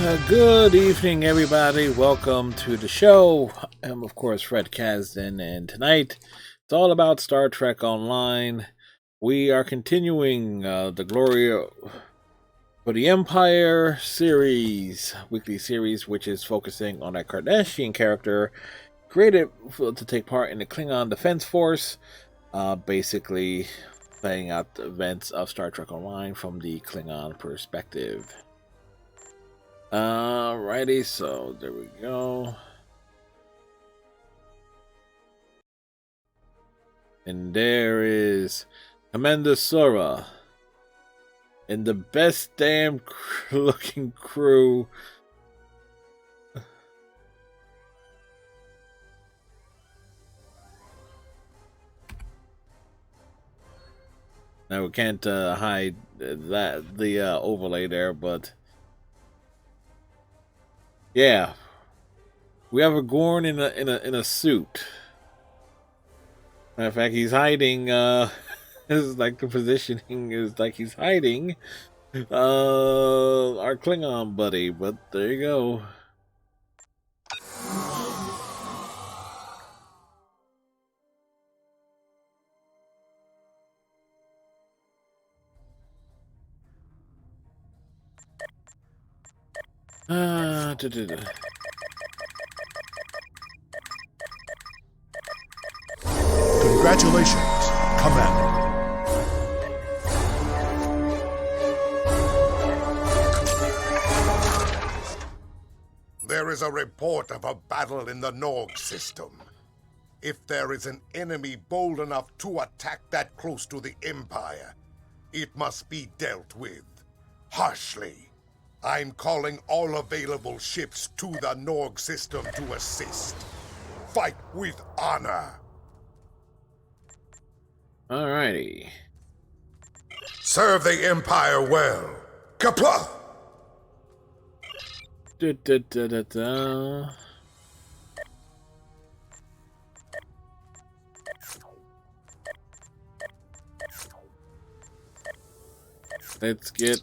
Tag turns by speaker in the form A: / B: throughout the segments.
A: Good evening, everybody. Welcome to the show. I'm, of course, Fred Kasdan, and tonight it's all about Star Trek Online. We are continuing the Glory for the Empire series, weekly series, which is focusing on a Kardashian character created to take part in the Klingon Defense Force, basically playing out the events of Star Trek Online from the Klingon perspective. Alrighty, so there we go. And there is Commander Sora. And the best damn looking crew. Now we can't hide the overlay there, but yeah, we have a Gorn in a suit. Matter of fact, he's hiding. Is like the positioning is like he's hiding. Our Klingon buddy, but there you go. Da, da, da.
B: Congratulations, Commander.
C: There is a report of a battle in the Norg system. If there is an enemy bold enough to attack that close to the Empire, it must be dealt with harshly. I'm calling all available ships to the Norg system to assist. Fight with honor.
A: Alrighty.
C: Serve the Empire well. Kapla!
A: Da, da, da, da, da. Let's get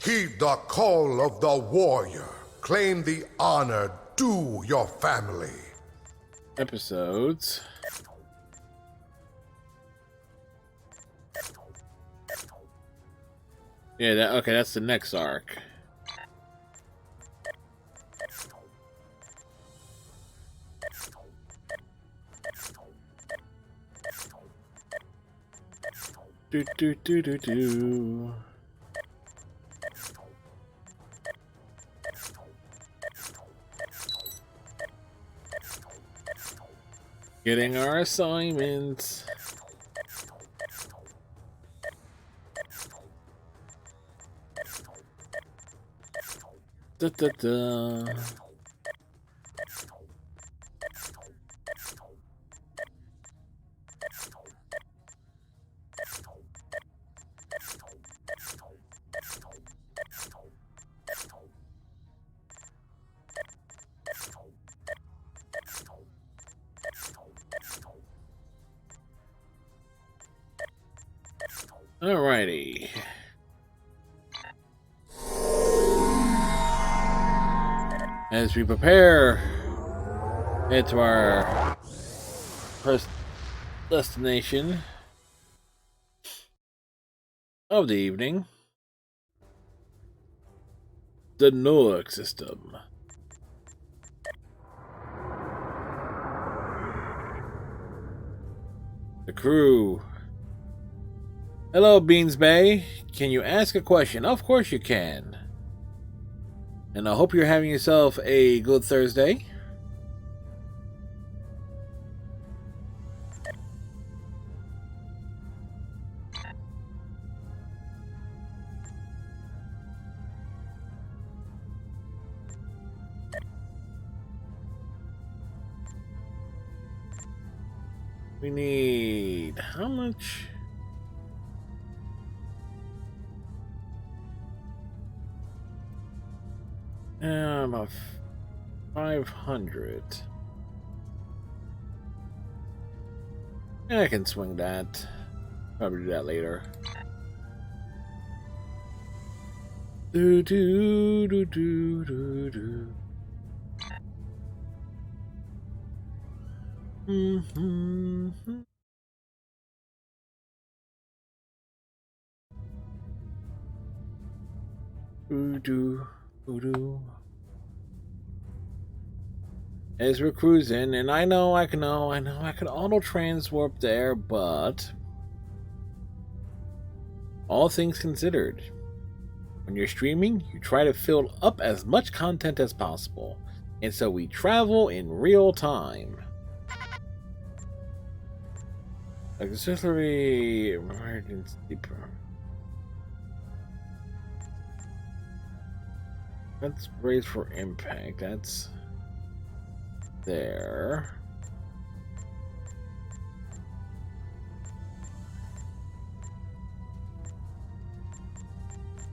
C: Heed the call of the warrior. Claim the honor due your family.
A: episodes. Yeah, okay, that's the next arc. Do do do do do. Getting our assignments. Da, da, da. Alrighty. As we prepare, head to our first destination of the evening, the Norg system. The crew. Hello, Beans Bay. Can you ask a question? Of course you can. And I hope you're having yourself a good Thursday. We need how much? About 500. Yeah, I can swing that. Probably do that later. Do do do do do do. Mm-hmm. Do do do. As we're cruising, and I know I can auto transwarp there, but all things considered, when you're streaming, you try to fill up as much content as possible, and so we travel in real time. Auxiliary emergency. Let's brace for impact. That's there.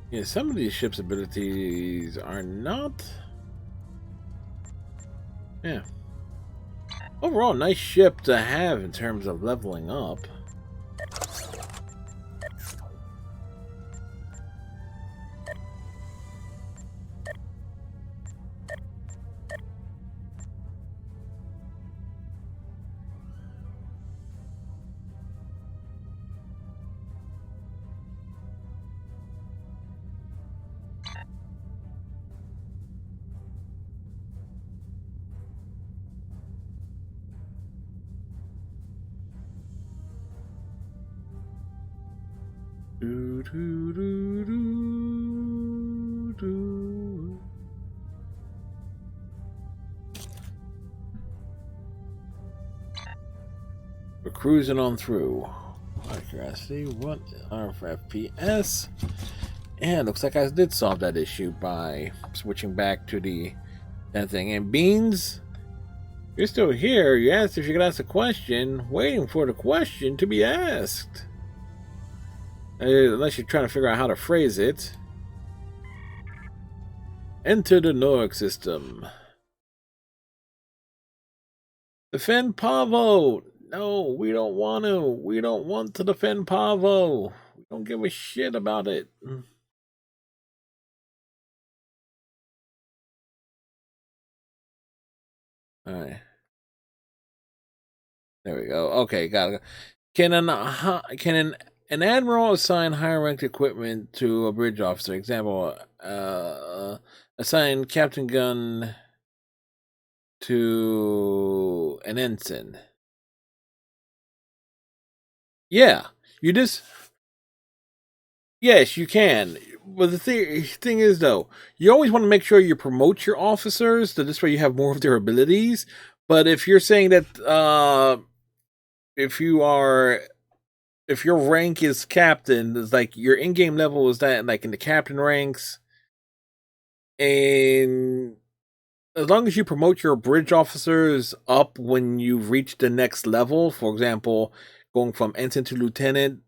A: Yeah, some of these ships' abilities are not. Yeah. Overall, nice ship to have in terms of leveling up. Do, do, do, do, do. We're cruising on through. Accuracy, what are FPS? And looks like I did solve that issue by switching back to that thing. And Beans, you're still here. You asked if you could ask a question, waiting for the question to be asked. Unless you're trying to figure out how to phrase it. Enter the Norg system. Defend Pavo! No, we don't want to. We don't want to defend Pavo. We don't give a shit about it. Alright. There we go. Okay, got it. Can an admiral assign higher ranked equipment to a bridge officer? Example, assign captain gun to an ensign. Yeah, you just. Yes, you can. But the thing is, though, you always want to make sure you promote your officers, so this way you have more of their abilities. But if you're saying that, if your rank is captain, it's like your in-game level is that, like in the captain ranks, and as long as you promote your bridge officers up when you reach the next level, for example, going from ensign to lieutenant,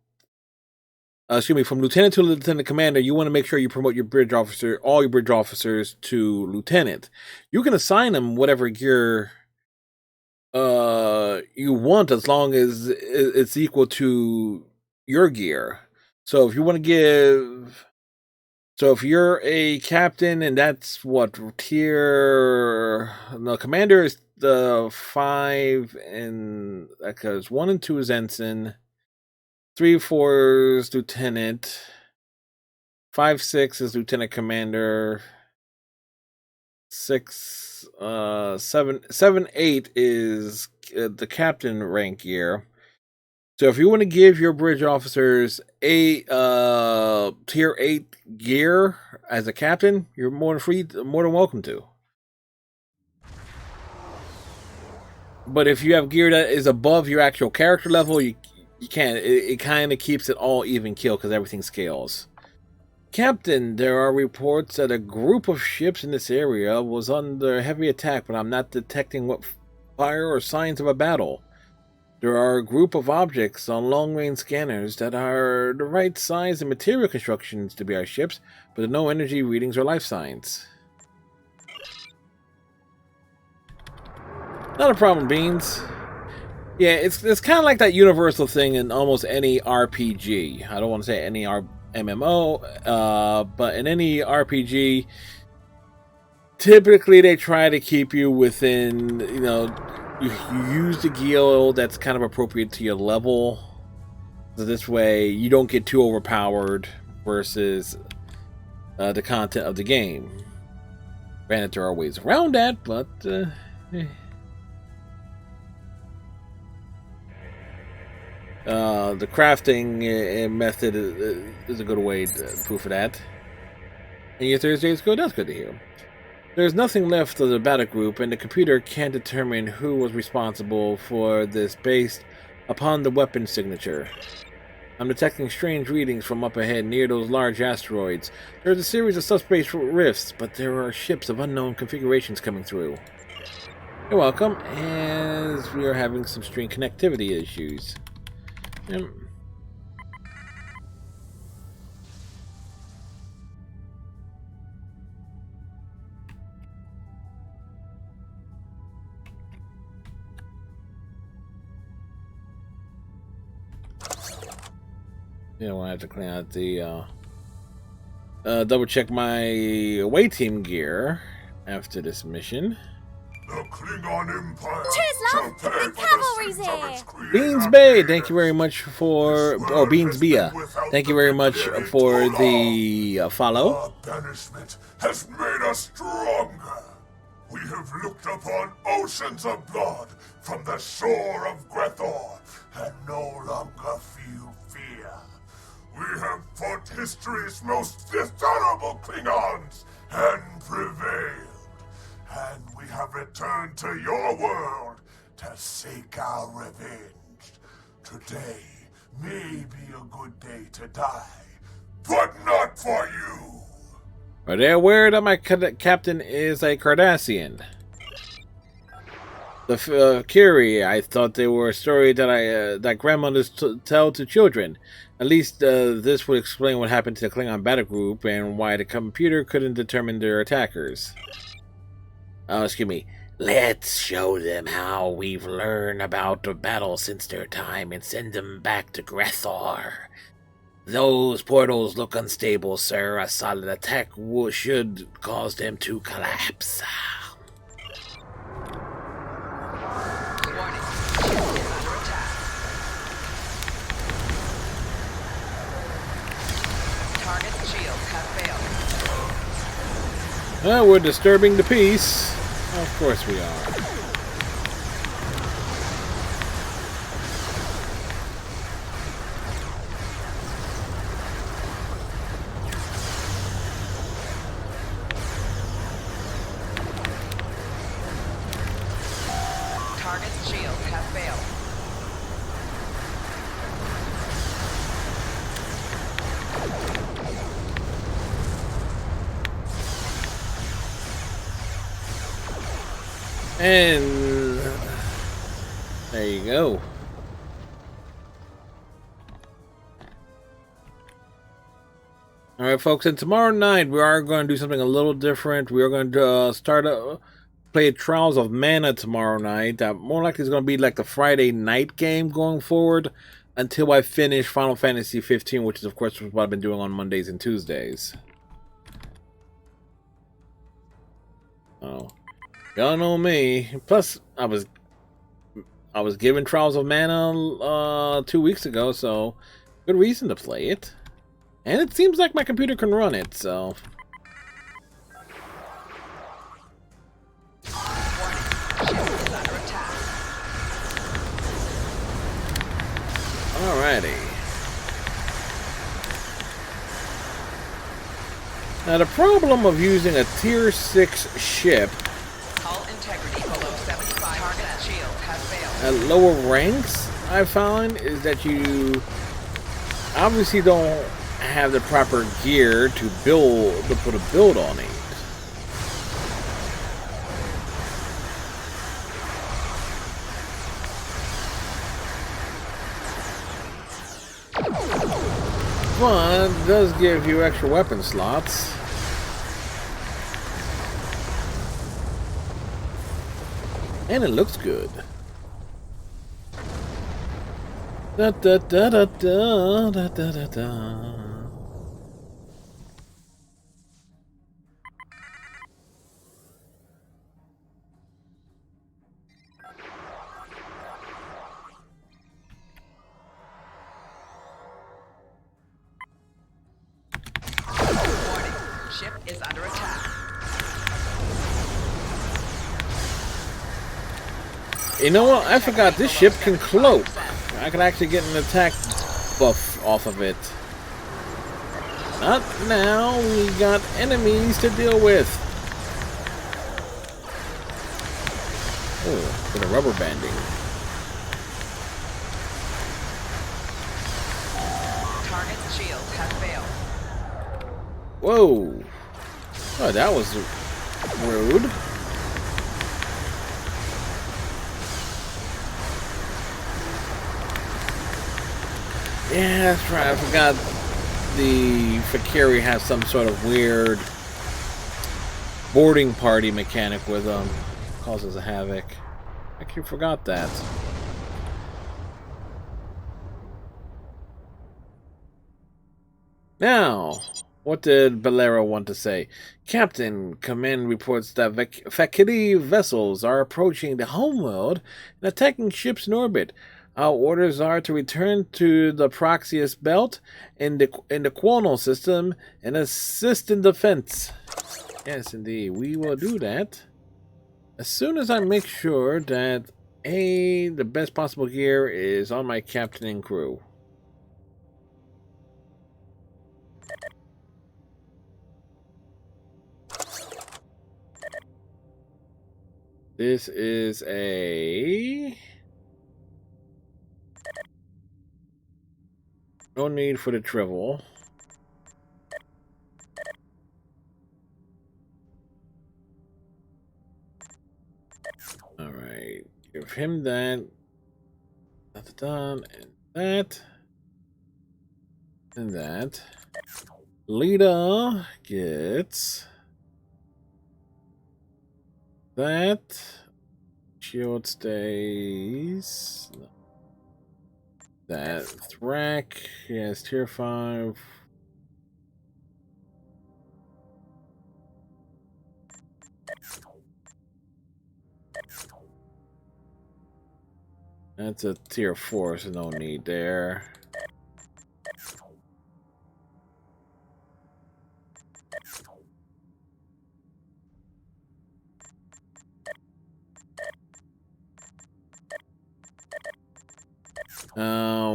A: from lieutenant to lieutenant commander, you want to make sure you promote your bridge officer, all your bridge officers to lieutenant. You can assign them whatever gear you want, as long as it's equal to your gear. So if you want to if you're a captain and that's what tier, the commander is the 5, and because 1 and 2 is ensign, 3, 4 is lieutenant, 5, 6 is lieutenant commander, 6, 7, 8 is the captain rank gear. So if you want to give your bridge officers a tier 8 gear as a captain, you're more than welcome to. But if you have gear that is above your actual character level, you can't. It kind of keeps it all even kill because everything scales. Captain, there are reports that a group of ships in this area was under heavy attack, but I'm not detecting what fire or signs of a battle. There are a group of objects on long-range scanners that are the right size and material constructions to be our ships, but there are no energy readings or life signs. Not a problem, Beans. Yeah, it's kind of like that universal thing in almost any RPG. I don't want to say any MMO, but in any RPG, typically they try to keep you within, you use the gear that's kind of appropriate to your level. So this way you don't get too overpowered versus the content of the game. Granted, there are ways around that, but the crafting method is a good way to proof of that. And your Thursdays go, that's good to hear. There's nothing left of the battle group, and the computer can't determine who was responsible for this based upon the weapon signature. I'm detecting strange readings from up ahead near those large asteroids. There's a series of subspace rifts, but there are ships of unknown configurations coming through. You're welcome, as we are having some strange connectivity issues. I have to clean out the double check my away team gear after this mission.
B: The Klingon Empire.
D: Cheers, love! The cavalry's here!
A: Beans Bay, thank you very much for... Beans Bia, thank you very much for the follow.
B: Our banishment has made us stronger. We have looked upon oceans of blood from the shore of Grethor and no longer feel fear. We have fought history's most dishonorable Klingons and prevailed. And we have returned to your world to seek our revenge. Today may be a good day to die, but not for you.
A: Are they aware that my captain is a Cardassian? The Curie, I thought they were a story that that grandmothers tell to children. At least this would explain what happened to the Klingon battle group and why the computer couldn't determine their attackers. Oh, excuse me. Let's show them how we've learned about the battle since their time and send them back to Grethor. Those portals look unstable, sir. A solid attack should cause them to collapse.
E: Warning. Ship is under attack. Target's shields have failed.
A: Well, we're disturbing the peace. Of course we are.
E: Target's shields have failed.
A: And there you go. Alright, folks, and tomorrow night we are going to do something a little different. We are going to play Trials of Mana tomorrow night. More likely it's going to be like the Friday night game going forward until I finish Final Fantasy 15, which is, of course, what I've been doing on Mondays and Tuesdays. Oh. Y'all know me. Plus, I was given Trials of Mana 2 weeks ago, so good reason to play it. And it seems like my computer can run it, so.
E: Warning. Ship is under attack.
A: Alrighty. Now the problem of using a tier 6 ship
E: Hull integrity below 75. Target's shields have failed.
A: at lower ranks, I found, is that you obviously don't have the proper gear to put a build on it. But it does give you extra weapon slots. And it looks good. Da da da da da da da da da.
E: Ship is under attack.
A: You know what? I forgot this ship can cloak. I can actually get an attack buff off of it. Not now. We got enemies to deal with. Oh, bit of rubber banding.
E: Target's shield has failed.
A: Whoa. Oh, that was rude. Yeah, that's right. I forgot the Fakiri has some sort of weird boarding party mechanic with them. Causes a havoc. I actually forgot that. Now, what did Bolero want to say? Captain, command reports that Fakiri vessels are approaching the homeworld and attacking ships in orbit. Our orders are to return to the Proxius Belt in the Quonal system and assist in defense. Yes, indeed, we will do that. As soon as I make sure that the best possible gear is on my captain and crew. This is a... No need for the travel. Alright, give him that. And that. And that. Lita gets that. Shield stays. No. That Thrak, yes, tier 5. That's a tier 4, so no need there.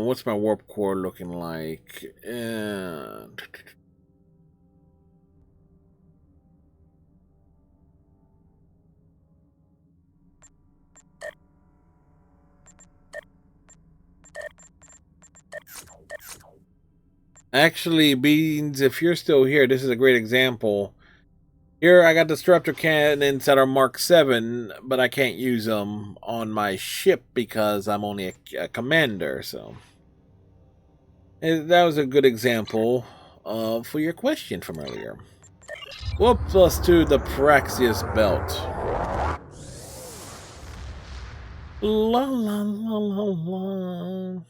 A: What's my warp core looking like? Actually, Beans, if you're still here, this is a great example. Here, I got disruptor cannons that are Mark 7, but I can't use them on my ship because I'm only a commander, so... That was a good example for your question from earlier. Whoops, us to the Praxius Belt. La la la la la.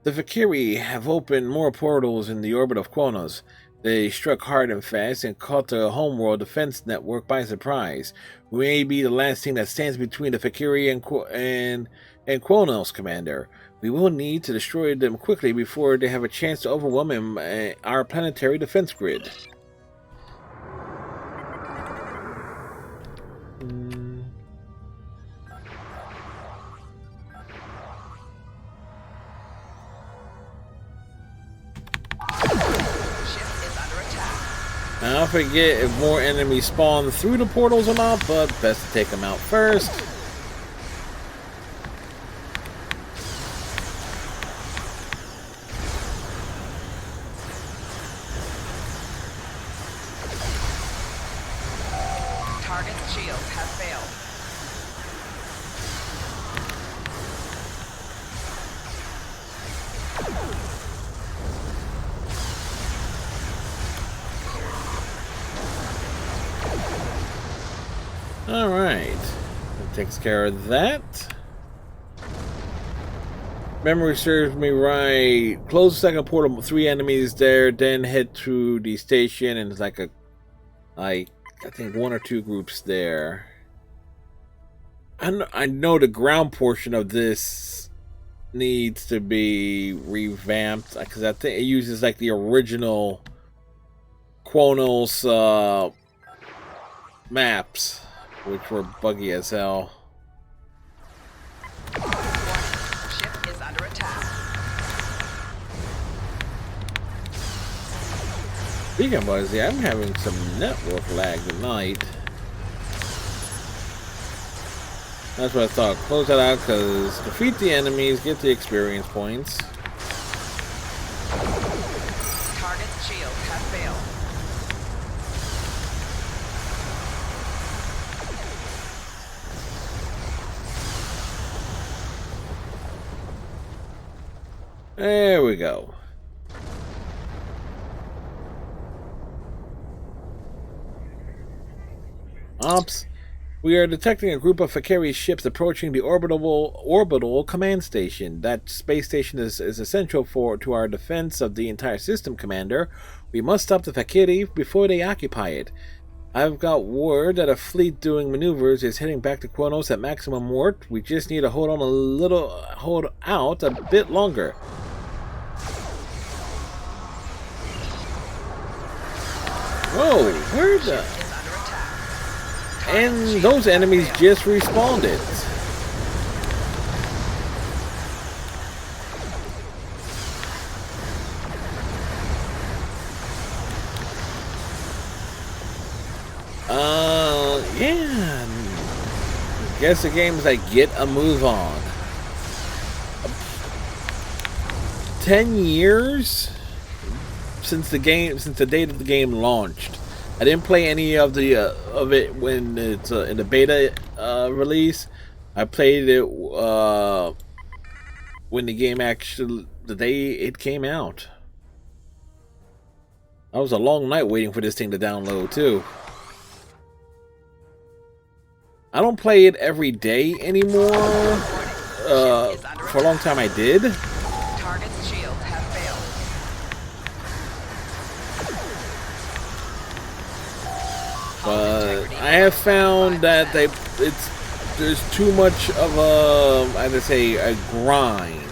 A: The Fakiri have opened more portals in the orbit of Kronos. They struck hard and fast and caught the homeworld defense network by surprise. We may be the last thing that stands between the Fakiri and Kronos, Commander. We will need to destroy them quickly before they have a chance to overwhelm our planetary defense grid. I forget if more enemies spawn through the portals or not, but best to take them out first.
E: Target's shield has failed.
A: Alright, that takes care of that. Memory serves me right. Close the second portal, 3 enemies there, then head to the station, and it's like I think 1 or 2 groups there. I know the ground portion of this needs to be revamped because I think it uses like the original Kronos maps, which were buggy as hell.
E: Ship is under attack.
A: Speaking of buggy, I'm having some network lag tonight. That's what I thought. Close that out because defeat the enemies, get the experience points.
E: Target's shield has failed.
A: There we go. Ops. We are detecting a group of Vakiri ships approaching the orbital command station. That space station is essential to our defense of the entire system, Commander. We must stop the Vakiri before they occupy it. I've got word that a fleet doing maneuvers is heading back to Kronos at maximum warp. We just need to hold out a bit longer. Whoa, where the... And those enemies just respawned. Yeah. Guess the game's like, get a move on. 10 years since the date of the game launched. I didn't play any of it when it's in the beta release. I played it when the game the day it came out. That was a long night waiting for this thing to download too. I don't play it every day anymore. For a long time I did.
E: Target's shield has failed.
A: But I have found that there's too much of a grind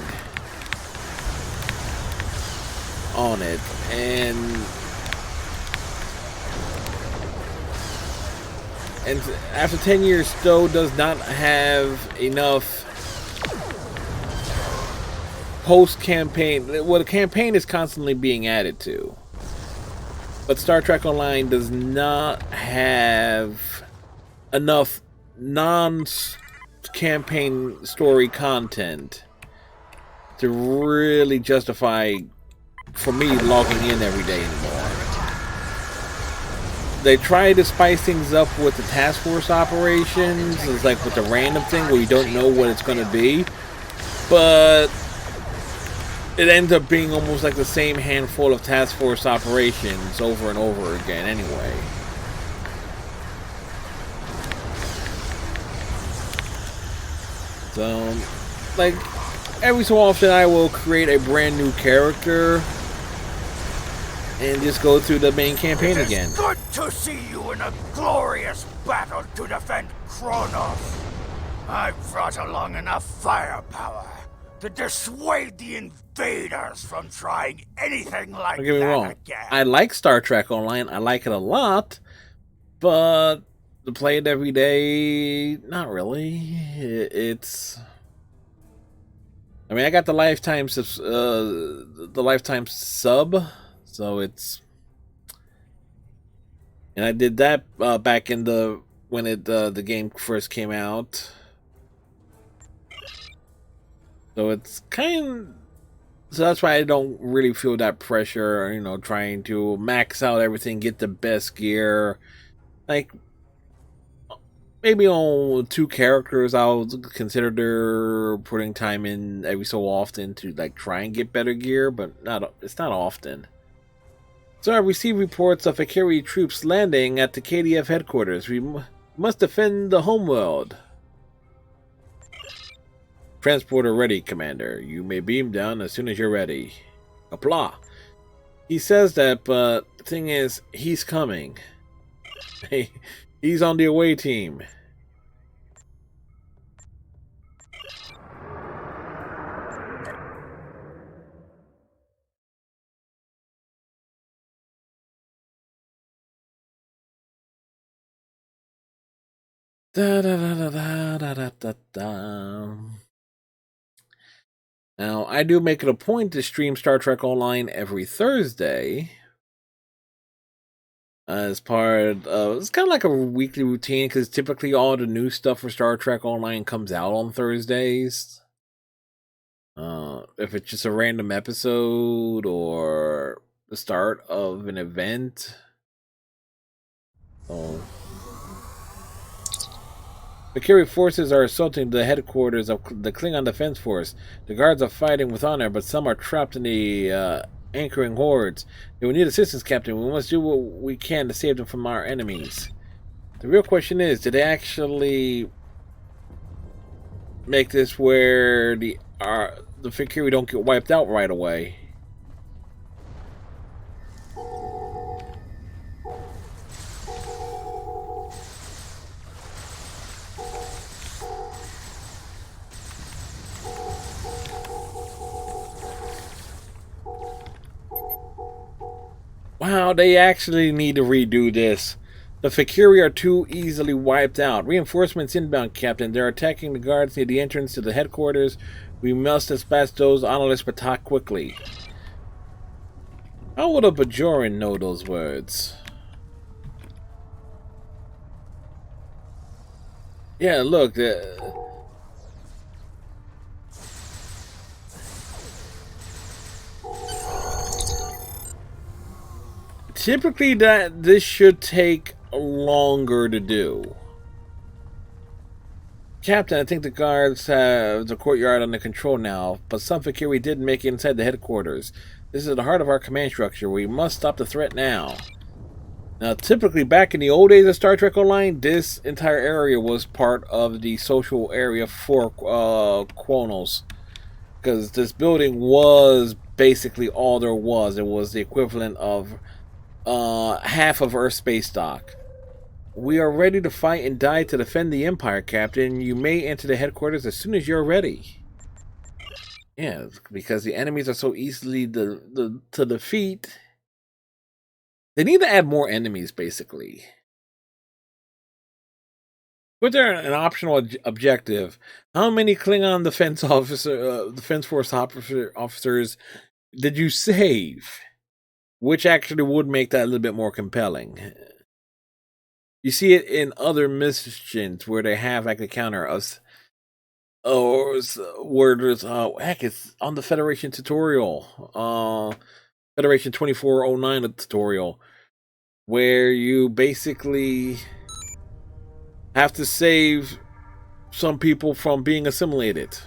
A: on it, and after 10 years still does not have enough post-campaign. Well, the campaign is constantly being added to, but Star Trek Online does not have enough non-campaign story content to really justify for me logging in every day anymore. They try to spice things up with the task force operations. It's like with the random thing where you don't know what it's going to be, but it ends up being almost like the same handful of task force operations over and over again anyway. So, like, every so often I will create a brand new character and just go through the main campaign again.
F: It's good to see you in a glorious battle to defend Kronos. I've brought along enough firepower to dissuade the invaders from trying anything like
A: Don't get me
F: that
A: wrong.
F: again.
A: I like Star Trek Online. I like it a lot, but to play it every day, not really. It's. I mean, I got the lifetime sub, so it's. And I did that back in when the game first came out. So it's so that's why I don't really feel that pressure, trying to max out everything, get the best gear. Like, maybe on 2 characters, I'll consider putting time in every so often to, like, try and get better gear, but it's not often. So I received reports of Vakiri troops landing at the KDF headquarters. We must defend the homeworld. Transporter ready, Commander. You may beam down as soon as you're ready. Appla. He says that, but the thing is, he's coming. He's on the away team. Da, da, da, da, da, da, da, da. Now, I do make it a point to stream Star Trek Online every Thursday. As part of, it's kind of like a weekly routine because typically all the new stuff for Star Trek Online comes out on Thursdays. If it's just a random episode or the start of an event. So, Vakiri forces are assaulting the headquarters of the Klingon Defense Force. The guards are fighting with honor, but some are trapped in the anchoring hordes. They will need assistance, Captain. We must do what we can to save them from our enemies. The real question is, did they actually make this where the Vakiri don't get wiped out right away? Wow, they actually need to redo this. The Vakiri are too easily wiped out. Reinforcements inbound, Captain. They're attacking the guards near the entrance to the headquarters. We must dispatch those Analyst Batak quickly. How would a Bajoran know those words? Yeah, look. Typically, this should take longer to do. Captain, I think the guards have the courtyard under control now, but some Vakiri did make it inside the headquarters. This is the heart of our command structure. We must stop the threat now. Now, typically, back in the old days of Star Trek Online, this entire area was part of the social area for Kronos. Because this building was basically all there was. It was the equivalent of half of Earth's space dock. We are ready to fight and die to defend the Empire, Captain. You may enter the headquarters as soon as you're ready. Yeah, because the enemies are so easily to defeat. They need to add more enemies, basically. Put there an optional objective. How many Klingon Defense Force officers did you save? Which actually would make that a little bit more compelling. You see it in other missions where they have like a counter us, or where there's heck, it's on the Federation tutorial, Federation 2409 tutorial, where you basically have to save some people from being assimilated.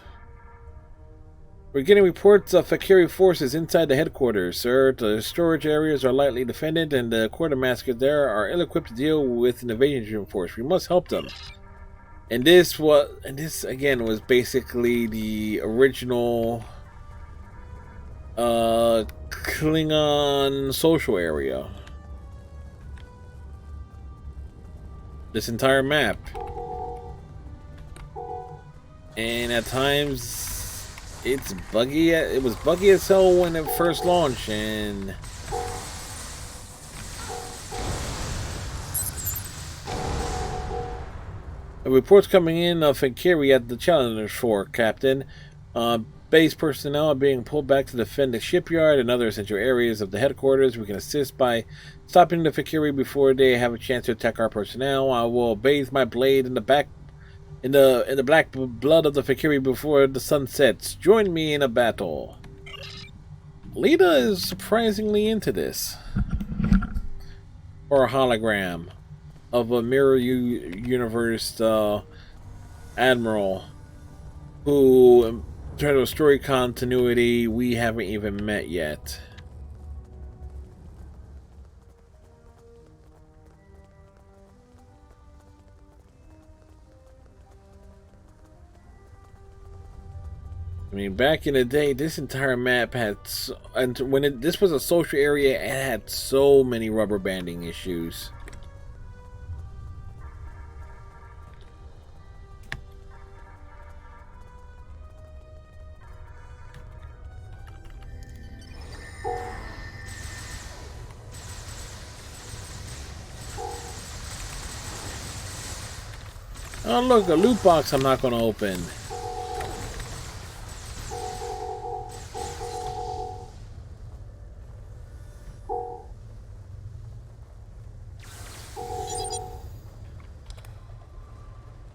A: We're getting reports of Vakiri forces inside the headquarters, sir. The storage areas are lightly defended, and the quartermasters there are ill-equipped to deal with an invasion force. We must help them. And this again was basically the original Klingon social area. This entire map. And at times it's buggy. It was buggy as hell when it first launched, and a report's coming in of Vakiri at the Challenger Shore, Captain. Base personnel are being pulled back to defend the shipyard and other essential areas of the headquarters. We can assist by stopping the Vakiri before they have a chance to attack our personnel. I will bathe my blade in the black blood of the Vakiri before the sun sets. Join me in a battle. Lita is surprisingly into this. Or a hologram of a mirror universe admiral who, in terms of story continuity, we haven't even met yet. I mean, back in the day, this entire map had, and when this was a social area, it had so many rubber banding issues. Oh, look, a loot box I'm not going to open.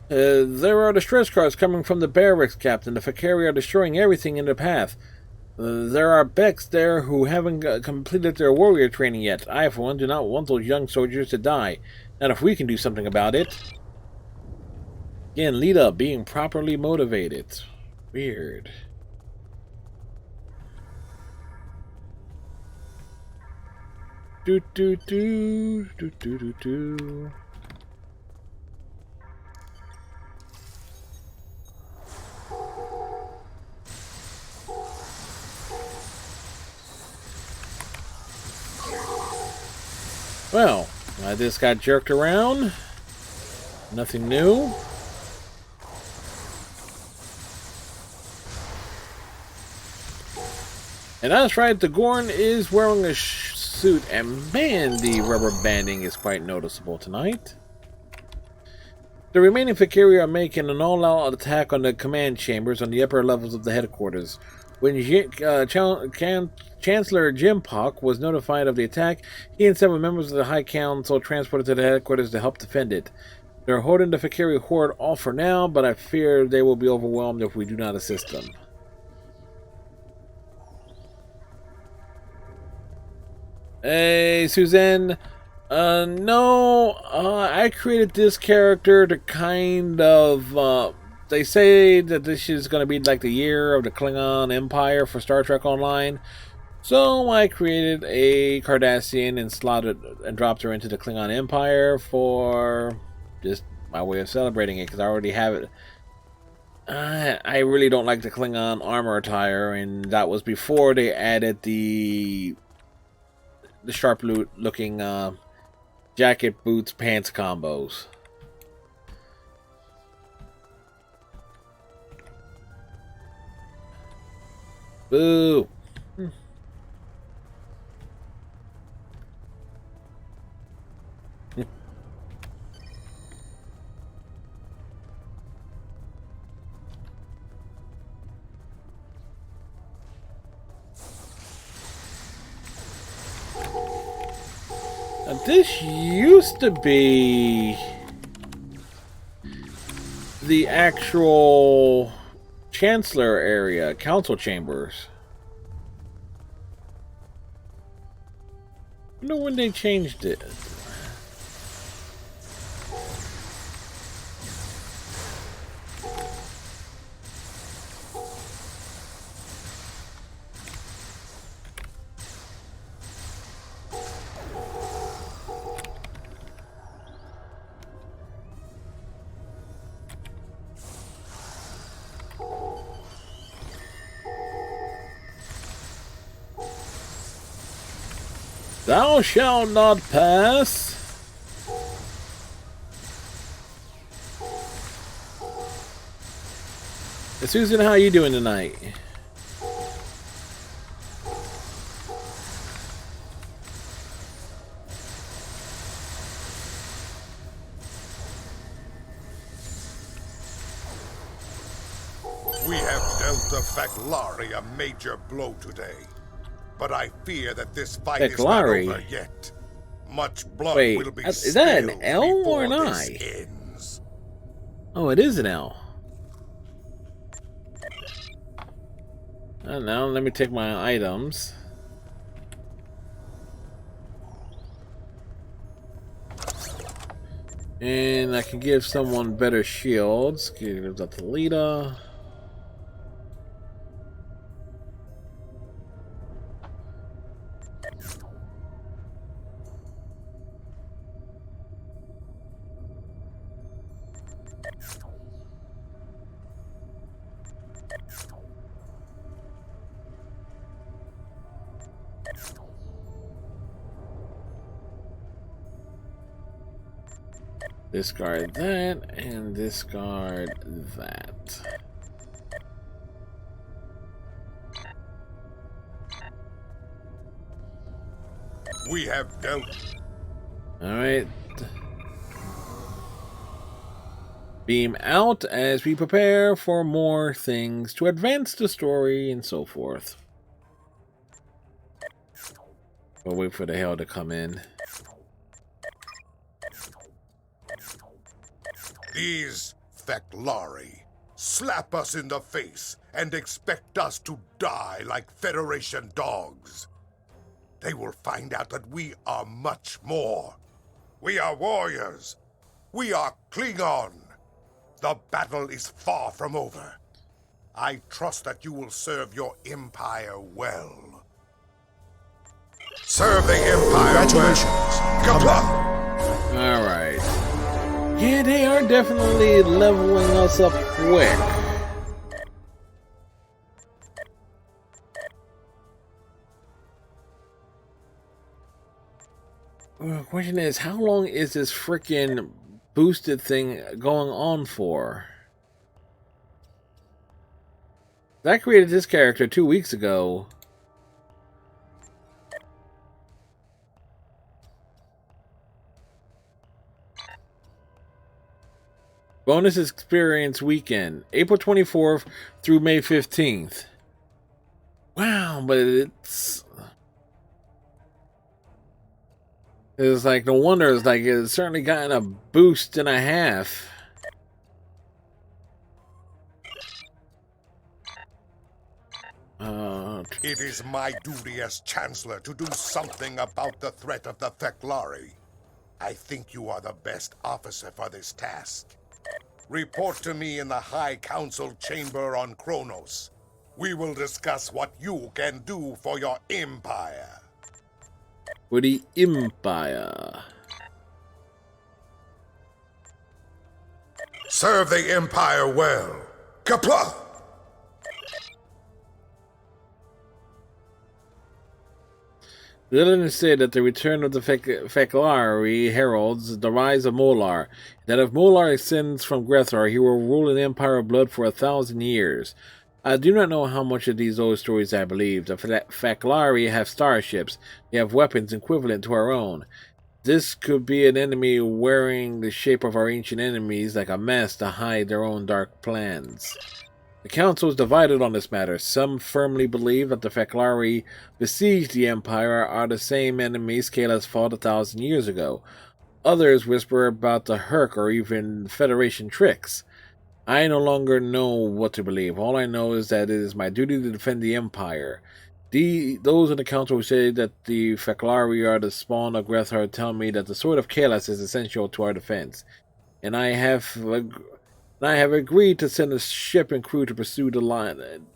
A: There are distress cars coming from the barracks, Captain. The Fakari are destroying everything in their path. There are Becks there who haven't completed their warrior training yet. I, for one, do not want those young soldiers to die. Not if we can do something about it. Again, Lita being properly motivated. Weird. Do do do do do do do. Well, I just got jerked around. Nothing new. And that's right, the Gorn is wearing a suit, and man, the rubber banding is quite noticeable tonight. The remaining Fakiri are making an all-out attack on the command chambers on the upper levels of the headquarters. When Chancellor Jimpok was notified of the attack, he and several members of the High Council transported to the headquarters to help defend it. They're holding the Fakiri horde off for now, but I fear they will be overwhelmed if we do not assist them. Hey, Suzanne. No, I created this character to kind of, they say that this is going to be like the year of the Klingon Empire for Star Trek Online. So I created a Cardassian and slotted and dropped her into the Klingon Empire for just my way of celebrating it, because I already have it. I really don't like the Klingon armor attire, and that was before they added the sharp looking jacket, boots, pants combos. Boo! This used to be the actual Chancellor area, council chambers. I wonder when they changed it. Thou shalt not pass. Susan, how you doing tonight?
C: We have dealt the Faklari a major blow today. But I fear that this fight is not over yet. Much blood will be
A: is that an
C: spilled
A: L or an
C: before
A: I?
C: this ends.
A: Oh, it is an L. Now let me take my items. And I can give someone better shields. Give that to Lita. Discard that, and discard that.
C: We have dealt.
A: Alright. beam out as we prepare for more things to advance the story and so forth. We'll wait for the hell to come in.
C: These Fek'lari slap us in the face and expect us to die like Federation dogs. They will find out that we are much more. We are warriors. We are Klingon. The battle is far from over. I trust that you will serve your empire well. Serve the empire. Congratulations. Kapla.
A: All right. Yeah, they are definitely leveling us up quick. The question is, how long is this freaking boosted thing going on for? I created this character 2 weeks ago. Bonus experience weekend, April 24th through May 15th. Wow, but it's like, no wonder. It's like it's certainly gotten a boost and a half.
C: It is my duty as Chancellor to do something about the threat of the Fek'lari. I think you are the best officer for this task. Report to me in the High Council chamber on Kronos. We will discuss what you can do for your empire.
A: For the Empire.
C: Serve the empire well. Kapla!
A: Lillian said that the return of the Fek'lari heralds the rise of Molar. That if Molar ascends from Grethor, he will rule an empire of blood for 1,000 years. I do not know how much of these old stories I believe. The Fek'lari have starships. They have weapons equivalent to our own. This could be an enemy wearing the shape of our ancient enemies like a mask to hide their own dark plans. The council is divided on this matter. Some firmly believe that the Fek'lari besieged the Empire are the same enemies Kahless fought 1,000 years ago. Others whisper about the Herc or even Federation tricks. I no longer know what to believe. All I know is that it is my duty to defend the Empire. Those in the council who say that the Fek'lari are the spawn of Grethor tell me that the Sword of Kahless is essential to our defense. And I have agreed to send a ship and crew to pursue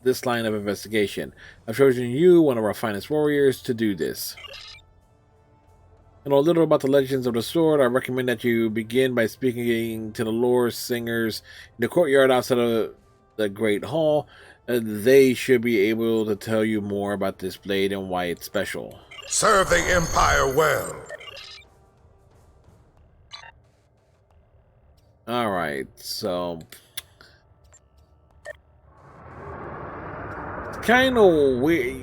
A: this line of investigation. I've chosen you, one of our finest warriors, to do this. To know a little about the legends of the sword, I recommend that you begin by speaking to the lore singers in the courtyard outside of the Great Hall. They should be able to tell you more about this blade and why it's special.
C: Serve the empire well.
A: Alright, so kind of weird.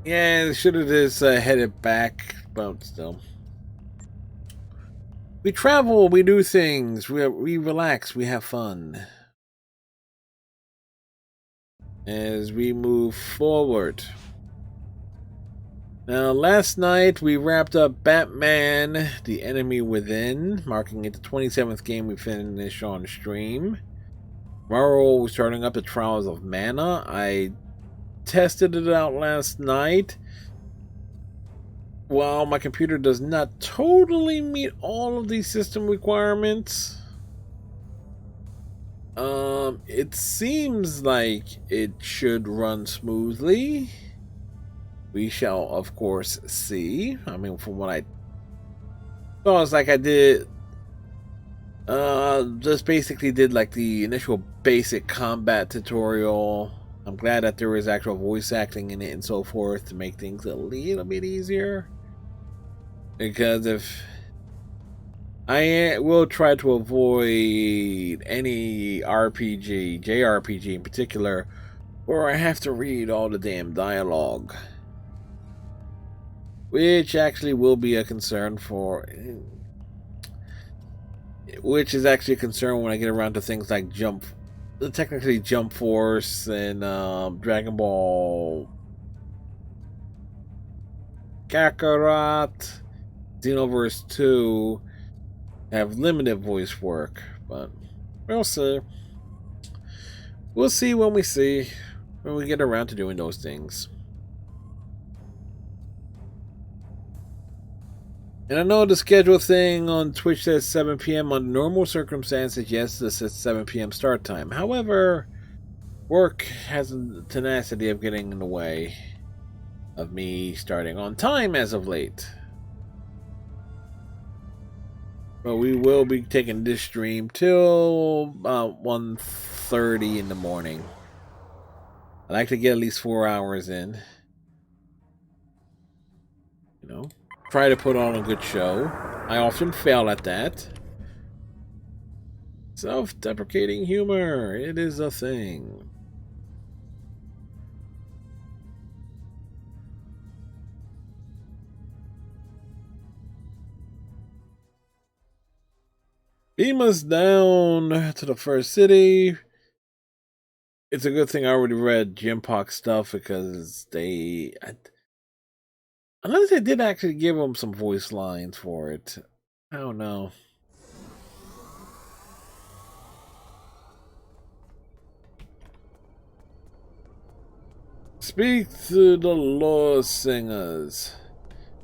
A: Yeah, should have just headed back, but still. We travel, we do things, we relax, we have fun. As we move forward. Now, last night we wrapped up Batman, The Enemy Within, marking it the 27th game we finished on stream. Tomorrow we're starting up the Trials of Mana. I tested it out last night. While my computer does not totally meet all of these system requirements, it seems like it should run smoothly. We shall, of course, see. I mean, from what I saw, it's like I did, just basically did like the initial basic combat tutorial. I'm glad that there was actual voice acting in it and so forth to make things a little bit easier. Because if I will try to avoid any RPG, JRPG in particular, where I have to read all the damn dialogue. Which actually will be a concern for... which is actually a concern when I get around to things like technically Jump Force and Dragon Ball Kakarot, Xenoverse 2 have limited voice work, but we'll see. We'll see when we get around to doing those things. And I know the schedule thing on Twitch says 7 p.m. Under normal circumstances, yes, this is 7 p.m. start time. However, work has a tenacity of getting in the way of me starting on time as of late. But we will be taking this stream till 1:30 in the morning. I like to get at least 4 hours in. You know, try to put on a good show. I often fail at that. Self-deprecating humor, it is a thing. Beam us down to the first city. It's a good thing I already read Jimpox stuff because unless they did actually give him some voice lines for it. I don't know. Speak to the law singers.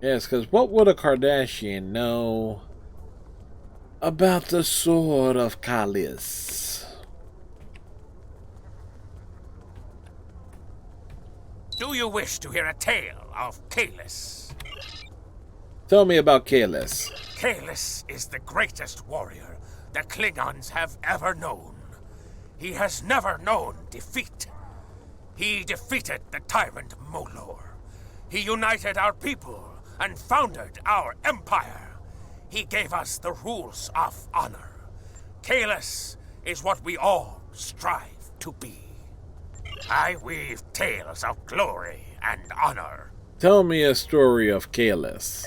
A: Yes, because what would a Kardashian know about the sword of Kalis?
F: Do you wish to hear a tale of Kalis?
A: Tell me about Kalis.
F: Kalis is the greatest warrior the Klingons have ever known. He has never known defeat. He defeated the tyrant Molor. He united our people and founded our empire. He gave us the rules of honor. Kalis is what we all strive to be. I weave tales of glory and honor.
A: Tell me a story of Kalis.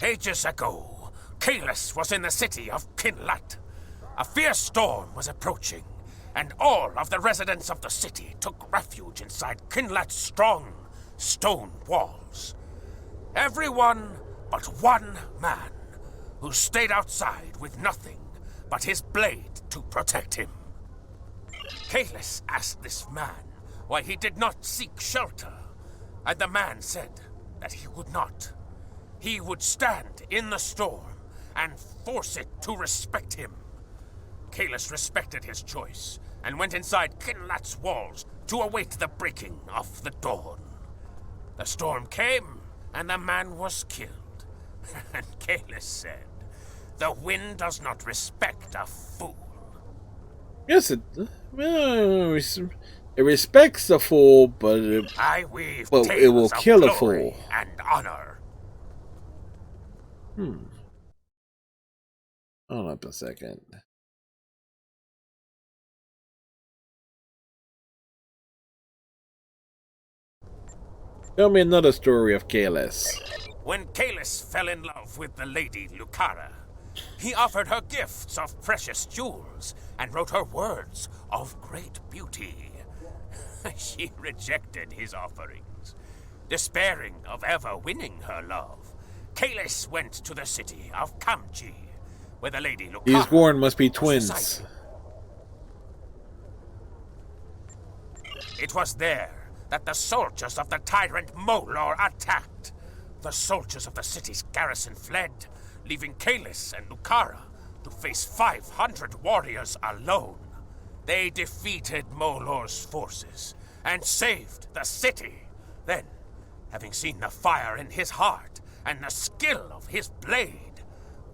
F: Ages ago, Kalis was in the city of Kinlat. A fierce storm was approaching, and all of the residents of the city took refuge inside Kinlat's strong stone walls. Everyone but one man, who stayed outside with nothing but his blade to protect him. Kalis asked this man why he did not seek shelter, and the man said that he would not. He would stand in the storm and force it to respect him. Kalis respected his choice and went inside Kinlat's walls to await the breaking of the dawn. The storm came, and the man was killed. And Kalis said, "The wind does not respect a fool."
A: Yes, it respects the fool, but it will kill a fool.
F: And honor.
A: Hold up a second. Tell me another story of Kalis.
F: When Kalis fell in love with the lady Lucara, he offered her gifts of precious jewels and wrote her words of great beauty. She rejected his offerings. Despairing of ever winning her love, Kalis went to the city of Kamji, where the lady Lucara...
A: These Gorn must be twins.
F: It was there that the soldiers of the tyrant Molor attacked. The soldiers of the city's garrison fled, leaving Kalis and Lucara to face 500 warriors alone. They defeated Molor's forces and saved the city. Then, having seen the fire in his heart and the skill of his blade,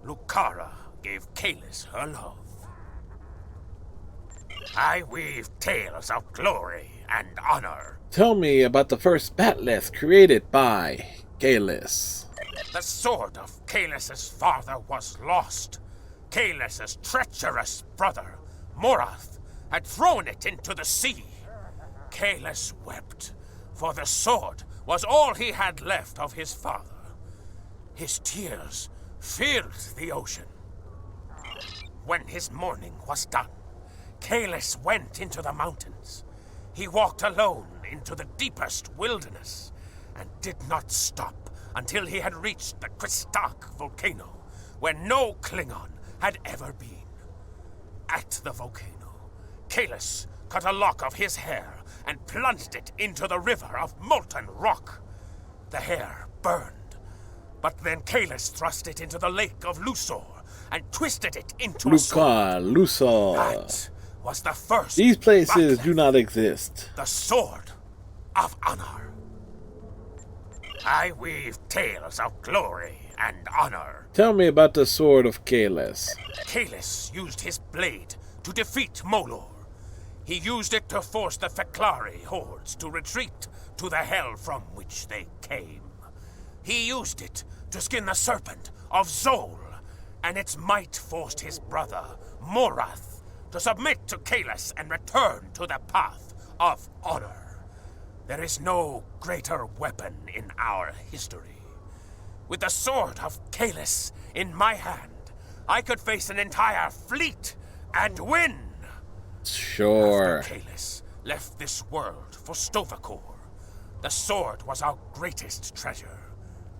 F: Lucara gave Kalis her love. I weave tales of glory and honor.
A: Tell me about the first bat'leth created by Kalis.
F: The sword of Kalis' father was lost. Kalis' treacherous brother, Morath, had thrown it into the sea. Kalis wept, for the sword was all he had left of his father. His tears filled the ocean.
G: When his mourning was done, Kalis went into the mountains. He walked alone into the deepest wilderness and did not stop until he had reached the Kristak volcano, where no Klingon had ever been. At the volcano, Kalis cut a lock of his hair and plunged it into the river of molten rock. The hair burned, but then Kalis thrust it into the lake of Lusor and twisted it into a sword.
A: Lusor.
G: That was the first.
A: These places
G: Bat'leth,
A: do not exist.
G: the Sword of Honor. I weave tales of glory and honor.
A: Tell me about the Sword of Kalis.
G: Kalis used his blade to defeat Molor. He used it to force the Feklari hordes to retreat to the hell from which they came. He used it to skin the serpent of Zol, and its might forced his brother, Morath, to submit to Kalis and return to the path of honor. There is no greater weapon in our history. With the sword of Kalis in my hand, I could face an entire fleet and win.
A: Sure.
G: After Kalis left this world for Stovakor, the sword was our greatest treasure,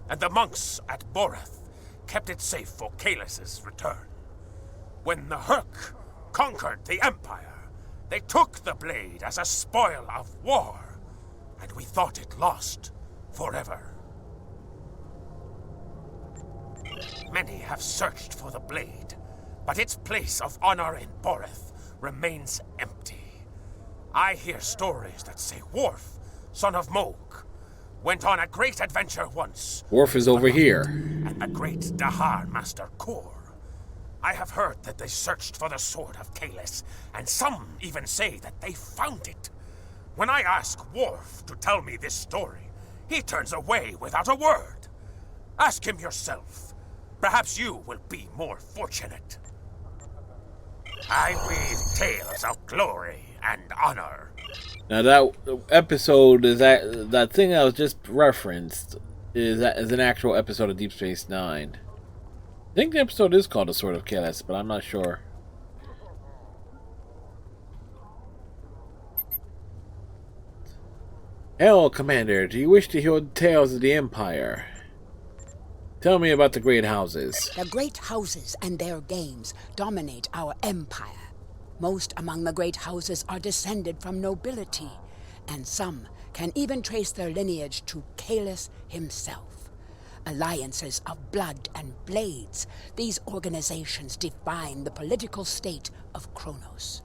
G: and the monks at Boreth kept it safe for Kalis' return. When the Hurk conquered the Empire, they took the blade as a spoil of war, and we thought it lost forever. Many have searched for the blade, but its place of honor in Boreth remains empty. I hear stories that say Worf, son of Moog, went on a great adventure once.
A: Worf is over here.
G: And the great Dahar Master Kor. I have heard that they searched for the Sword of Kalis, and some even say that they found it. When I ask Worf to tell me this story, he turns away without a word. Ask him yourself. Perhaps you will be more fortunate. I weave tales of glory and honor.
A: Now that episode is that thing that was just referenced is an actual episode of Deep Space Nine. I think the episode is called The Sword of Kalis, but I'm not sure. Hail, Commander. Do you wish to hear tales of the Empire? Tell me about the Great Houses.
H: The Great Houses and their games dominate our empire. Most among the Great Houses are descended from nobility, and some can even trace their lineage to Kalis himself. Alliances of blood and blades, these organizations define the political state of Kronos.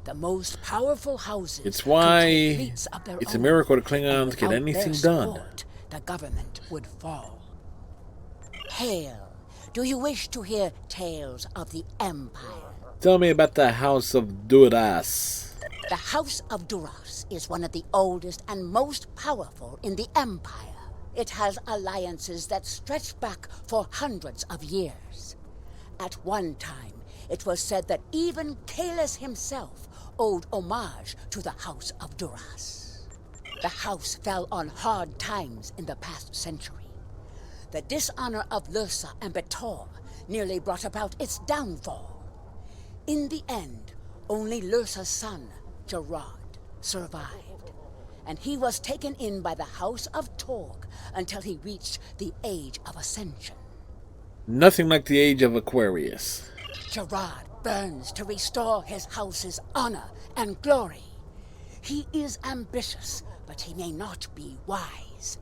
H: The most powerful houses.
A: It's why
H: control fleets of their
A: it's a
H: own,
A: miracle the Klingons
H: and
A: get
H: without
A: anything
H: their
A: done.
H: support, the government would fall. Hail, do you wish to hear tales of the Empire?
A: Tell me about the House of Duras.
H: The House of Duras is one of the oldest and most powerful in the Empire. It has alliances that stretch back for hundreds of years. At one time, it was said that even Kalis himself owed homage to the House of Duras. The house fell on hard times in the past century. The dishonor of Lursa and Betor nearly brought about its downfall. In the end, only Lursa's son, Gerard, survived, and he was taken in by the House of Torg until he reached the Age of Ascension.
A: Nothing like the Age of Aquarius.
H: Gerard burns to restore his house's honor and glory. He is ambitious, but he may not be wise.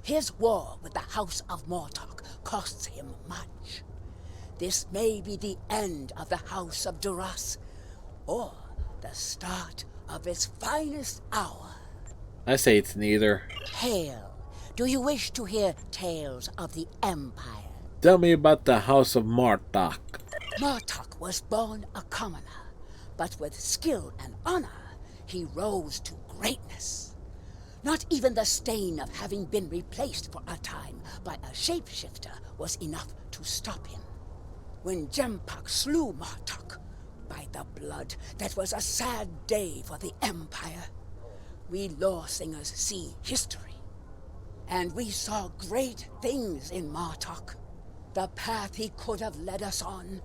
H: His war with the House of Mortok costs him much. This may be the end of the House of Duras, or the start of its finest hour.
A: I say it's neither.
H: Hail, do you wish to hear tales of the Empire?
A: Tell me about the House of Martok.
H: Martok was born a commoner, but with skill and honor, he rose to greatness. Not even the stain of having been replaced for a time by a shapeshifter was enough to stop him. When Jempak slew Martok, by the blood, that was a sad day for the Empire. We lore singers see history, and we saw great things in Martok. The path he could have led us on,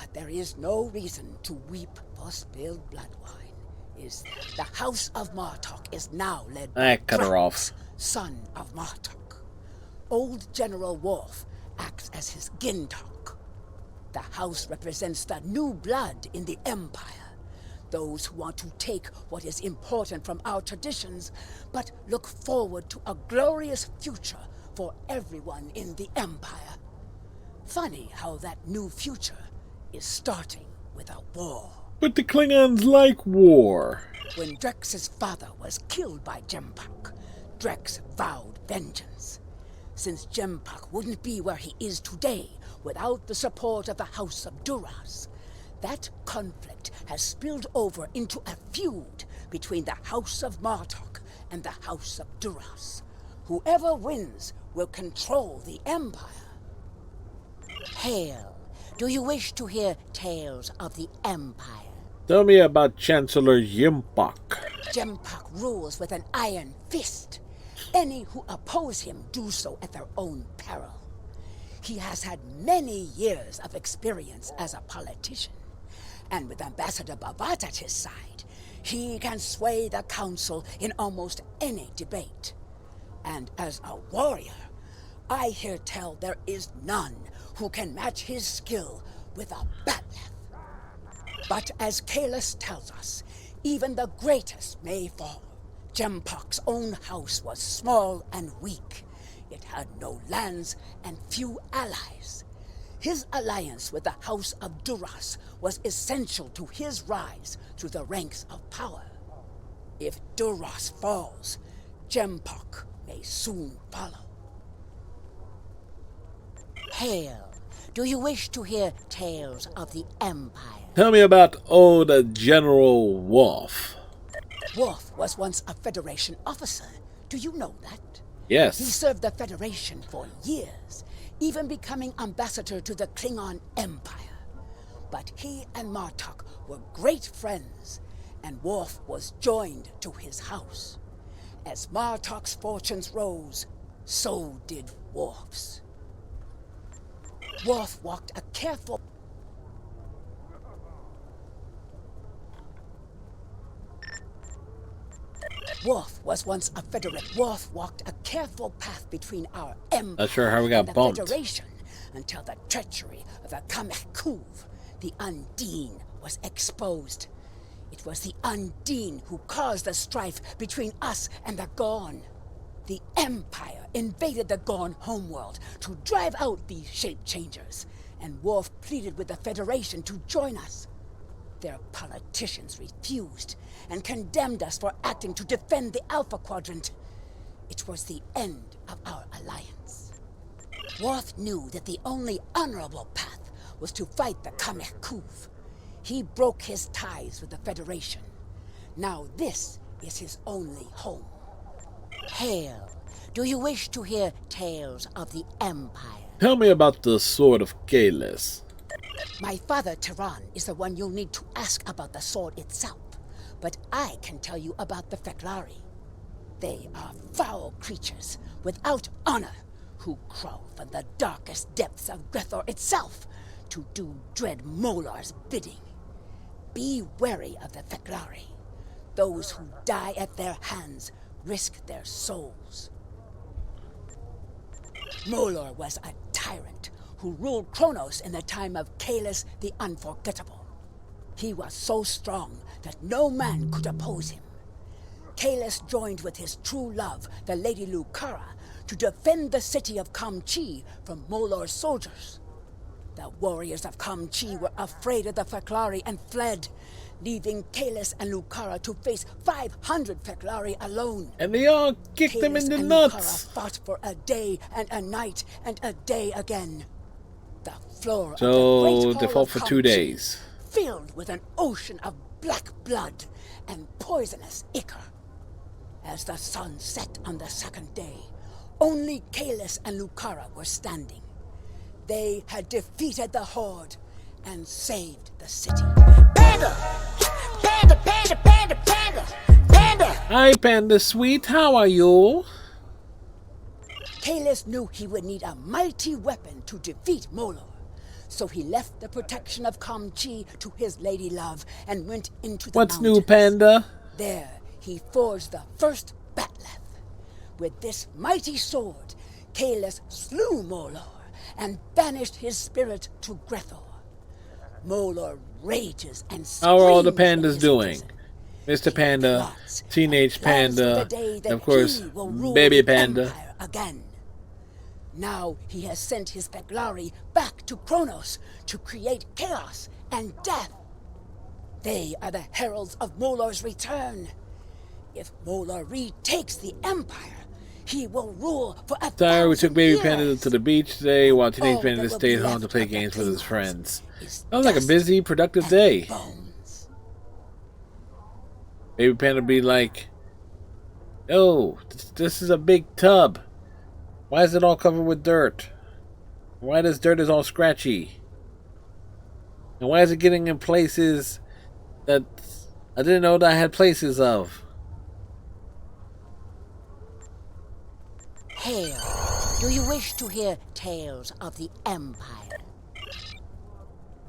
H: But there is no reason to weep for spilled blood wine. The House of Martok is now led by
A: Cut her off.
H: Drax, son of Martok. Old General Worf acts as his Gintok. The House represents the new blood in the Empire. Those who want to take what is important from our traditions, but look forward to a glorious future for everyone in the Empire. Funny how that new future is starting with a war.
A: But the Klingons like war.
H: When Drex's father was killed by Jempak, Drex vowed vengeance. Since Jempak wouldn't be where he is today without the support of the House of Duras, that conflict has spilled over into a feud between the House of Martok and the House of Duras. Whoever wins will control the Empire. Hail, do you wish to hear tales of the Empire?
A: Tell me about Chancellor Jempak.
H: Jempak rules with an iron fist. Any who oppose him do so at their own peril. He has had many years of experience as a politician, and with Ambassador Bavat at his side, he can sway the council in almost any debate. And as a warrior, I hear tell there is none who can match his skill with a bat'leth. But as Kahless tells us, even the greatest may fall. Jempak's own house was small and weak. It had no lands and few allies. His alliance with the House of Duras was essential to his rise through the ranks of power. If Duras falls, Jempak may soon follow. Hail, do you wish to hear tales of the Empire?
A: Tell me about old General Worf.
H: Worf was once a Federation officer. Do you know that?
A: Yes.
H: He served the Federation for years, even becoming ambassador to the Klingon Empire. But he and Martok were great friends, and Worf was joined to his house. As Martok's fortunes rose, so did Worf's. Worf walked a careful... Worf was once a Federate. Worf walked a careful path between our Empire
A: Not sure how we got
H: and the
A: bumped.
H: Federation until the treachery of the Kamek-Kuv, the Undine, was exposed. It was the Undine who caused the strife between us and the Gorn. The Empire invaded the Gorn homeworld to drive out these shape-changers, and Worf pleaded with the Federation to join us. Their politicians refused and condemned us for acting to defend the Alpha Quadrant. It was the end of our alliance. Worf knew that the only honorable path was to fight the Kamek-Kuv. He broke his ties with the Federation. Now this is his only home. Hail, do you wish to hear tales of the Empire?
A: Tell me about the Sword of Kahless.
H: My father, Tehran, is the one you'll need to ask about the sword itself. But I can tell you about the Feklari. They are foul creatures without honor who crawl from the darkest depths of Grethor itself to do dread Molar's bidding. Be wary of the Feklari. Those who die at their hands risk their souls. Molar was a tyrant who ruled Kronos in the time of Kahless the Unforgettable. He was so strong that no man could oppose him. Kahless joined with his true love, the Lady Lucara, to defend the city of Kamchi from Molar's soldiers. The warriors of Kamchi were afraid of the Feklari and fled, leaving Kahless and Lucara to face 500 Feklari alone.
A: And they all kicked them in
H: Kahless
A: the
H: and
A: nuts.
H: Lucara fought for a day and a night and a day again. The floor
A: So
H: of the Great
A: they
H: Hall
A: fought
H: of
A: for 2
H: Kamchi,
A: days.
H: filled with an ocean of black blood and poisonous ichor. As the sun set on the second day, only Kahless and Lucara were standing. They had defeated the Horde and saved the city. Panda! Panda, panda, panda, panda! Panda!
A: Hi, Panda Sweet. How are you?
H: Kahless knew he would need a mighty weapon to defeat Molor. So he left the protection of Kamchi to his lady love and went into the
A: What's
H: mountains.
A: new, Panda?
H: There he forged the first Batleth. With this mighty sword, Kalis slew Molor and banished his spirit to Grethor. Molor rages and screams.
A: How are all the
H: in
A: pandas
H: his
A: doing?
H: prison.
A: Mr. Panda,
H: Plots
A: Teenage
H: and plans for
A: Panda,
H: the day that
A: and of course,
H: he will rule
A: Baby
H: the
A: Panda.
H: Empire again. Now he has sent his Feklari back to Kronos to create chaos and death. They are the heralds of Molor's return. If Molor retakes the Empire, he will rule for a
A: Sorry, we took Baby
H: 1,000
A: Panda
H: years.
A: to the beach today while Teenage
H: All
A: Panda
H: that will
A: stayed
H: be
A: home
H: left
A: to play
H: of the
A: games with his
H: Klingons
A: friends.
H: is
A: Sounds like a
H: dust
A: busy, productive
H: and
A: day.
H: bones.
A: Baby Panda be like, "Yo, this is a big tub. Why is it all covered with dirt? Why this dirt is all scratchy? And why is it getting in places that I didn't know that I had places of?"
H: Hail, do you wish to hear tales of the Empire?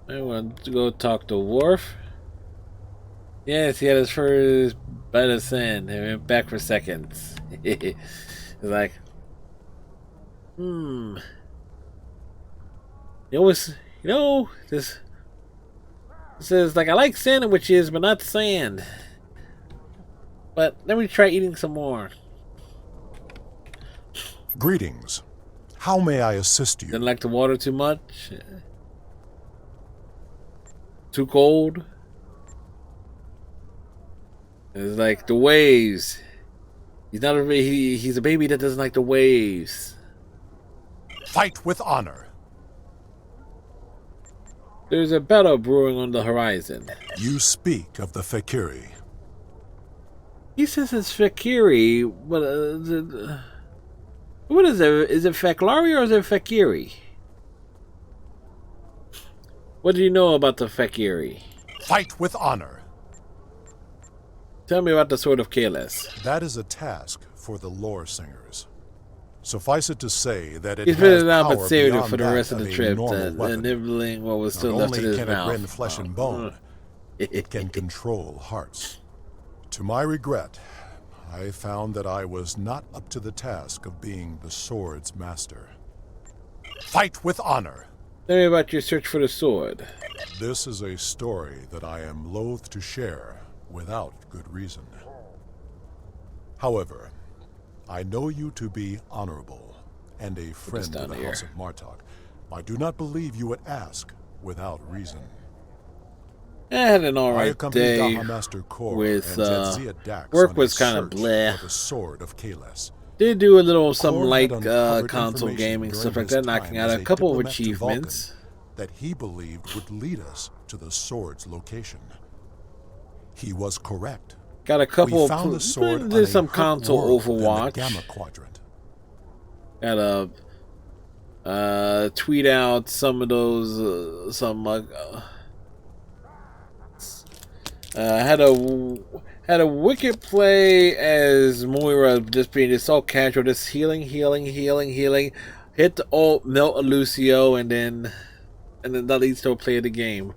A: I want to go talk to Worf. Yes, he had his first bite of sand and went back for seconds. It's like, this says like, I like sandwiches, but not sand. But let me try eating some more.
I: Greetings. How may I assist you?
A: Didn't like the water too much. Too cold. It's like the waves. He's not a he's a baby that doesn't like the waves.
I: Fight with honor.
A: There's a battle brewing on the horizon.
I: You speak of the Fakiri.
A: He says it's Fakiri, but what is it? Is it Feklari or is it Fakiri? What do you know about the Fakiri?
I: Fight with honor.
A: Tell me about the Sword of Kalis.
I: That is a task for the lore singers. Suffice it to say that it
A: He's
I: has
A: been it out,
I: power
A: but saved it
I: beyond
A: for the
I: that
A: rest of the
I: a
A: trip.
I: normal weapon.
A: Nibbling what was still
I: Not
A: left in
I: only
A: his
I: can
A: mouth.
I: it rend flesh and bone, it can control hearts. To my regret, I found that I was not up to the task of being the sword's master. Fight with honor.
A: Tell me about your search for the sword.
I: This is a story that I am loath to share without good reason. However, I know you to be honorable and a friend of the
A: here.
I: House of Martok. I do not believe you would ask without reason.
A: I had an
I: I
A: alright
I: accompanied
A: day
I: Dahamaster Kor
A: with
I: and Jadzia Dax
A: work
I: on
A: was
I: a
A: kind of
I: search
A: bleh.
I: for the Sword of Kalis.
A: Did do a little some
I: Kor
A: light
I: had uncovered
A: console
I: information
A: gaming
I: during
A: stuff like
I: his
A: that, knocking
I: time
A: out
I: as
A: a couple of
I: diplomat to Vulcan
A: achievements.
I: that he believed would lead us to the sword's location. He was correct.
A: Got a couple
I: We
A: of
I: found the sword
A: did
I: on
A: some
I: a hurt
A: console
I: world in the
A: Overwatch.
I: Gamma Quadrant.
A: Got a tweet out some of those had a wicked play as Moira just being just so casual, just healing, hit the ult, melt a Lucio, and then that leads to a play of the game.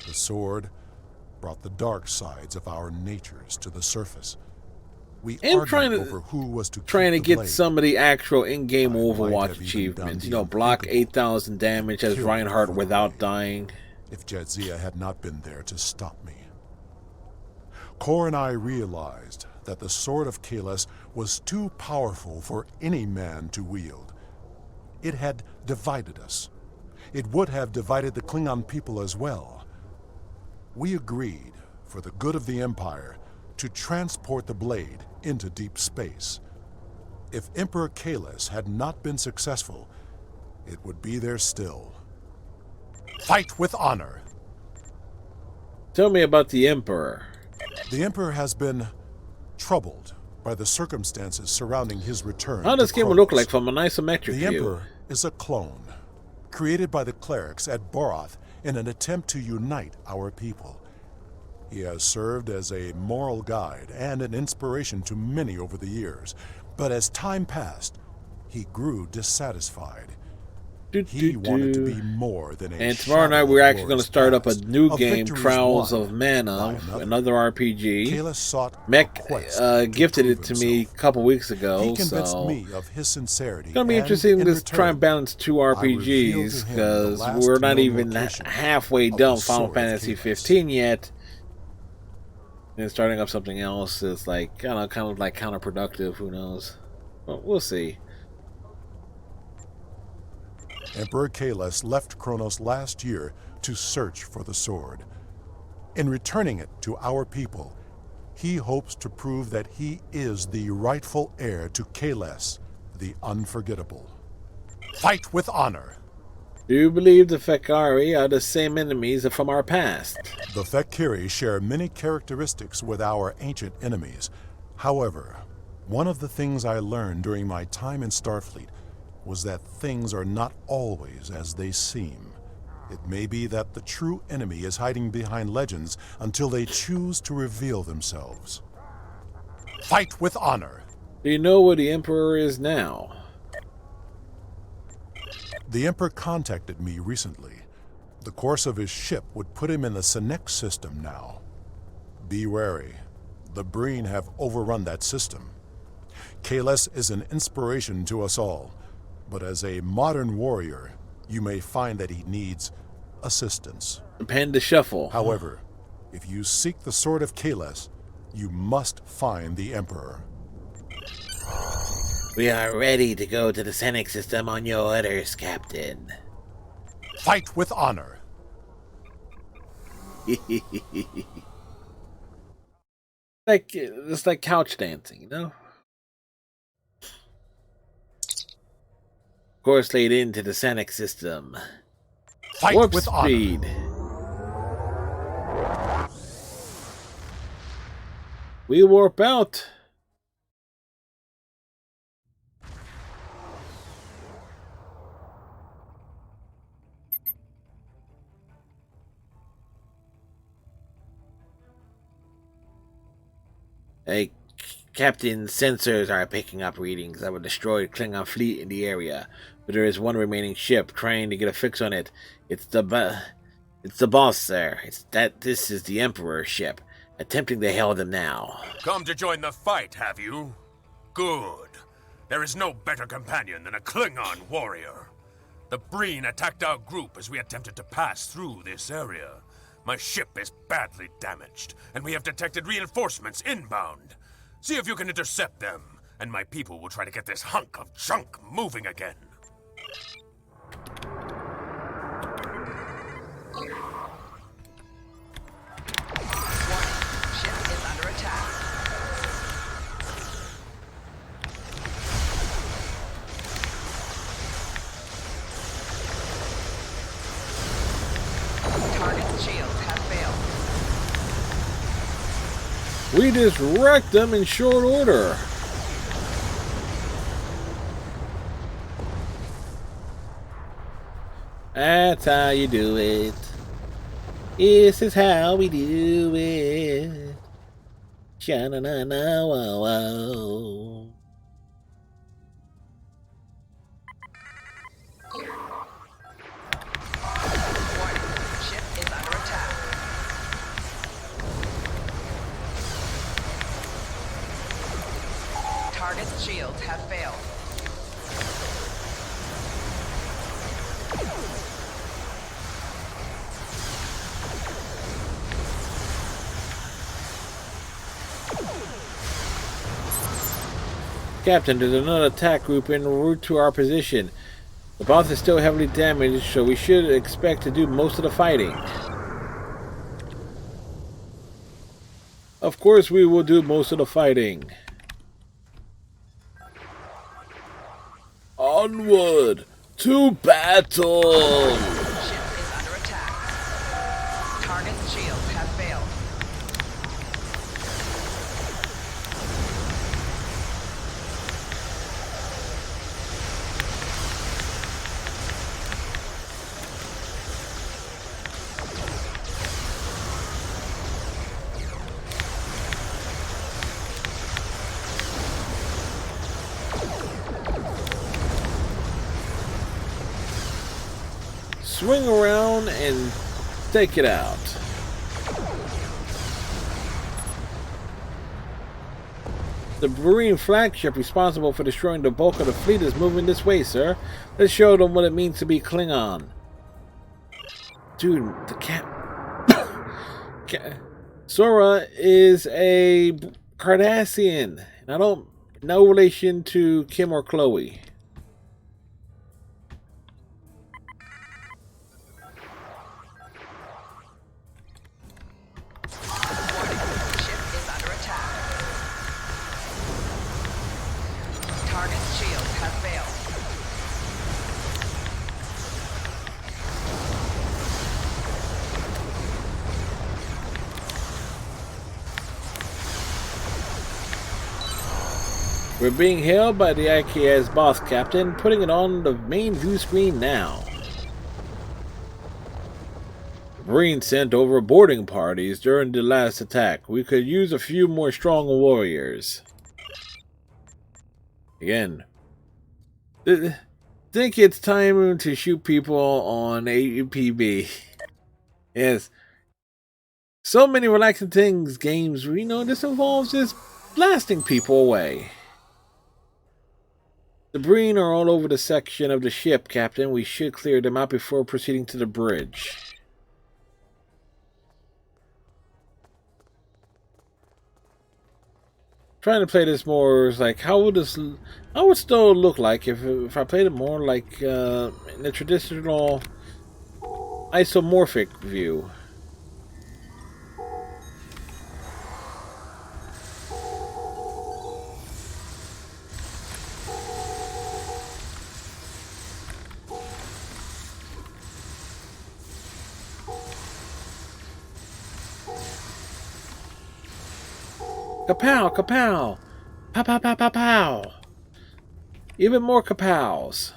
I: The sword brought the dark sides of our natures to the surface. We
A: And
I: argued over who was to
A: trying to
I: keep the
A: get
I: blade.
A: some of the actual in-game
I: I might
A: Overwatch
I: have even
A: achievements.
I: done
A: You know,
I: the
A: block
I: unthinkable.
A: 8,000 damage as
I: Killed
A: Reinhardt
I: for the
A: without
I: blade.
A: dying.
I: If Jadzia had not been there to stop me. Kor and I realized that the Sword of Kalis was too powerful for any man to wield. It had divided us. It would have divided the Klingon people as well. We agreed, for the good of the Empire, to transport the blade into deep space. If Emperor Kalis had not been successful, it would be there still. Fight with honor.
A: Tell me about the Emperor.
I: The Emperor has been troubled by the circumstances surrounding his return.
A: How does
I: to
A: this game
I: Kronos.
A: look like from an isometric
I: The
A: view?
I: Emperor is a clone, created by the clerics at Boroth in an attempt to unite our people. He has served as a moral guide and an inspiration to many over the years, but as time passed, he grew dissatisfied. He wanted to be more than a
A: And tomorrow night
I: shadow
A: we're
I: of
A: actually going to
I: glory's
A: start up a
I: past.
A: new
I: A
A: game,
I: victory is
A: Trials
I: won
A: of Mana,
I: by another.
A: another RPG.
I: Kalis sought a
A: Mech
I: quest to
A: gifted
I: prove
A: it to me a
I: himself.
A: couple weeks ago,
I: He convinced
A: so
I: me of his sincerity.
A: it's going to be
I: and
A: interesting
I: in
A: to
I: return,
A: try and balance two
I: I revealed to
A: RPGs,
I: him the
A: because
I: last
A: we're not
I: known
A: even
I: location
A: halfway
I: of the
A: done Final
I: Sword of
A: Fantasy
I: Kalis.
A: 15 yet. And starting up something else is like, I don't know, kind of like counterproductive, who knows. Well, we'll see.
I: Emperor Kalis left Kronos last year to search for the sword. In returning it to our people, he hopes to prove that he is the rightful heir to Kalis, the unforgettable. Fight with honor.
A: Do you believe the Fekari are the same enemies from our past?
I: The Fekiri share many characteristics with our ancient enemies. However, one of the things I learned during my time in Starfleet was that things are not always as they seem. It may be that the true enemy is hiding behind legends until they choose to reveal themselves. Fight with honor.
A: Do you know where the Emperor is now?
I: The Emperor contacted me recently. The course of his ship would put him in the Senex system now. Be wary. The Breen have overrun that system. Kalis is an inspiration to us all, but as a modern warrior, you may find that he needs assistance.
A: Pen to shuffle.
I: However, if you seek the Sword of Kalis, you must find the Emperor.
A: We are ready to go to the Senex system on your orders, Captain.
I: Fight with honor.
A: It's like couch dancing, you know? Course laid into the Senex system.
I: Fight
A: Warp
I: with
A: speed. We warp out. Hey, Captain, sensors are picking up readings of a destroyed Klingon fleet in the area, but there is one remaining ship trying to get a fix on it. It's the boss, sir. This is the Emperor's ship, attempting to hail them now.
G: Come to join the fight, have you? Good. There is no better companion than a Klingon warrior. The Breen attacked our group as we attempted to pass through this area. My ship is badly damaged, and we have detected reinforcements inbound. See if you can intercept them, and my people will try to get this hunk of junk moving again.
E: Ship is under attack. Target's shields have failed.
A: We just wrecked them in short order. That's how you do it. This is how we do it. Sha-na-na-na, wow, wow.
E: Ship is under attack. Target's shields have failed.
A: Captain, there's another attack group en route to our position. The boss is still heavily damaged, so we should expect to do most of the fighting. Of course we will do most of the fighting. Onward to battle!
E: Ship is under attack. Target's shields have failed.
A: swing around and take it out. The Marine flagship responsible for destroying the bulk of the fleet is moving this way, sir. Let's show them what it means to be Klingon. Dude, the cat... Sora is a Cardassian. And I don't... No relation to Kim or Chloe. We're being hailed by the IKS boss captain, putting it on the main view screen now. The Marines sent over boarding parties during the last attack. We could use a few more strong warriors. Again, think it's time to shoot people on APB. Yes. So many relaxing things, games, you know, this involves just blasting people away. Debris are all over the section of the ship, Captain. We should clear them out before proceeding to the bridge. Trying to play this more is like, how would still look like if I played it more like in the traditional isomorphic view. Kapow! Kapow! Pow pow pow pow pow! Even more kapows!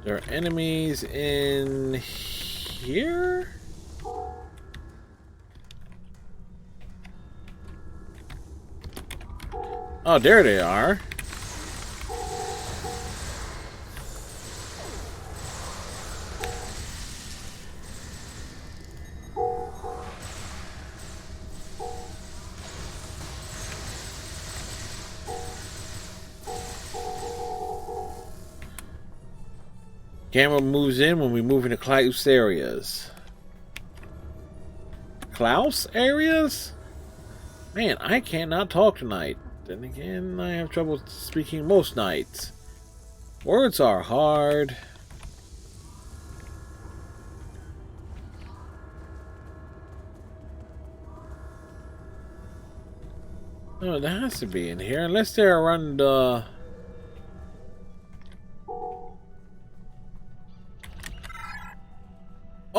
A: There are enemies in here? Oh, there they are. Camera moves in when we move into Klaus areas. Klaus areas? Man, I cannot talk tonight. Then again, I have trouble speaking most nights. Words are hard. Oh, there has to be in here, unless they're around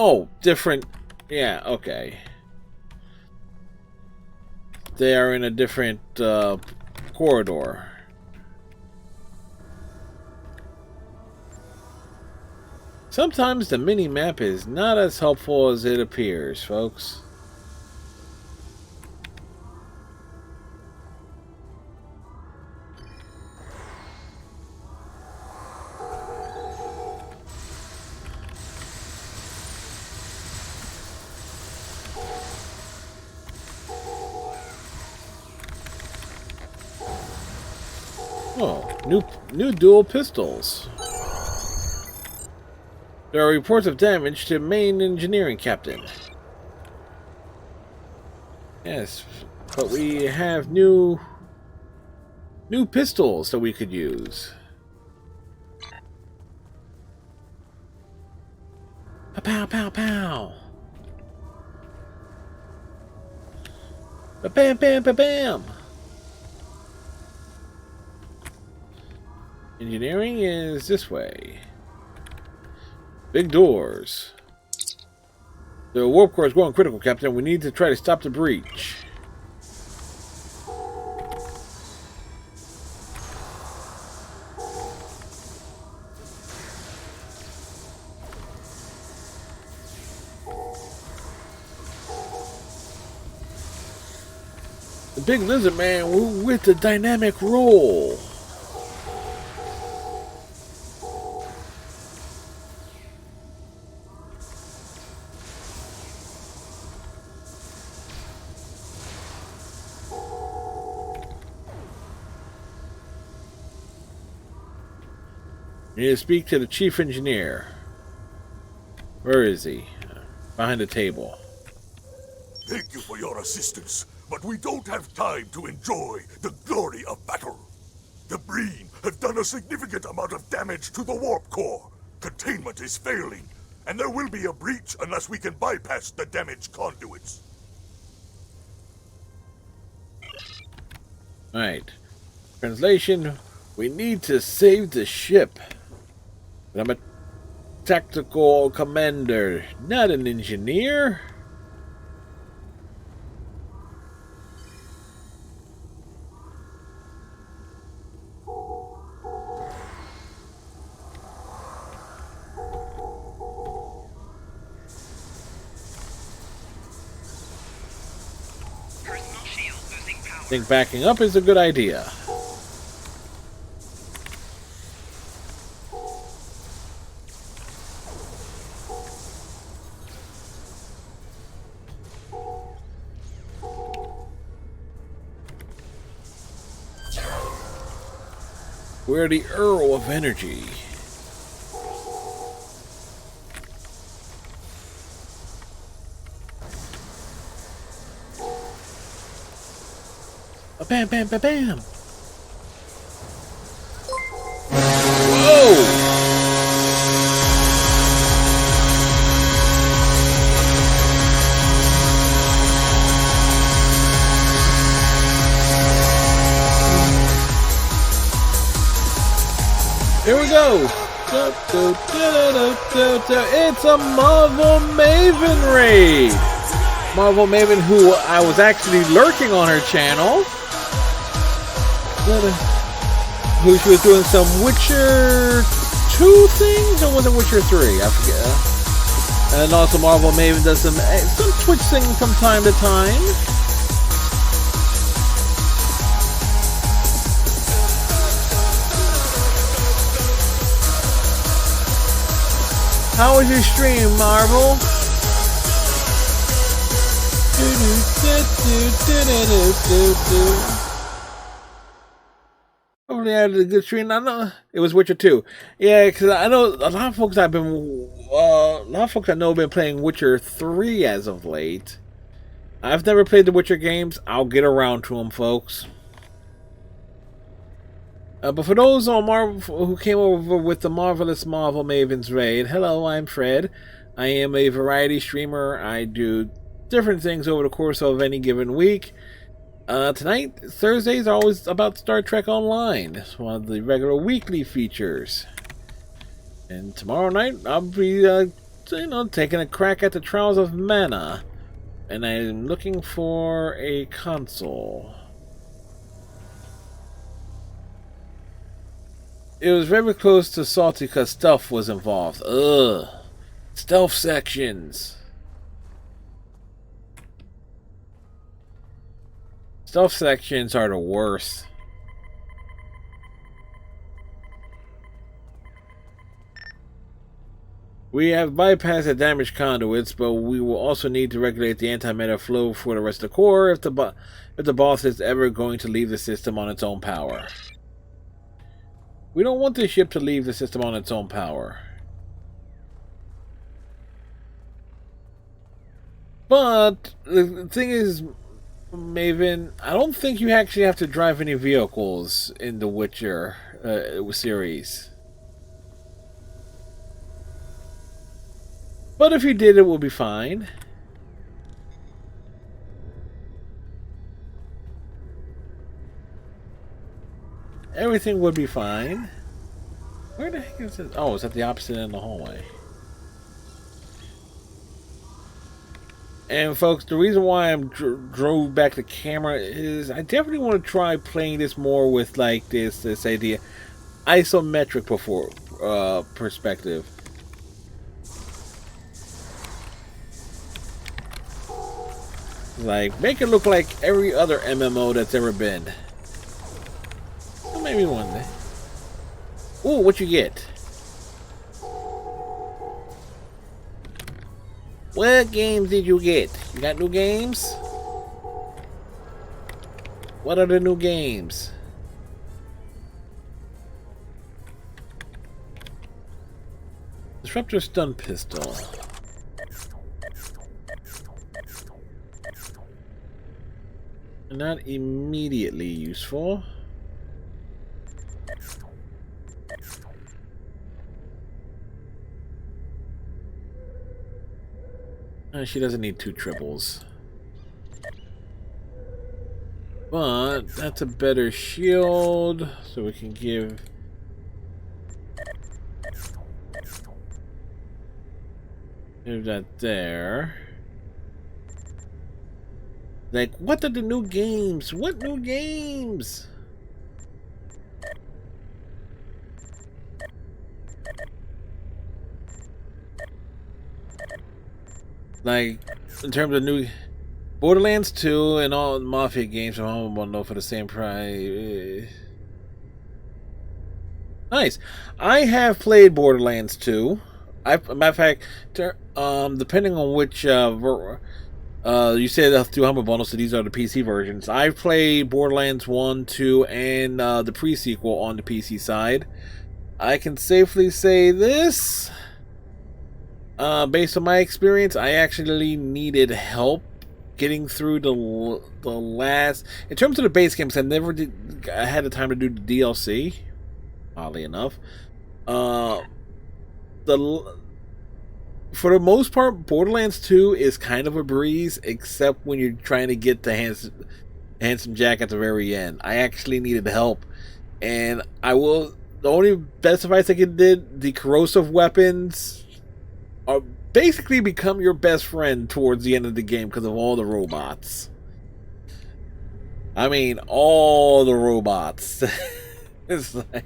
A: Oh, different. Yeah, okay. They are in a different corridor. Sometimes the mini-map is not as helpful as it appears, folks. Oh, new dual pistols. There are reports of damage to main engineering captain. Yes, but we have new pistols that we could use. Pow pow pow. Ba-bam, bam, ba-bam! Engineering is this way. Big doors. The warp core is going critical, Captain. We need to try to stop the breach. The big lizard man with the dynamic roll. You need to speak to the chief engineer. Where is he? Behind the table.
B: Thank you for your assistance, but we don't have time to enjoy the glory of battle. The Breen have done a significant amount of damage to the warp core. Containment is failing, and there will be a breach unless we can bypass the damaged conduits.
A: Alright. Translation, we need to save the ship. But I'm a tactical commander, not an engineer.
E: Personal shield losing power.
A: I think backing up is a good idea. We're the Earl of Energy. Bam, bam, bam, bam. Whoa! Here we go. It's a Marvel Maven raid. Marvel Maven, who I was actually lurking on her channel. Who she was doing some Witcher 2 things, or was it Witcher 3? I forget. And also Marvel Maven does some Twitch things from time to time. How was your stream, Marvel? Hopefully I had a good stream. I know it was Witcher 2. Yeah, because I know a lot of folks I know have been playing Witcher 3 as of late. I've never played the Witcher games. I'll get around to them, folks. But for those on Marvel who came over with the Marvelous Marvel Mavens raid, hello, I'm Fred. I am a variety streamer. I do different things over the course of any given week. Tonight, Thursdays are always about Star Trek Online. It's one of the regular weekly features. And tomorrow night, I'll be, taking a crack at the Trials of Mana. And I'm looking for a console. It was very close to salty because stealth was involved. Ugh. Stealth sections. Stealth sections are the worst. We have bypassed the damaged conduits, but we will also need to regulate the antimatter flow for the rest of the core if the boss is ever going to leave the system on its own power. We don't want this ship to leave the system on its own power. But the thing is, Maven, I don't think you actually have to drive any vehicles in the Witcher series. But if you did, it would be fine. everything would be fine. Where the heck is it? Oh, it's at the opposite end of the hallway. And folks, the reason why I drove back the camera is I definitely want to try playing this more with like this idea isometric perspective. Like, make it look like every other MMO that's ever been. Well, maybe one day. Ooh, what you get? What games did you get? You got new games? What are the new games? Disruptor stun pistol. Not immediately useful. She doesn't need 2 triples. But that's a better shield, so we can give that there. Like, what are the new games? What new games? Like, in terms of new Borderlands 2 and all Mafia games from home bundle for the same price. Nice. I have played Borderlands 2. Matter of fact, depending on which you said through Humble Bundle, so these are the PC versions. I've played Borderlands 1, 2, and the pre-sequel on the PC side. I can safely say this. Based on my experience, I actually needed help getting through the last... In terms of the base games, I had the time to do the DLC, oddly enough. For the most part, Borderlands 2 is kind of a breeze, except when you're trying to get the Handsome Jack at the very end. I actually needed help, and the only best advice I could did, the corrosive weapons are basically become your best friend towards the end of the game because of all the robots. I mean, all the robots. It's like,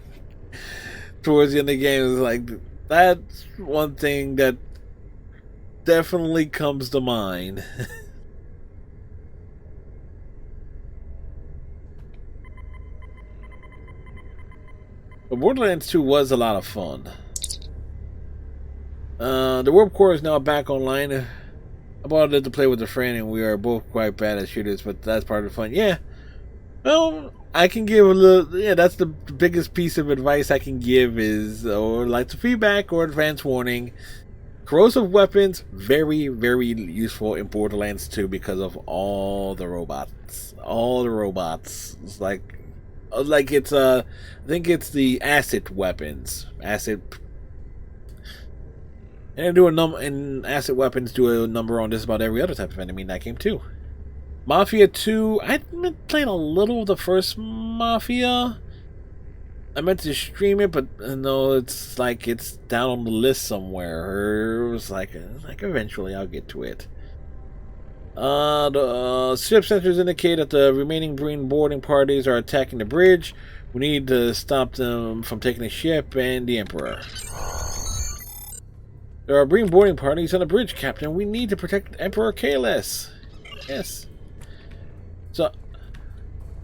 A: towards the end of the game, it's like, that's one thing that definitely comes to mind. But Borderlands 2 was a lot of fun. The Warp Core is now back online. I bought it to play with a friend, and we are both quite bad at shooters, but that's part of the fun. Yeah. Well, I can give a little... Yeah, that's the biggest piece of advice I can give is, or like the feedback or advance warning. Corrosive weapons, very, very useful in Borderlands 2 because of all the robots. All the robots. It's like it's, I think it's the acid weapons. Acid... And acid weapons do a number on just about every other type of enemy in that game too. Mafia 2, I played a little of the first Mafia. I meant to stream it, but no, it's like it's down on the list somewhere. It was like eventually I'll get to it. The ship sensors indicate that the remaining green boarding parties are attacking the bridge. We need to stop them from taking the ship and the Emperor. There are green boarding parties on the bridge, Captain. We need to protect Emperor Kahless. Yes. So,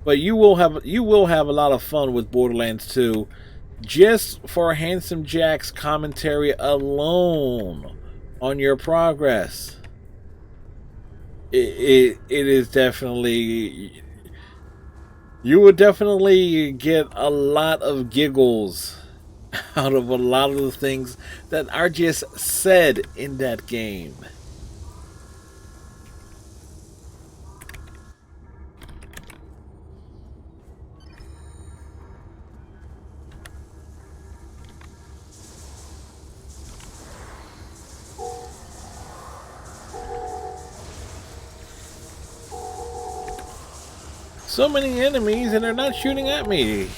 A: but you will have a lot of fun with Borderlands 2, just for Handsome Jack's commentary alone on your progress. It is definitely, you will definitely get a lot of giggles out of a lot of the things that are just said in that game. So many enemies and they're not shooting at me.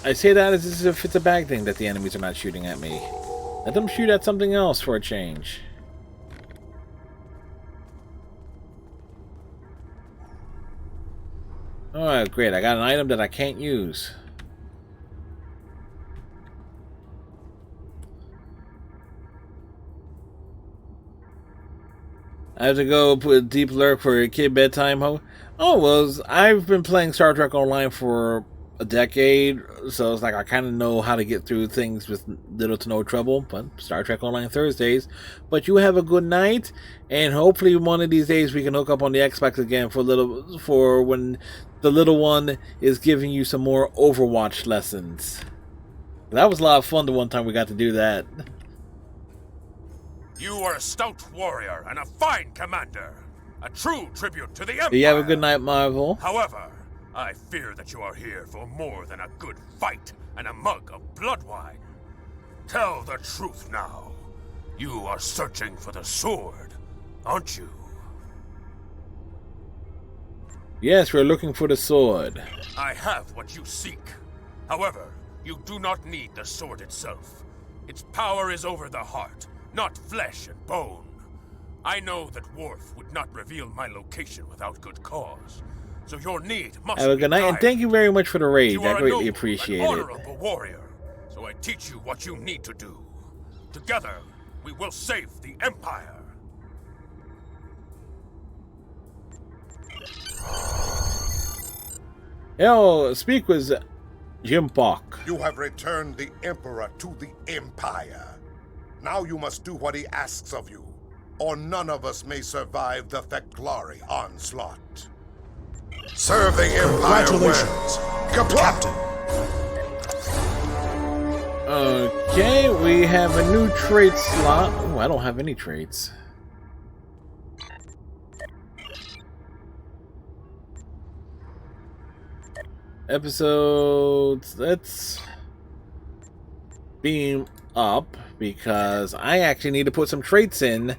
A: I say that as if it's a bad thing that the enemies are not shooting at me. Let them shoot at something else for a change. Alright, great. I got an item that I can't use. I have to go put a deep lurk for a kid bedtime. Oh, well, I've been playing Star Trek Online for a decade, so it's like I kind of know how to get through things with little to no trouble. But Star Trek Online Thursdays. But you have a good night, and hopefully one of these days we can hook up on the Xbox again for when the little one is giving you some more Overwatch lessons. That was a lot of fun the one time we got to do that.
G: You are a stout warrior and a fine commander. A true tribute to the Empire.
A: You have a good night, Marvel.
G: However, I fear that you are here for more than a good fight and a mug of blood wine. Tell the truth now. You are searching for the sword, aren't you?
A: Yes, we're looking for the sword.
G: I have what you seek. However, you do not need the sword itself. Its power is over the heart, not flesh and bone. I know that Worf would not reveal my location without good cause. So your need must
A: have a good night, and thank you very much for the raid. I greatly appreciate it.
G: Honorable warrior. So I teach you what you need to do. Together, we will save the Empire.
A: Yo, speak with Jimpak.
C: You have returned the Emperor to the Empire. Now you must do what he asks of you, or none of us may survive the Theclari onslaught. Serve the Empire.
I: Congratulations, Captain.
A: Okay, we have a new trait slot. Oh, I don't have any traits. Episodes. Let's beam up because I actually need to put some traits in,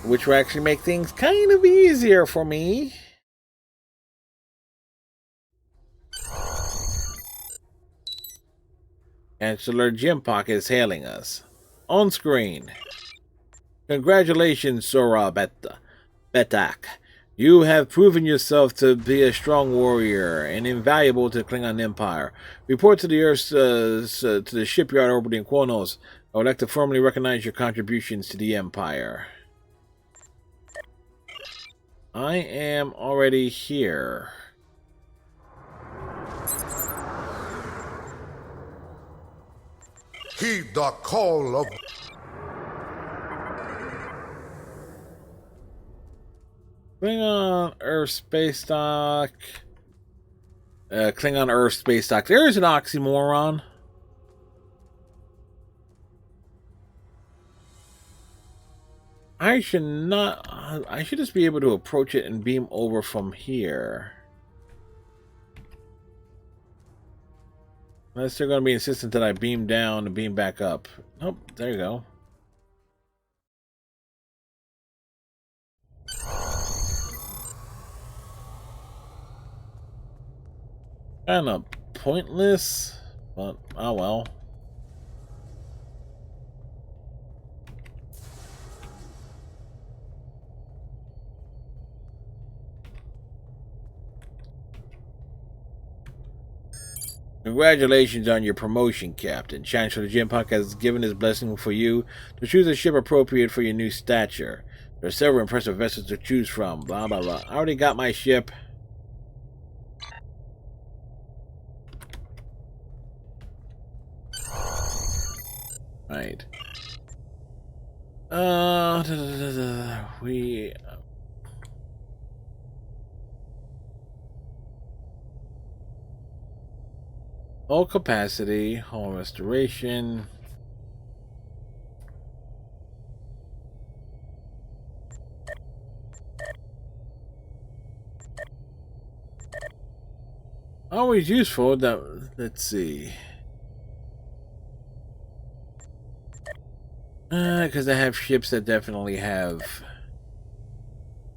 A: which will actually make things kind of easier for me. Chancellor Jimpak is hailing us. On screen. Congratulations, Sora Betak. You have proven yourself to be a strong warrior and invaluable to the Klingon Empire. Report to the Earth's to the shipyard orbiting Kronos. I would like to formally recognize your contributions to the Empire. I am already here.
C: Heed the call of...
A: Klingon Earth Space Dock. Klingon Earth Space Dock. There's an oxymoron. I should not... I should just be able to approach it and beam over from here. Unless they're going to be insistent that I beam down and beam back up. Nope, there you go. Kind of pointless, but oh well. Congratulations on your promotion, Captain. Chancellor Jimpak has given his blessing for you to choose a ship appropriate for your new stature. There are several impressive vessels to choose from. Blah, blah, blah. I already got my ship. Right. We... Hull capacity, hull restoration. Always useful. That, let's see. Because I have ships that definitely have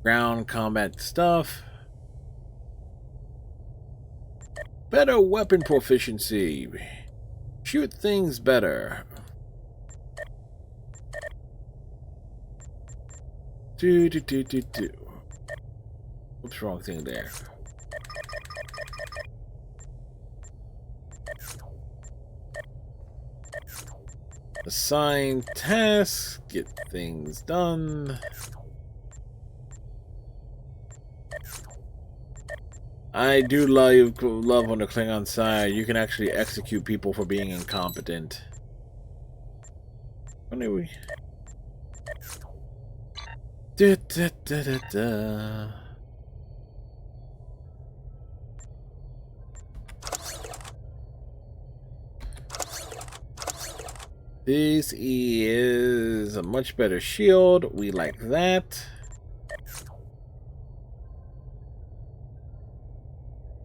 A: ground combat stuff. Better weapon proficiency. Shoot things better. Do. What's wrong thing there? Assign tasks. Get things done. I do love on the Klingon side, you can actually execute people for being incompetent. Anyway. This is a much better shield. We like that.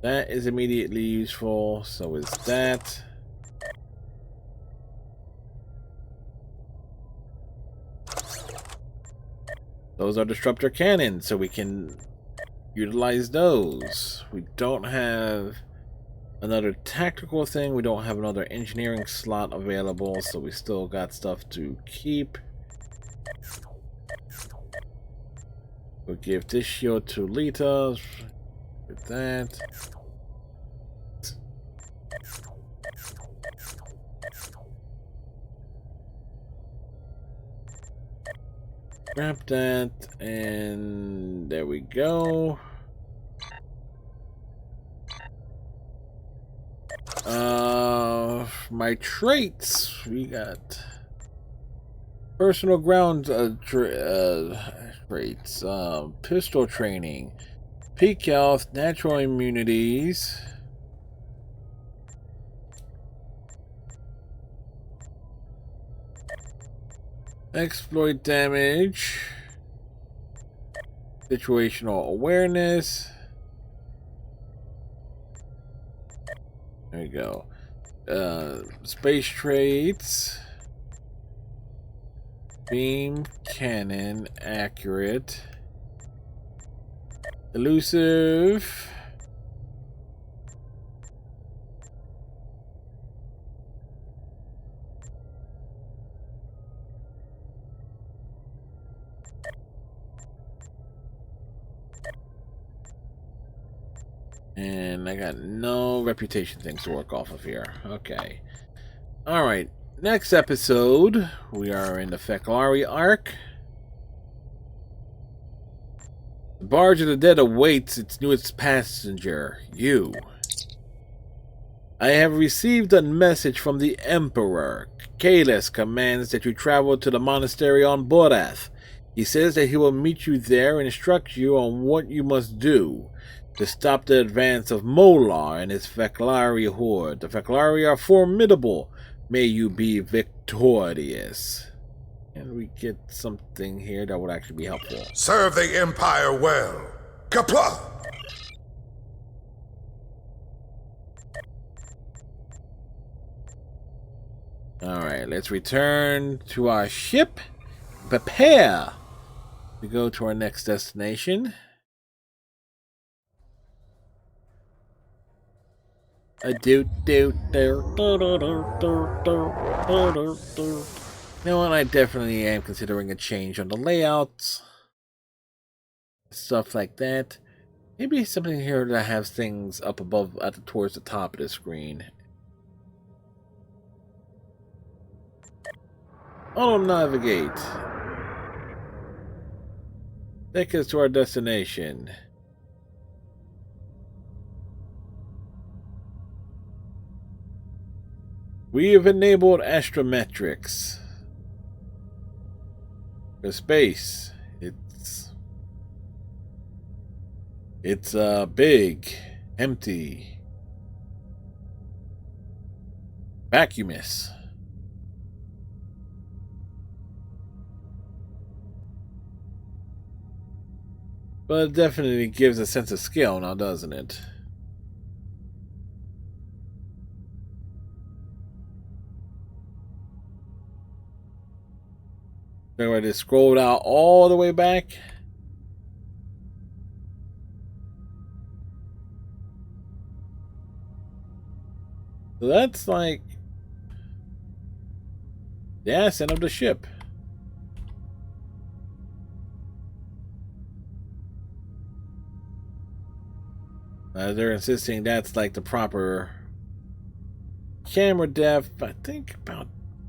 A: That is immediately useful. So is that. Those are disruptor cannons, so we can utilize those. We don't have another tactical thing. We don't have another engineering slot available, so we still got stuff to keep. We'll give this shield to Lita. With that. Grab that, and there we go. My traits, we got personal ground traits, pistol training, peak health, natural immunities, exploit damage, situational awareness. There you go. Space traits, beam cannon, accurate, elusive, and I got no reputation things to work off of here. Okay. Alright. Next episode, we are in the Feclari arc. The Barge of the Dead awaits its newest passenger, you. I have received a message from the Emperor. Kahless commands that you travel to the monastery on Borath. He says that he will meet you there and instruct you on what you must do to stop the advance of Molar and his Feclari horde. The Feclari are formidable. May you be victorious. And we get something here that would actually be helpful.
C: Serve the Empire well. Kapla!
A: Alright, let's return to our ship. Prepare to go to our next destination. You know what, I definitely am considering a change on the layouts. Stuff like that. Maybe something here that has things up above towards the top of the screen. Auto navigate. Take us to our destination. We have enabled astrometrics. For space, it's big, empty, vacuumous. But it definitely gives a sense of scale now, doesn't it? So I just scrolled out all the way back. So that's like the ascent of the ship. They're insisting that's like the proper camera depth. I think about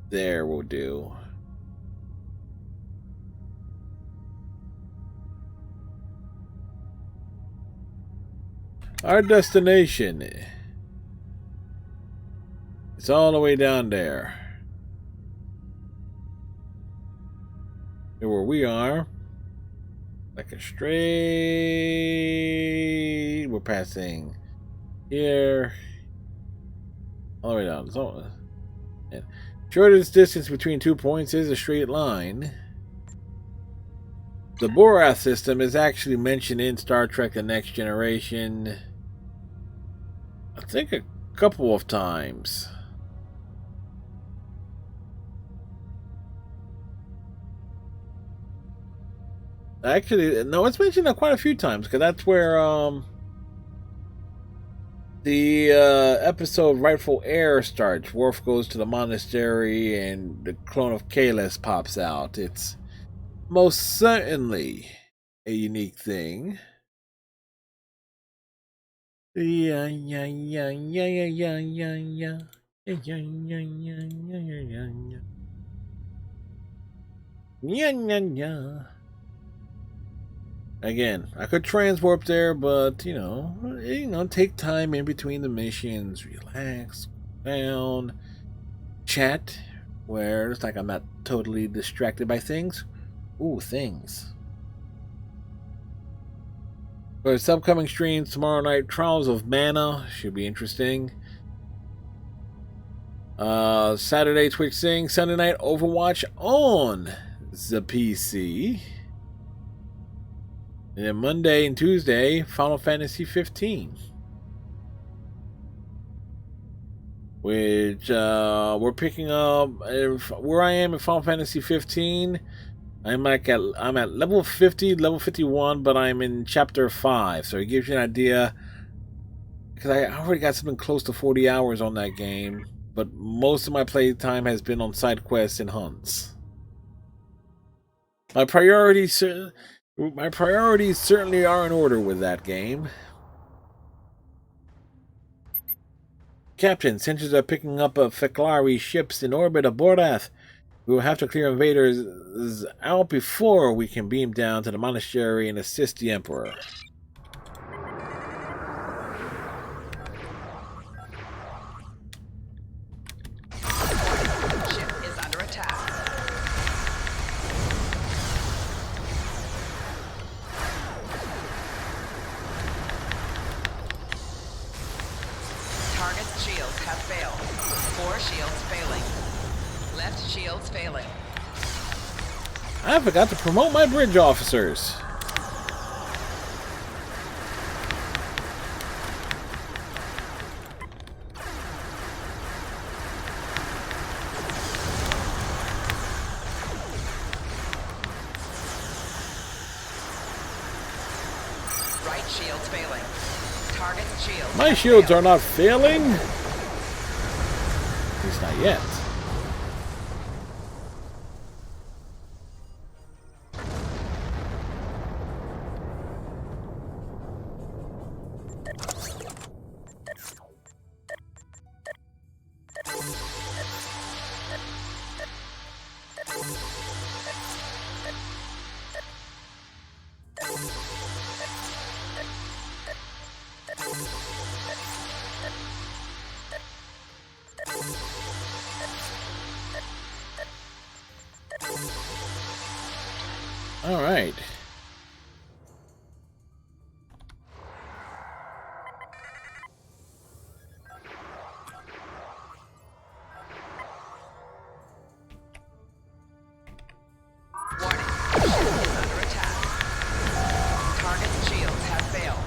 A: there will do. Our destination. It's all the way down there. Here where we are. Like a straight. We're passing here. All the way down. So, yeah. Shortest distance between 2 points is a straight line. The Borath system is actually mentioned in Star Trek The Next Generation, I think a couple of times. Actually, no, it's mentioned quite a few times, because that's where the episode Rightful Heir starts. Worf goes to the monastery and the clone of Kahless pops out. It's most certainly a unique thing. Yeah. Again, I could transwarp there, but you know, take time in between the missions, relax, down, chat, where it's like I'm not totally distracted by things. Ooh, things. For its upcoming streams tomorrow night, Trials of Mana should be interesting. Saturday Twitch Sing, Sunday night Overwatch on the PC. And then Monday and Tuesday, Final Fantasy 15. Which we're picking up where I am in Final Fantasy 15. I'm at level 50, level 51, but I'm in chapter 5, so it gives you an idea. Because I already got something close to 40 hours on that game, but most of my playtime has been on side quests and hunts. My priorities certainly are in order with that game. Captain, sentries are picking up Feclari ships in orbit of Borath. We will have to clear invaders out before we can beam down to the monastery and assist the Emperor.
E: Ship is under attack. Target's shields have failed. 4 shields failing. Left shields failing.
A: I forgot to promote my bridge officers.
E: Right shields failing. Target's shields.
A: My shields are not failing. At least not yet. All right.
E: Warning. Ship is under attack. Target's shields have failed.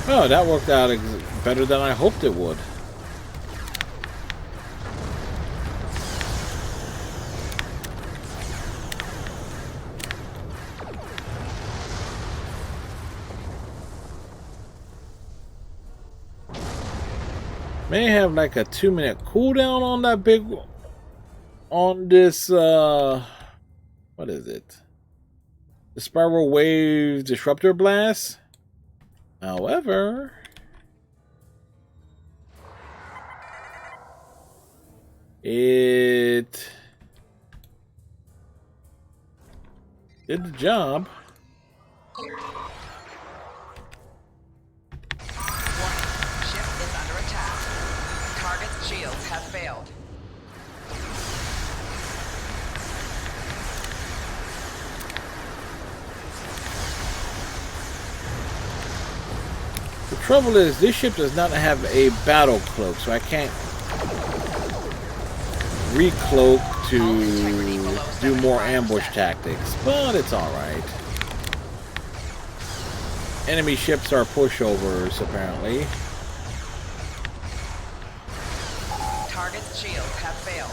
A: Oh, that worked out better than I hoped it would. May have like a 2-minute cooldown on that big, on this, what is it? The Spiral Wave Disruptor Blast. However, it did the job.
E: Ship is under attack. Target's shields have failed.
A: The trouble is, this ship does not have a battle cloak, so I can't recloak to do more ambush tactics, but it's alright. Enemy ships are pushovers, apparently.
E: Target's shields have failed.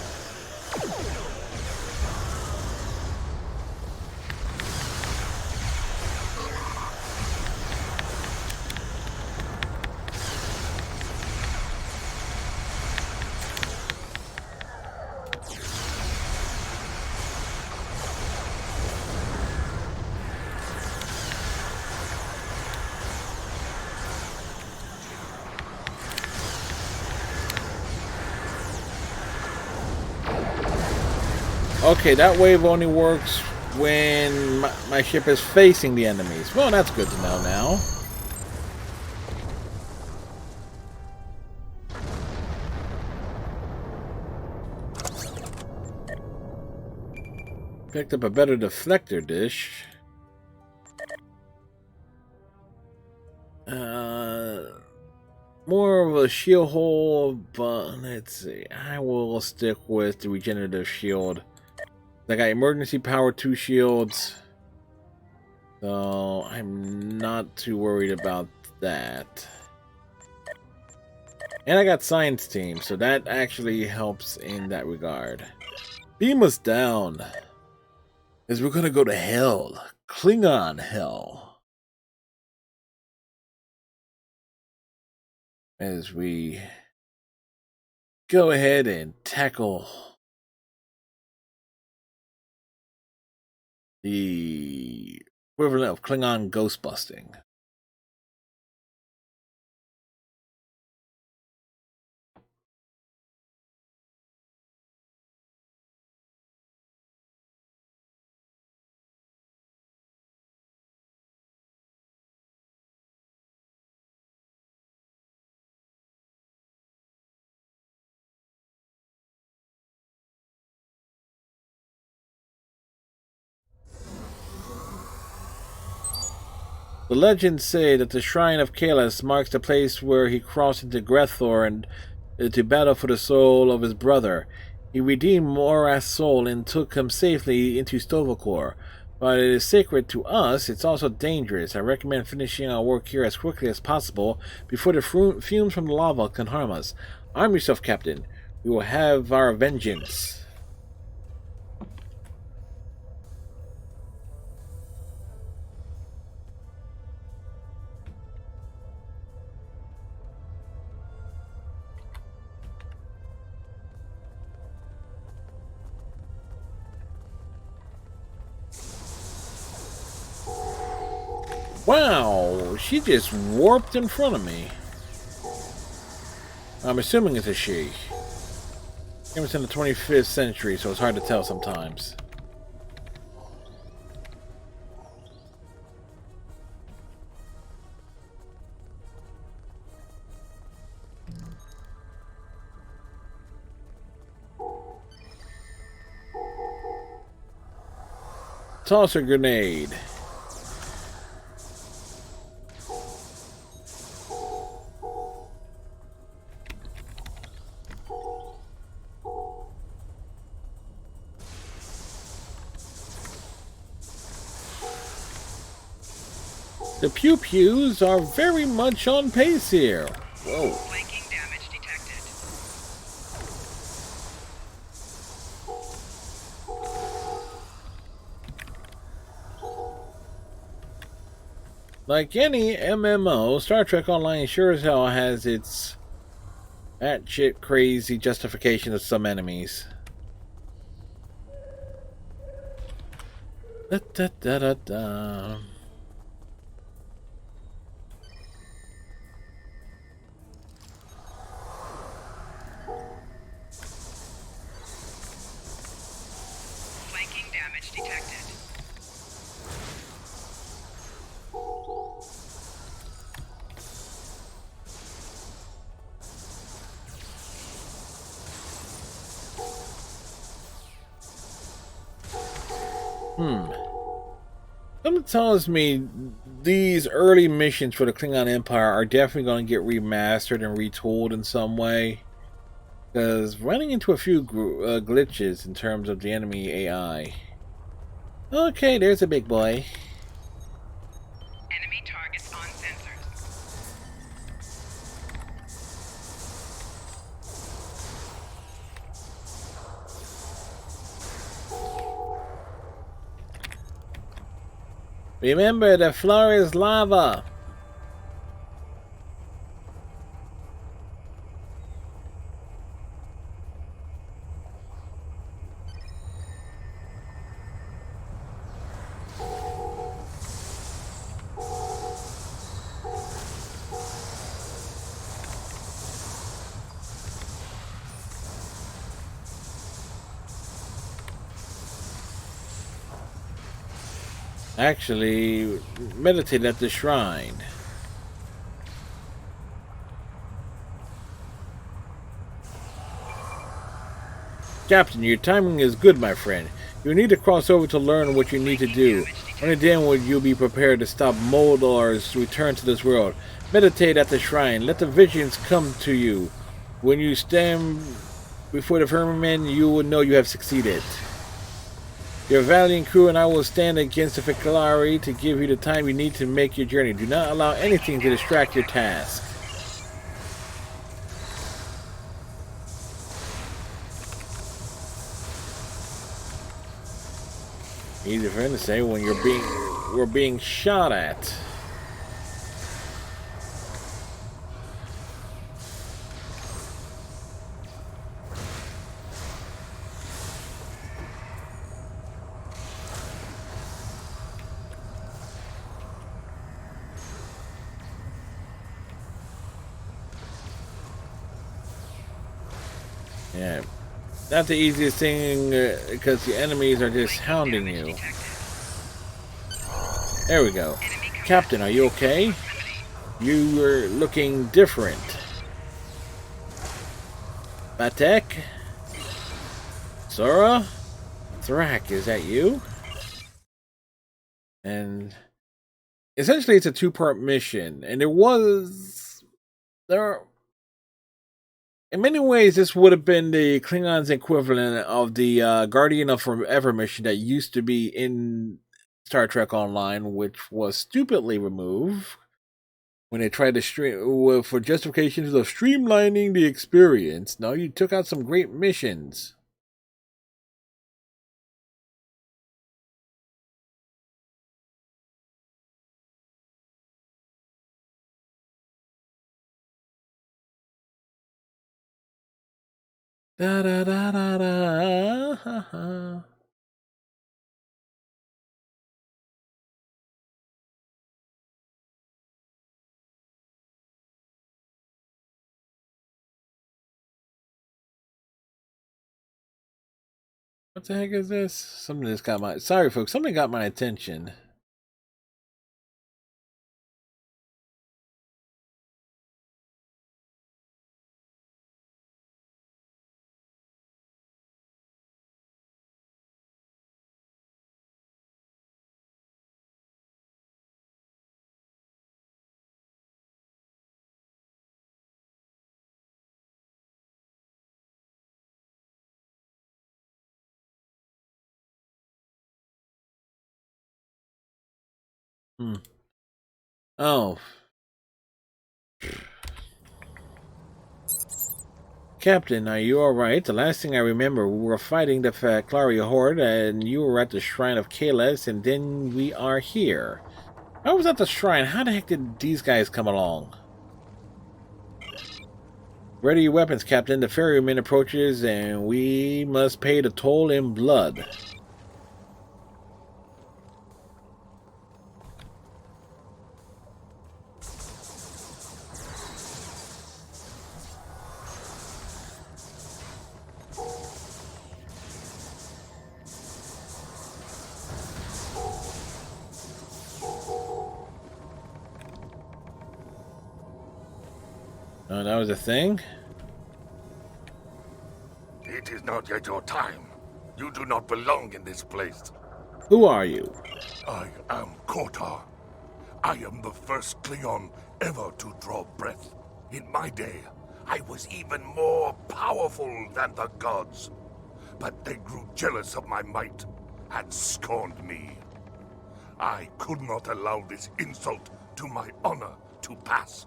A: Okay, that wave only works when my ship is facing the enemies. Well, that's good to know now. Picked up a better deflector dish. More of a shield hole, but let's see. I will stick with the regenerative shield. I got emergency power 2 shields, so I'm not too worried about that. And I got science team, so that actually helps in that regard. Beam us down, as we're gonna go to hell, Klingon hell, as we go ahead and tackle the equivalent of Klingon ghost busting. The legends say that the Shrine of Kahless marks the place where he crossed into Grethor and to battle for the soul of his brother. He redeemed Morath's soul and took him safely into Sto-vo-kor. While it is sacred to us, it's also dangerous. I recommend finishing our work here as quickly as possible before the fumes from the lava can harm us. Arm yourself, Captain. We will have our vengeance. Wow, she just warped in front of me. I'm assuming it's a she. It was in the 25th century, so it's hard to tell sometimes. Toss a grenade. The pew-pews are very much on pace here. Whoa.
E: Flanking damage detected. Like
A: any MMO, Star Trek Online sure as hell has its That shit crazy justification of some enemies. Da, da, da, da, da.
E: Flanking damage detected.
A: Something tells me these early missions for the Klingon Empire are definitely going to get remastered and retooled in some way. Because running into a few glitches in terms of the enemy AI. Okay, there's a big boy.
E: Enemy targets on sensors.
A: Remember, the floor is lava. Actually, meditate at the shrine. Captain, your timing is good, my friend. You need to cross over to learn what you need to do. Only then will you be prepared to stop Moldar's return to this world. Meditate at the shrine. Let the visions come to you. When you stand before the firmament, you will know you have succeeded. Your valiant crew and I will stand against the Feclari to give you the time you need to make your journey. Do not allow anything to distract your task. Easy for him to say when we're being shot at. Yeah, not the easiest thing because the enemies are just hounding you. There we go. Captain, are you okay? You were looking different. Batek? Sora? Thrak, is that you? And essentially it's a two-part mission, and in many ways, this would have been the Klingons' equivalent of the Guardian of Forever mission that used to be in Star Trek Online, which was stupidly removed when they tried to for justifications of streamlining the experience. No, you took out some great missions. Da da da da da. Ha, ha. What the heck is this? Something just got my... Sorry, folks. Something got my attention. Oh. Captain, are you alright? The last thing I remember, we were fighting the Feclari Horde, and you were at the Shrine of Kahless, and then we are here. I was at the shrine. How the heck did these guys come along? Ready your weapons, Captain. The ferryman approaches, and we must pay the toll in blood. Oh, that was a thing?
B: It is not yet your time. You do not belong in this place.
A: Who are you?
B: I am Kotar. I am the first Klingon ever to draw breath. In my day, I was even more powerful than the gods. But they grew jealous of my might and scorned me. I could not allow this insult to my honor to pass.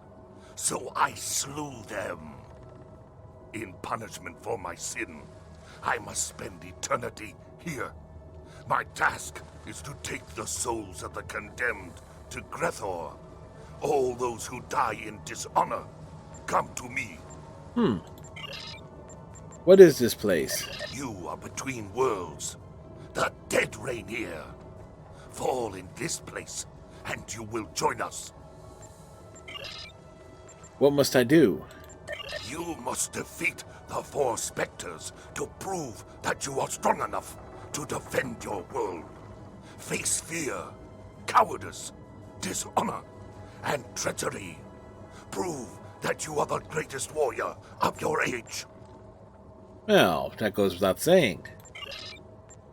B: So I slew them. In punishment for my sin, I must spend eternity here. My task is to take the souls of the condemned to Grethor. All those who die in dishonor, come to me.
A: What is this place?
B: You are between worlds. The dead reign here. Fall in this place, and you will join us.
A: What must I do?
B: You must defeat the four specters to prove that you are strong enough to defend your world. Face fear, cowardice, dishonor, and treachery. Prove that you are the greatest warrior of your age.
A: Well, that goes without saying.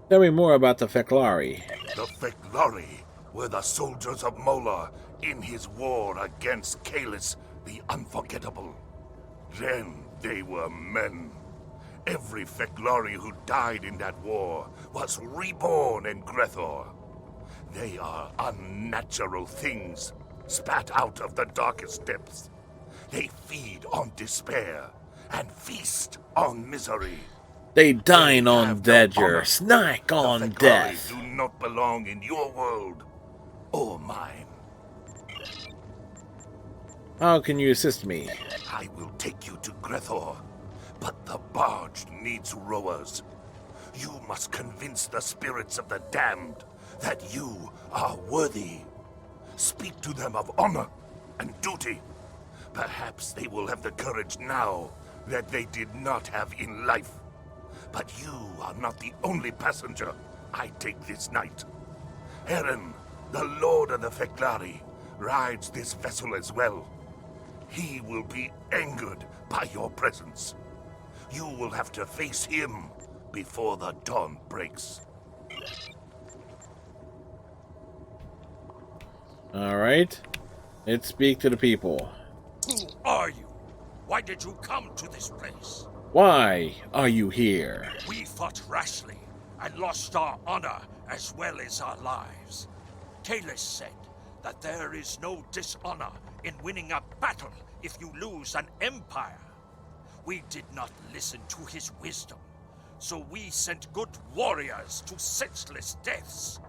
A: Tell me more about the Feclari.
B: The Feclari were the soldiers of Molar in his war against Kalis the Unforgettable. Then they were men. Every Feclari who died in that war was reborn in Grethor. They are unnatural things, spat out of the darkest depths. They feed on despair and feast on misery.
A: They dine on danger, snack on
B: The
A: death.
B: Feclari do not belong in your world or mine.
A: How can you assist me?
B: I will take you to Grethor, but the barge needs rowers. You must convince the spirits of the damned that you are worthy. Speak to them of honor and duty. Perhaps they will have the courage now that they did not have in life. But you are not the only passenger I take this night. Eren, the Lord of the Feclari, rides this vessel as well. He will be angered by your presence. You will have to face him before the dawn breaks.
A: Alright. Let's speak to the people.
F: Who are you? Why did you come to this place?
A: Why are you here?
F: We fought rashly and lost our honor as well as our lives. Kalis said that there is no dishonor in winning a battle if you lose an empire. We did not listen to his wisdom, so we sent good warriors to senseless deaths.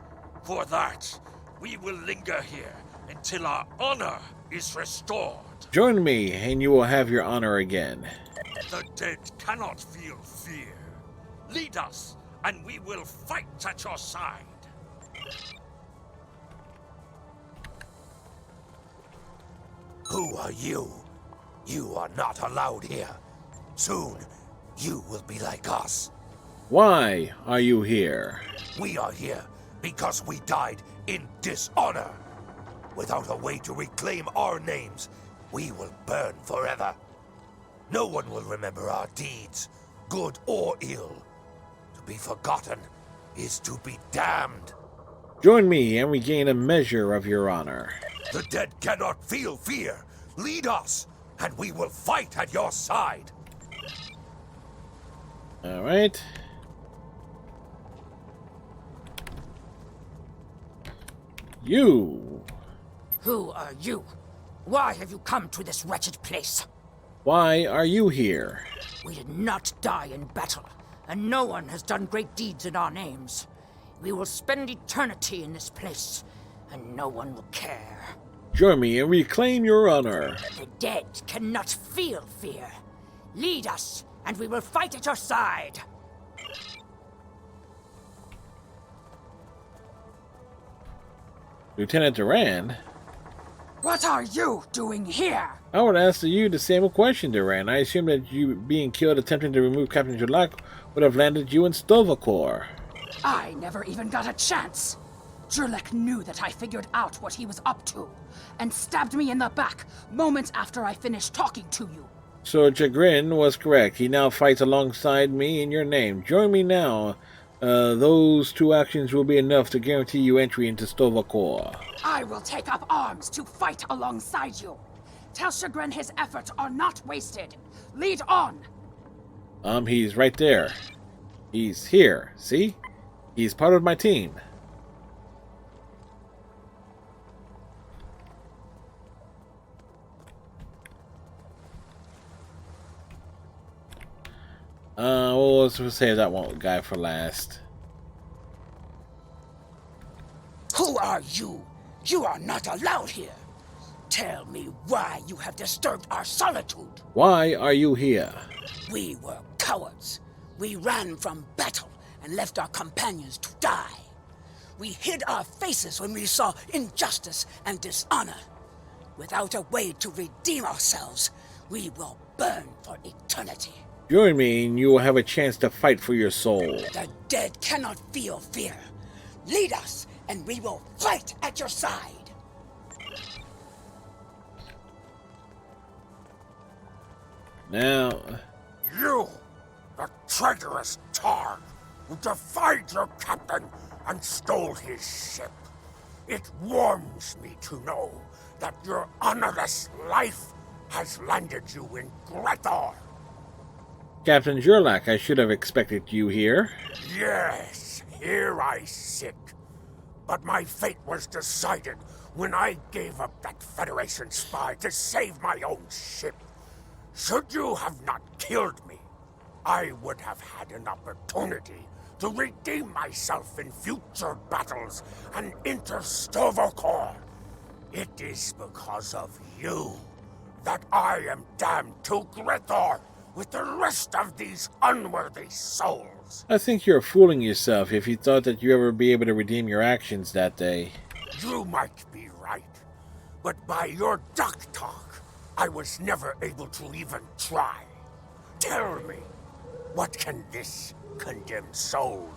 F: For that, we will linger here until our honor is restored.
A: Join me, and you will have your honor again.
F: The dead cannot feel fear. Lead us, and we will fight at your side.
G: Who are you? You are not allowed here. Soon, you will be like us.
A: Why are you here?
G: We are here because we died in dishonor. Without a way to reclaim our names, we will burn forever. No one will remember our deeds, good or ill. To be forgotten is to be damned.
A: Join me, and we gain a measure of your honor.
G: The dead cannot feel fear. Lead us, and we will fight at your side.
A: Alright. You.
J: Who are you? Why have you come to this wretched place?
A: Why are you here?
J: We did not die in battle, and no one has done great deeds in our names. We will spend eternity in this place, and no one will care.
A: Join me and reclaim your honor.
J: The dead cannot feel fear. Lead us, and we will fight at your side.
A: Lieutenant Duran?
J: What are you doing here?
A: I would ask you the same question, Duran. I assume that you being killed attempting to remove Captain Jurlak would have landed you in Sto-vo-kor.
J: I never even got a chance. Jurlek knew that I figured out what he was up to, and stabbed me in the back moments after I finished talking to you.
A: So Chagrin was correct. He now fights alongside me in your name. Join me now. Those two actions will be enough to guarantee you entry into Sto-vo-kor.
J: I will take up arms to fight alongside you. Tell Chagrin his efforts are not wasted. Lead on.
A: He's right there. He's here. See? He's part of my team. Well, let's save that one guy for last.
J: Who are you? You are not allowed here. Tell me why you have disturbed our solitude.
A: Why are you here?
H: We were cowards. We ran from battle and left our companions to die. We hid our faces when we saw injustice and dishonor. Without a way to redeem ourselves, we will burn for eternity.
A: Join me and you will have a chance to fight for your soul.
H: The dead cannot feel fear. Lead us, and we will fight at your side.
A: Now...
F: You, the traitorous Targ, who defied your captain and stole his ship. It warms me to know that your honorless life has landed you in Grethor.
A: Captain Jurlak, I should have expected you here.
F: Yes, here I sit. But my fate was decided when I gave up that Federation spy to save my own ship. Should you have not killed me, I would have had an opportunity to redeem myself in future battles and enter Sto-vo-kor. It is because of you that I am damned to Grethor with the rest of these unworthy souls.
A: I think you're fooling yourself if you thought that you ever be able to redeem your actions that day.
F: You might be right, but by your duck talk, I was never able to even try. Tell me, what can this condemned soul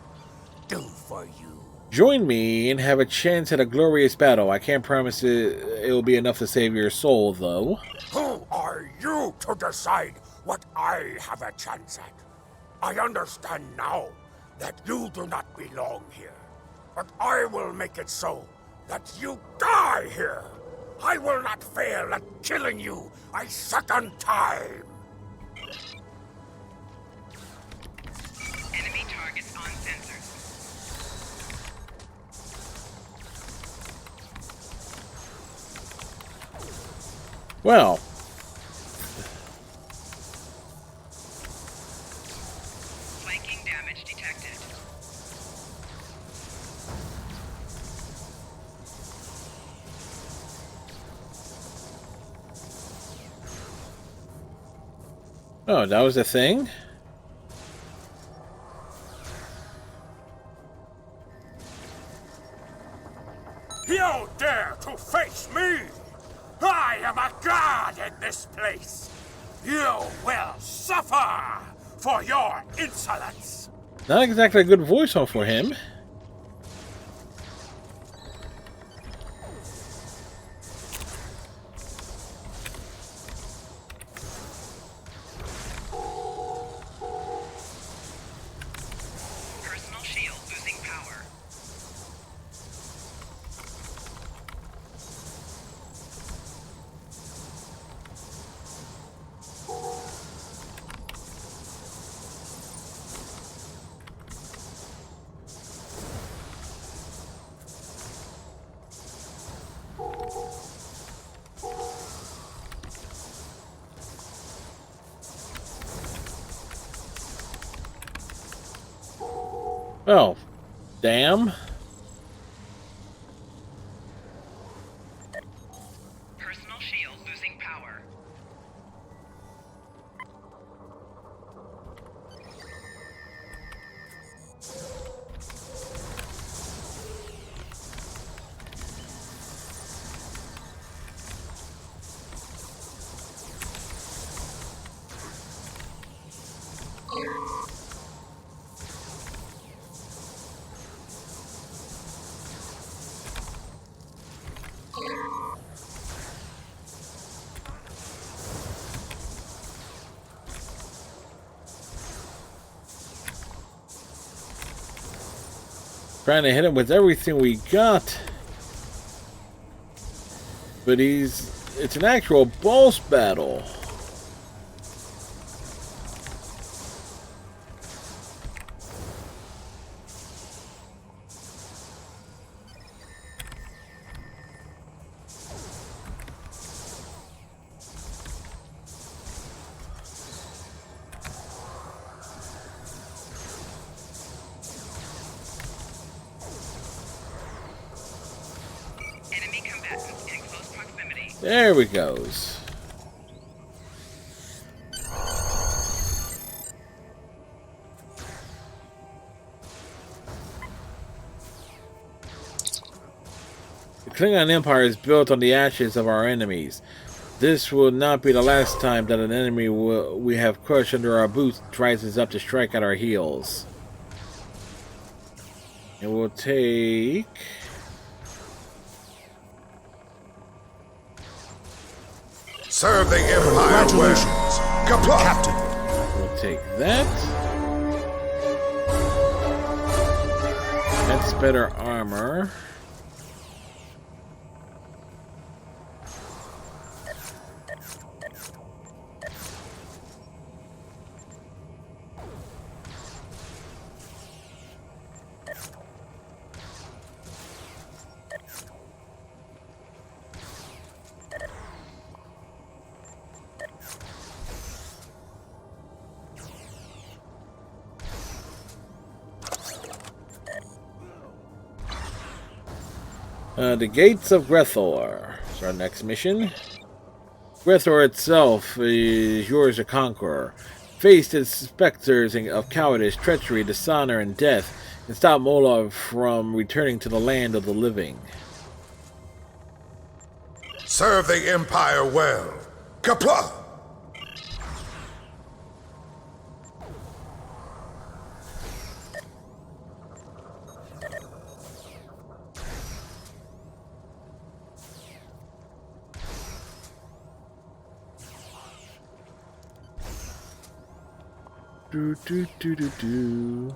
F: do for you?
A: Join me and have a chance at a glorious battle. I can't promise it will be enough to save your soul, though.
F: Who are you to decide what I have a chance at? I understand now that you do not belong here, but I will make it so that you die here. I will not fail at killing you a second time.
E: Enemy targets uncensored.
A: Well,
E: Flanking damage detected.
A: oh, that was a thing?
F: You dare to face me? I am a god in this place. You will suffer for your insolence.
A: Not exactly a good voice for him.
E: Personal shield losing power.
A: Oh, damn.
E: Personal shield losing power.
A: Trying to hit him with everything we got. But it's an actual boss battle. There we goes. The Klingon Empire is built on the ashes of our enemies. This will not be the last time that an enemy we have crushed under our boots rises up to strike at our heels. It will take...
C: Serve the Empire.
I: Congratulations, Captain.
A: We'll take that. That's better armor. The Gates of Grethor is our next mission. Grethor itself is yours to conquer. Face its specters of cowardice, treachery, dishonor, and death, and stop Molov from returning to the land of the living.
C: Serve the Empire well. Kapla!
A: Do.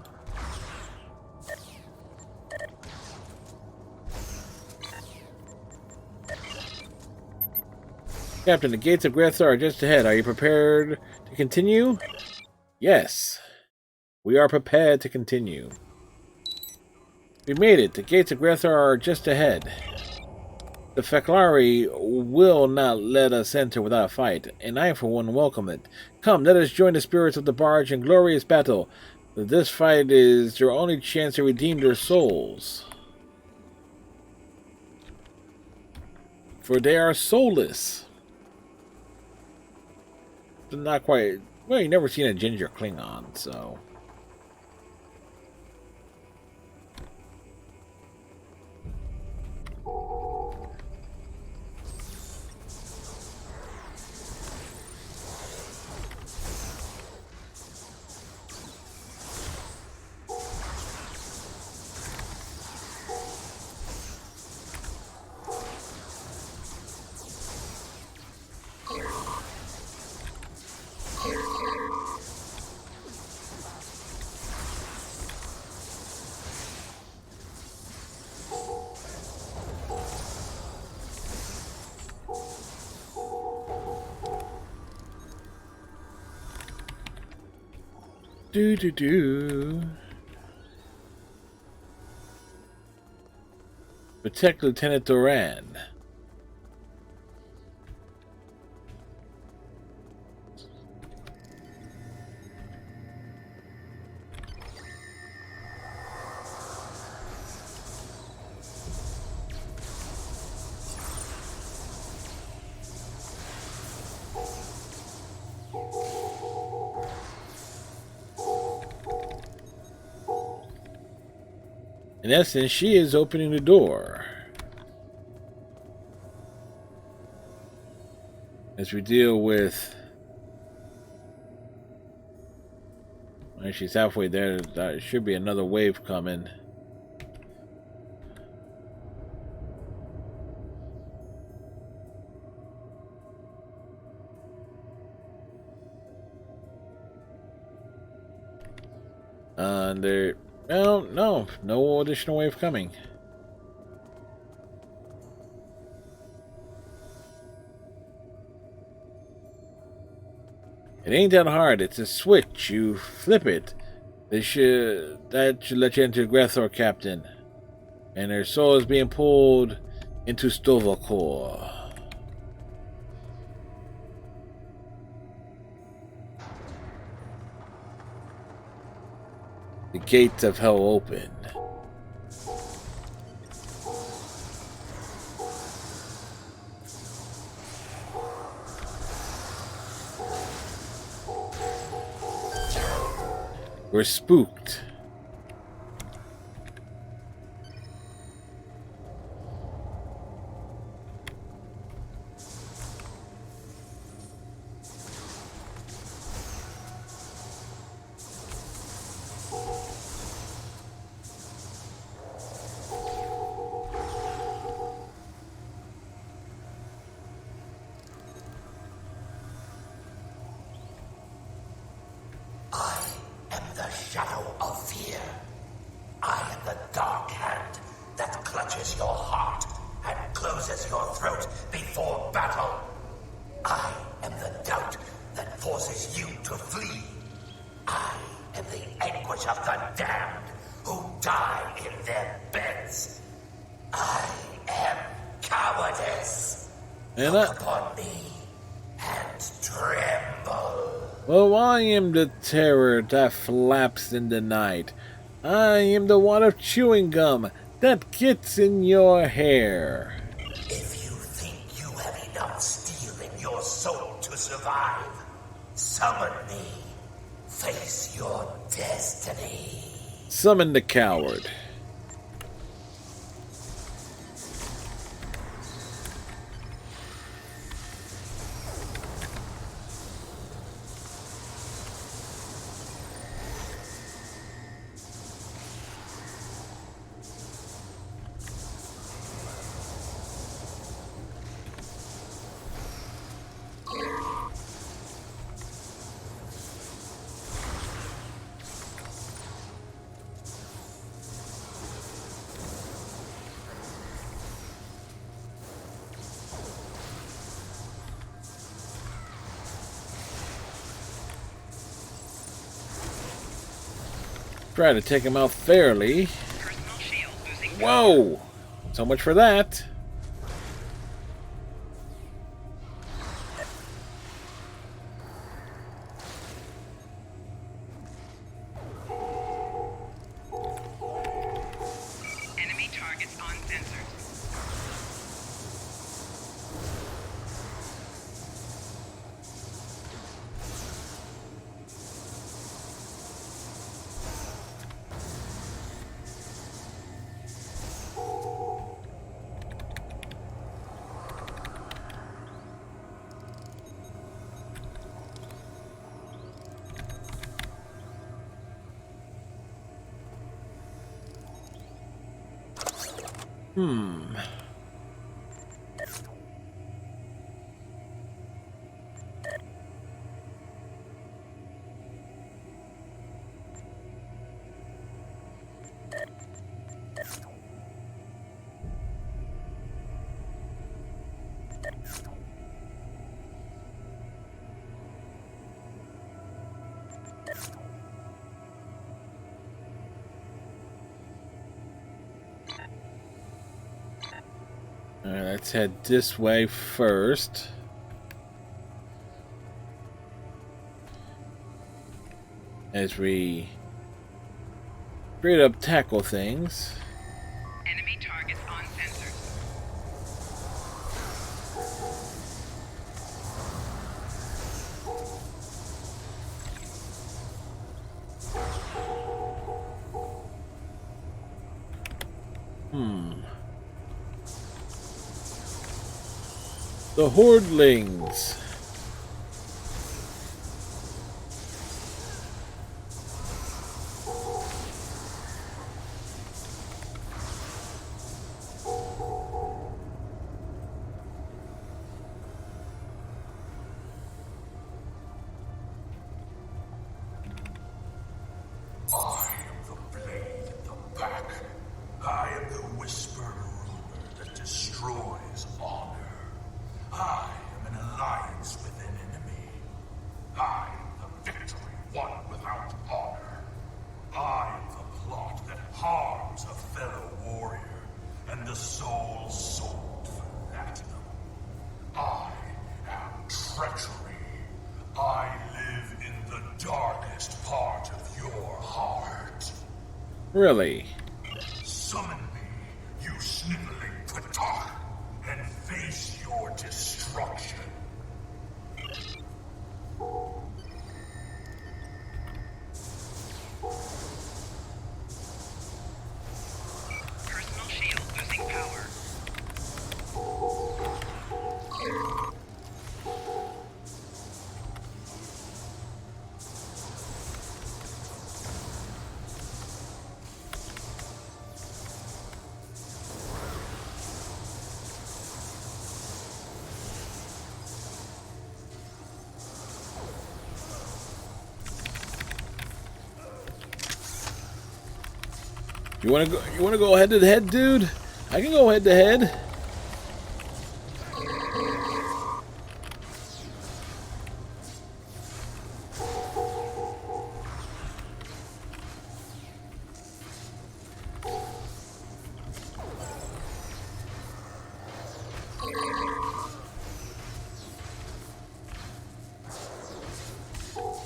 A: Captain, the gates of Grethor are just ahead. Are you prepared to continue? Yes. We are prepared to continue. We made it. The gates of Grethor are just ahead. The Feclari will not let us enter without a fight, and I for one welcome it. Come, let us join the spirits of the barge in glorious battle. This fight is their only chance to redeem their souls. For they are soulless. Not quite. Well, you've never seen a ginger Klingon, so... Do. Protect Lieutenant Doran. In essence, she is opening the door. As we deal with... Well, she's halfway there. There should be another wave coming. Well, no. No additional wave coming. It ain't that hard. It's a switch. You flip it. That should let you into Grethor, Captain. And their soul is being pulled into Sto-vo-kor. The gates of hell open. We're spooked.
F: Shadow of fear. I am the dark hand that clutches your heart and closes your throat before battle. I am the doubt that forces you to flee. I am the anguish of the damned who die in their beds. I am cowardice. Look upon me and tremble.
A: Well, I am the terror that flaps in the night. I am the wad of chewing gum that gets in your hair.
F: If you think you have enough steel in your soul to survive, summon me. Face your destiny.
A: Summon the coward. Try to take him out fairly. Whoa! So much for that.
E: Enemy targets on sensors. Alright, let's head this way first. As we straight up tackle things. Enemy targets on sensors.
A: The Hordlings.
F: I am the blade
B: I live in the darkest part of your heart.
A: Really?
B: Summon me, you sniveling Patar, and face your destruction.
E: Personal shield losing power.
A: You wanna go head to head, dude? I can go head to head.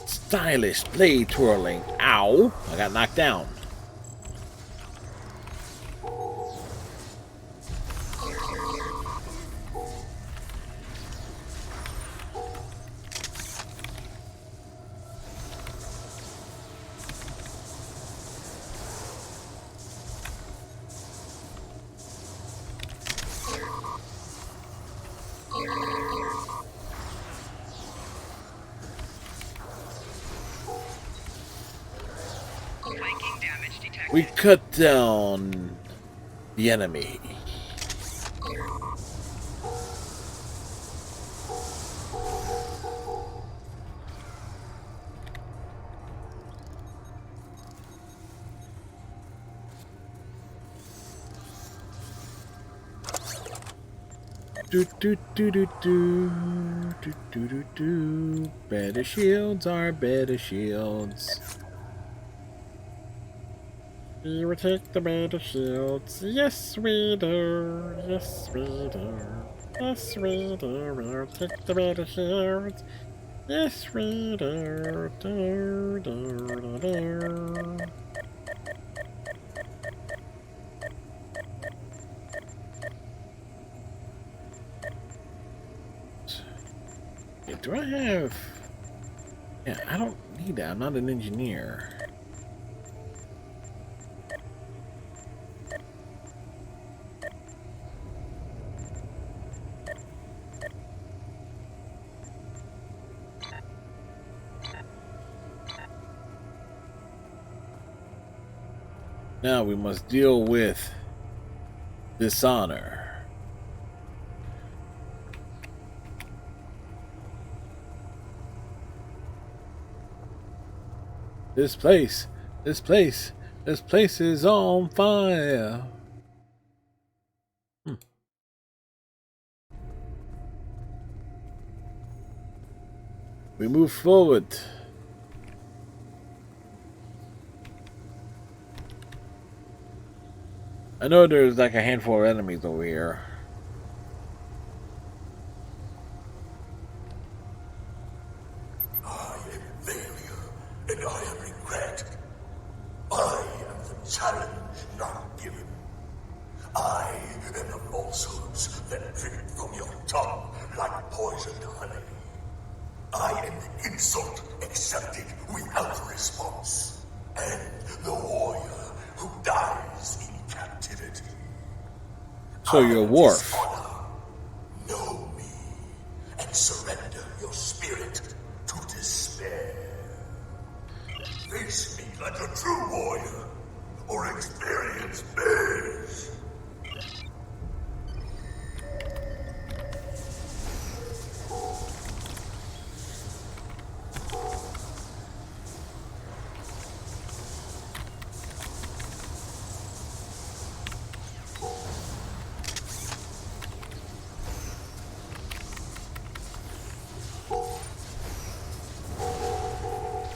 A: Stylish blade twirling. Ow! I got knocked down.
E: Flanking damage detected.
A: We cut down the enemy. Do do do do do do do do do. Better shields are better shields. We will take the better shields. Yes, we do. Yes, we do. Yes, we do. We'll take the better shields. Yes, we do. Do, do, do, do. Yeah, do I have... Yeah, I don't need that. I'm not an engineer. Now we must deal with dishonor. This place is on fire. We move forward. I know there's like a handful of enemies over here.
B: I am failure, and I am regret. I am the challenge not given. I am the falsehoods that drip from your tongue like poisoned honey. I am the insult accepted without response, and the warrior who dies in captivity.
A: So you're Worf.
B: Know me and surrender your spirit to despair. Face me like a true warrior, or experience bears.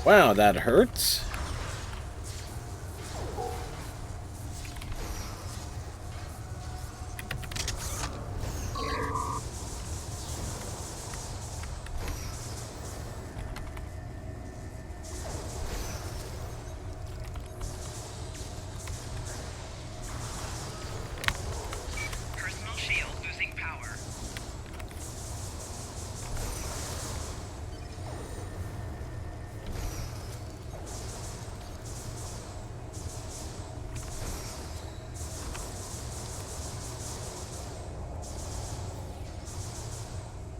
A: Wow, that hurts.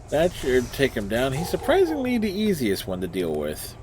A: That should take him down. He's surprisingly the easiest one to deal with.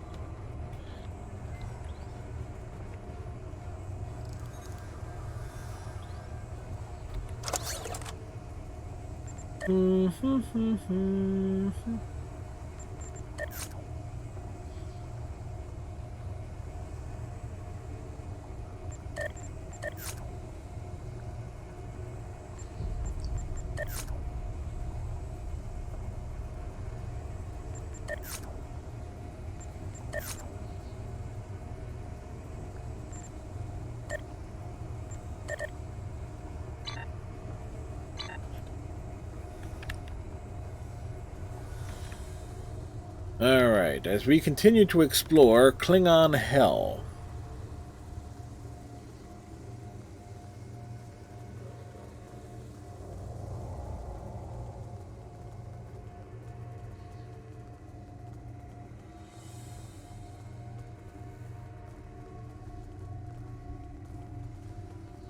A: Alright, as we continue to explore Klingon Hell.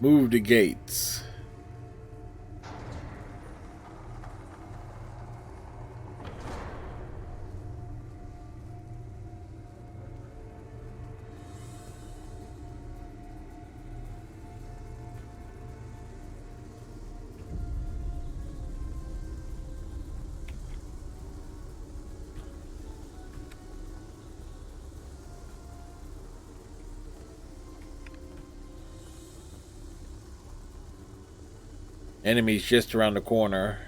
A: Move the gates. Enemies just around the corner.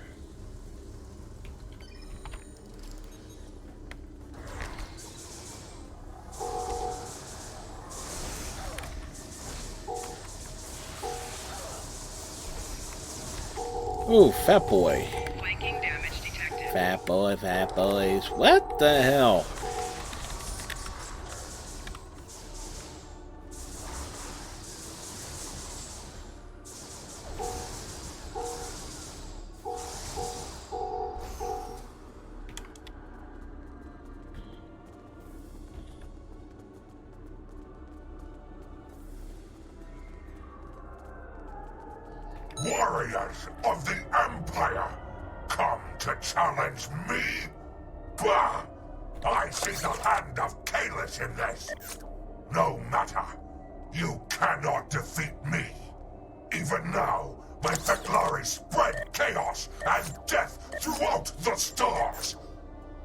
A: Ooh, fat boy.
E: Flanking damage detected.
A: Fat boy, fat boys. What the hell?
B: Warriors of the Empire, come to challenge me? Bah! I see the hand of Kahless in this. No matter. You cannot defeat me. Even now, my Feclari spread chaos and death throughout the stars.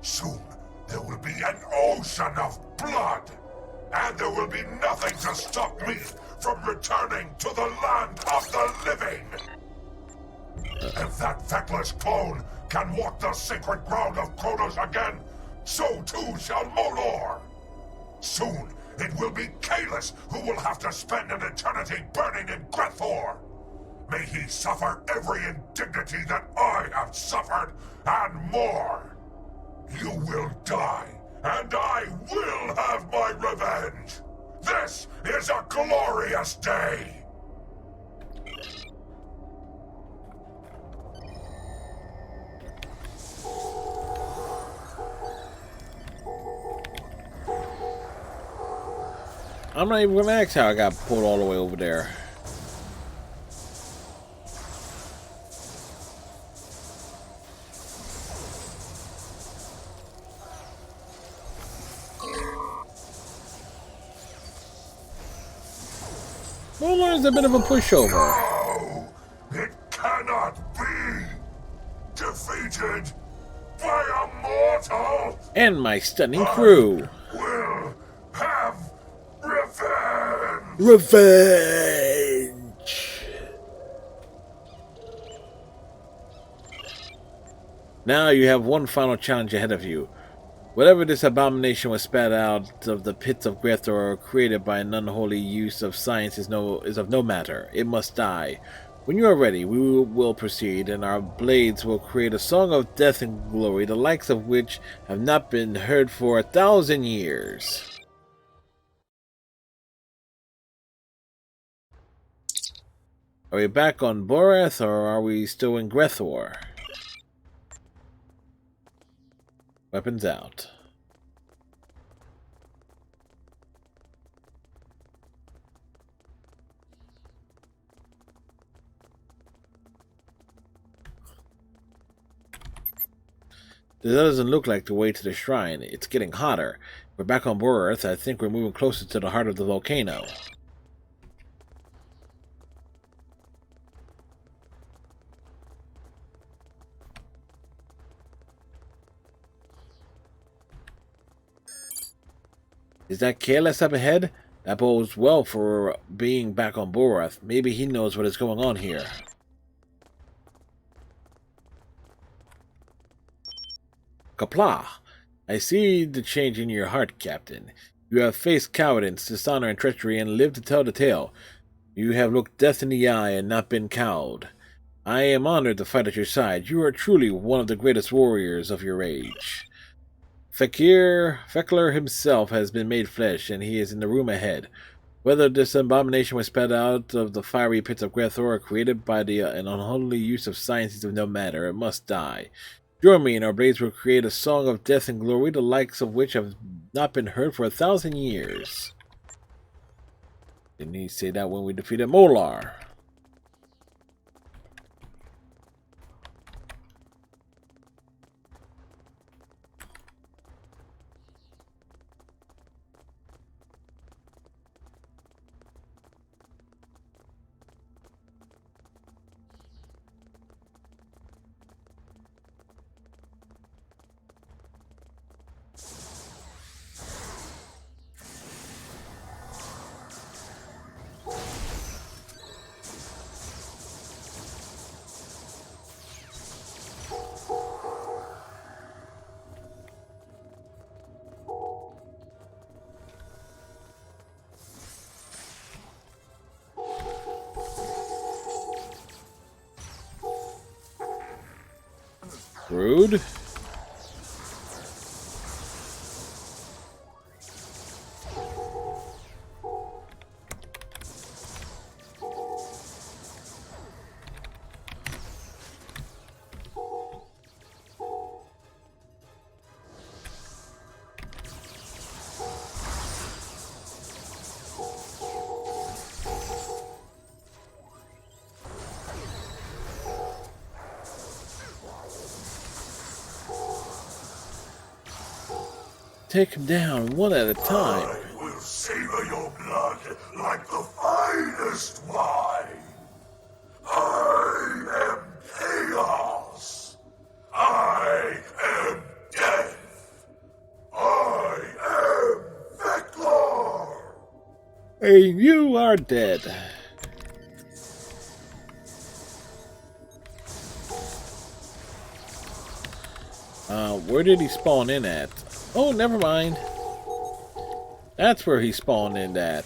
B: Soon, there will be an ocean of blood. And there will be nothing to stop me from returning to the land of the living. If that feckless clone can walk the sacred ground of Kronos again, so too shall Molor. Soon, it will be Kahless who will have to spend an eternity burning in Grethor. May he suffer every indignity that I have suffered, and more. You will die, and I will have my revenge. This is a glorious day.
A: I'm not even gonna ask how I got pulled all the way over there. Molor's a bit of a pushover.
B: No! It cannot be! Defeated by a mortal!
A: And my stunning crew.
B: Will have revenge!
A: Revenge! Now you have one final challenge ahead of you. Whatever this abomination was spat out of the pits of Grethor or created by an unholy use of science is of no matter. It must die. When you are ready, we will proceed, and our blades will create a song of death and glory, the likes of which have not been heard for 1,000 years. Are we back on Borath, or are we still in Grethor? Weapons out. This doesn't look like the way to the shrine. It's getting hotter. We're back on Earth. I think we're moving closer to the heart of the volcano. Is that Kalis up ahead? That bodes well for being back on Borath. Maybe he knows what is going on here. Qapla'! I see the change in your heart, Captain. You have faced cowardice, dishonor, and treachery, and lived to tell the tale. You have looked death in the eye and not been cowed. I am honored to fight at your side. You are truly one of the greatest warriors of your age. Fek'lhr himself has been made flesh, and he is in the room ahead. Whether this abomination was spat out of the fiery pits of Grethor or created by an unholy use of science is of no matter, it must die. Join me, and our blades will create a song of death and glory, the likes of which have not been heard for 1,000 years. Didn't he say that when we defeated Molar? Rude. Take him down one at a time.
B: I will savor your blood like the finest wine. I am chaos. I am death. I am Fek'lhr.
A: And you are dead. Where did he spawn in at? Oh, never mind. That's where he spawned in at.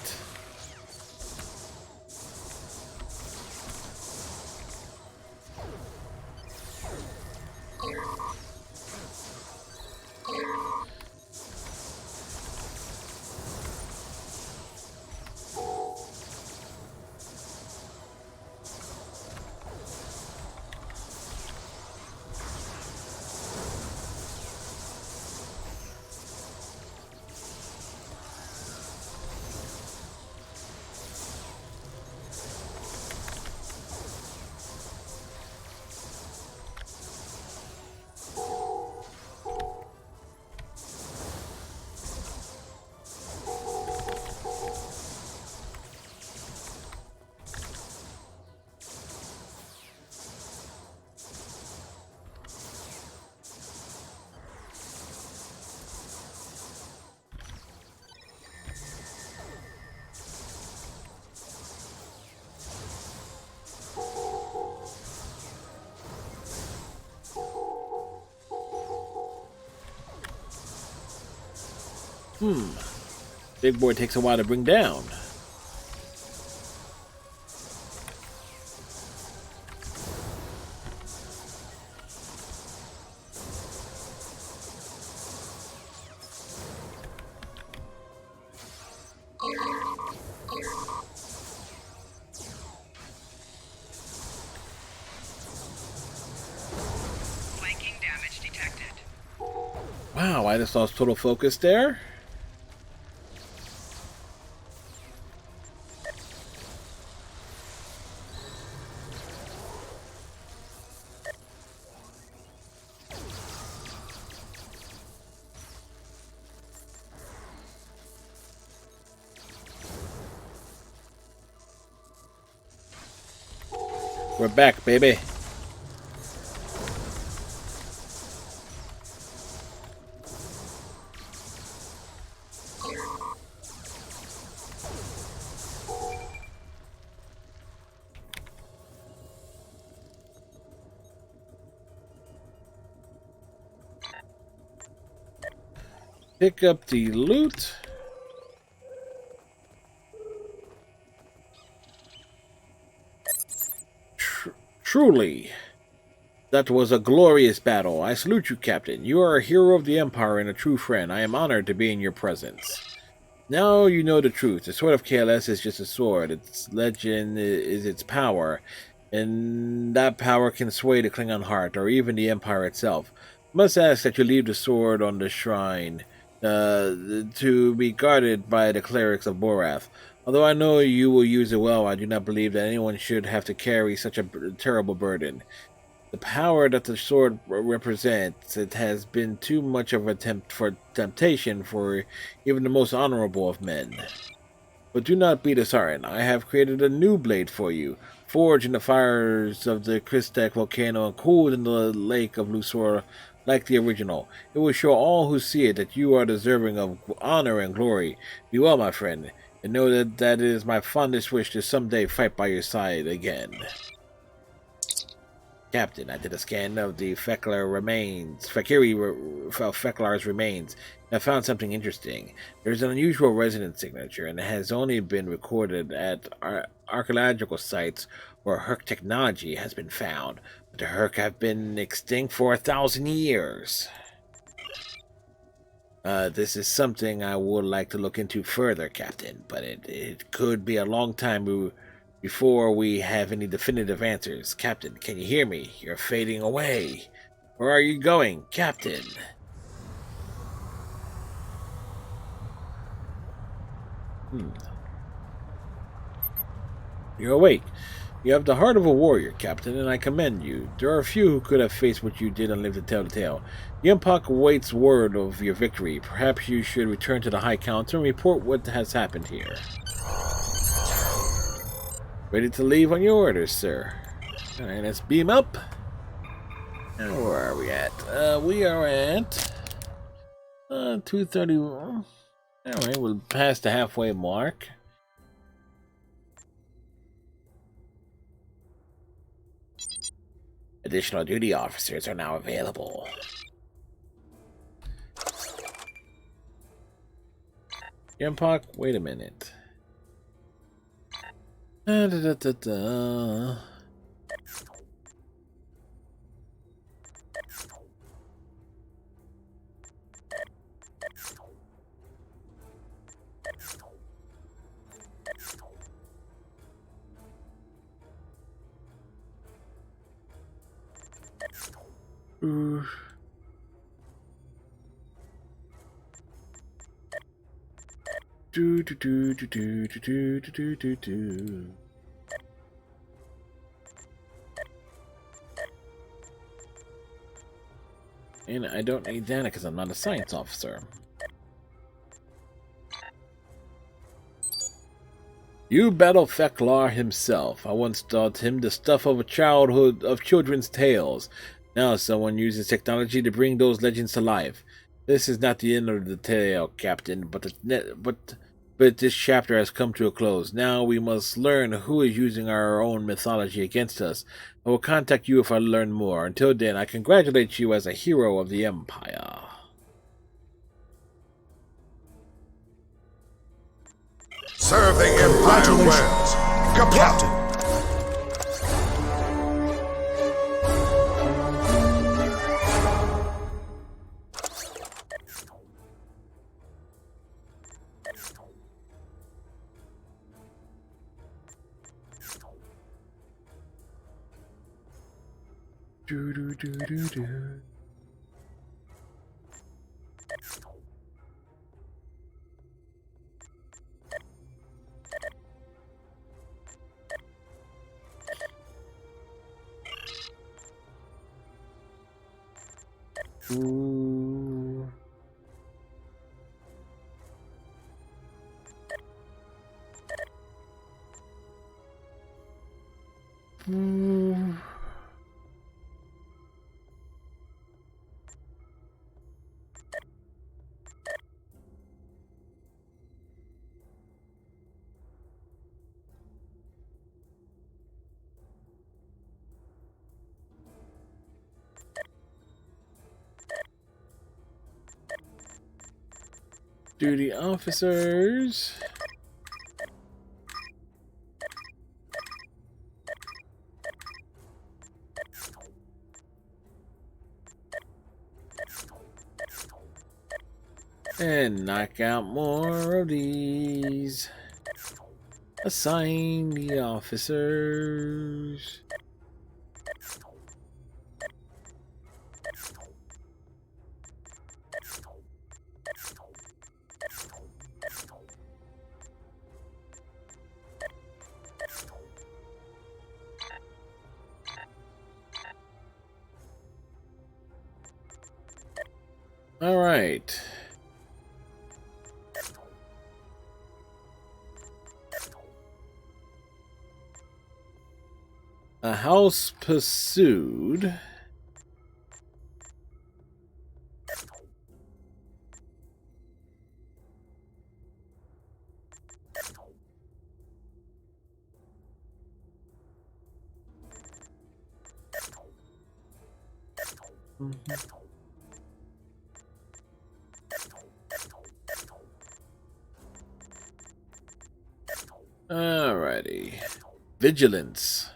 A: Big boy takes a while to bring down.
E: Flanking damage detected.
A: Wow, I just lost total focus there. We're back, baby. Pick up the loot. Truly, that was a glorious battle. I salute you, Captain. You are a hero of the Empire and a true friend. I am honored to be in your presence. Now you know the truth. The Sword of KLS is just a sword. Its legend is its power, and that power can sway the Klingon heart, or even the Empire itself. I must ask that you leave the sword on the shrine, to be guarded by the clerics of Borath. Although I know you will use it well, I do not believe that anyone should have to carry such a terrible burden. The power that the sword represents, it has been too much of a temptation for even the most honorable of men. But do not be disheartened. I have created a new blade for you, forged in the fires of the Kristek volcano and cooled in the lake of Lusor like the original. It will show all who see it that you are deserving of honor and glory. Be well, my friend, and know that it is my fondest wish to someday fight by your side again. Captain, I did a scan of the Feklar's remains, and I found something interesting. There's an unusual resonance signature, and it has only been recorded at archaeological sites where Herc technology has been found. But the Herc have been extinct for 1,000 years. This is something I would like to look into further, Captain, but it could be a long time before we have any definitive answers. Captain, can you hear me? You're fading away. Where are you going, Captain? You're awake. You have the heart of a warrior, Captain, and I commend you. There are few who could have faced what you did and lived to tell the tale. Yempok awaits word of your victory. Perhaps you should return to the High Council and report what has happened here. Ready to leave on your orders, sir. Alright, let's beam up. And where are we at? We are at 231. Alright, we'll pass the halfway mark. Additional duty officers are now available. Yempok, wait a minute. And I don't need Dana because I'm not a science officer. You battle Feklar himself. I once taught him the stuff of a childhood of children's tales. Now someone uses technology to bring those legends to life. This is not the end of the tale, Captain, but this chapter has come to a close. Now we must learn who is using our own mythology against us. I will contact you if I learn more. Until then, I congratulate you as a hero of the Empire.
C: Serve the Empire well, Captain.
A: Ooh. Duty officers. And knock out more of these. Assign the officers. All right. A house pursued. Alrighty. Vigilance.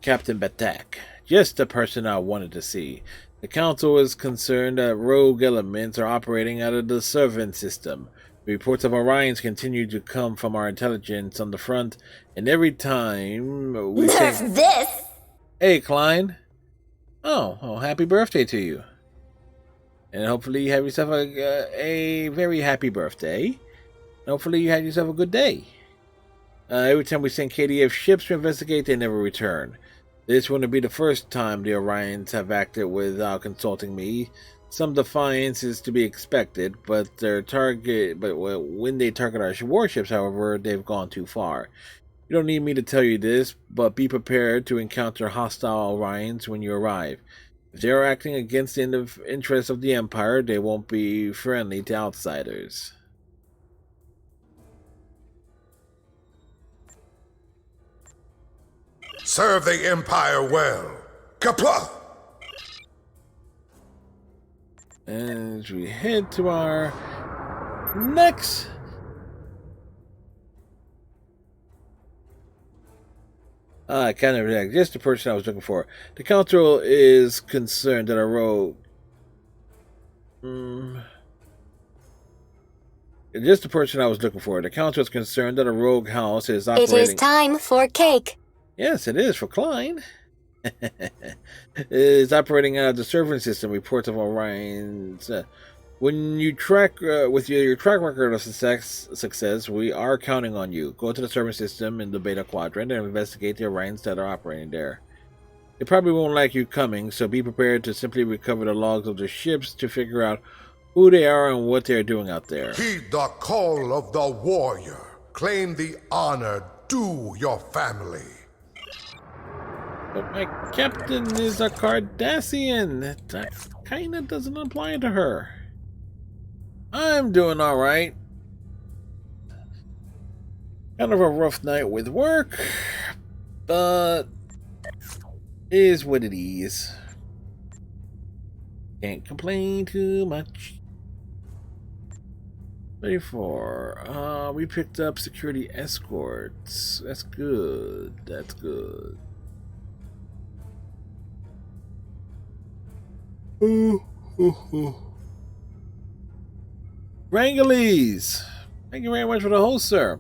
A: Captain Batak. Just the person I wanted to see. The Council is concerned that rogue elements are operating out of the servant system. Reports of Orions continue to come from our intelligence on the front, and every time we
D: Nerf this!
A: Hey, Klein. Oh, happy birthday to you. And hopefully you have yourself a very happy birthday. And hopefully you had yourself a good day. Every time we send KDF ships to investigate, they never return. This wouldn't be the first time the Orions have acted without consulting me. Some defiance is to be expected, but when they target our warships, however, they've gone too far. You don't need me to tell you this, but be prepared to encounter hostile Orions when you arrive. If they are acting against the interests of the Empire, they won't be friendly to outsiders.
C: Serve the Empire well. Kapla!
A: As we head to our next kind of just the person I was looking for. The Council is concerned that a rogue. Just the person I was looking for. The Council is concerned that a rogue house is operating.
D: It is time for cake.
A: Yes, it is for Klein. Is operating out of the servant system. Reports of Orion's. When you track with your track record of success, we are counting on you. Go to the servant system in the Beta Quadrant and investigate the Orions that are operating there. They probably won't like you coming, so be prepared to simply recover the logs of the ships to figure out who they are and what they are doing out there.
C: Heed the call of the warrior. Claim the honor due your family.
A: But my captain is a Cardassian. That kinda doesn't apply to her. I'm doing alright. Kind of a rough night with work, but it is what it is. Can't complain too much. 34. We picked up security escorts. That's good. That's good. Rangalese, thank you very much for the host, sir.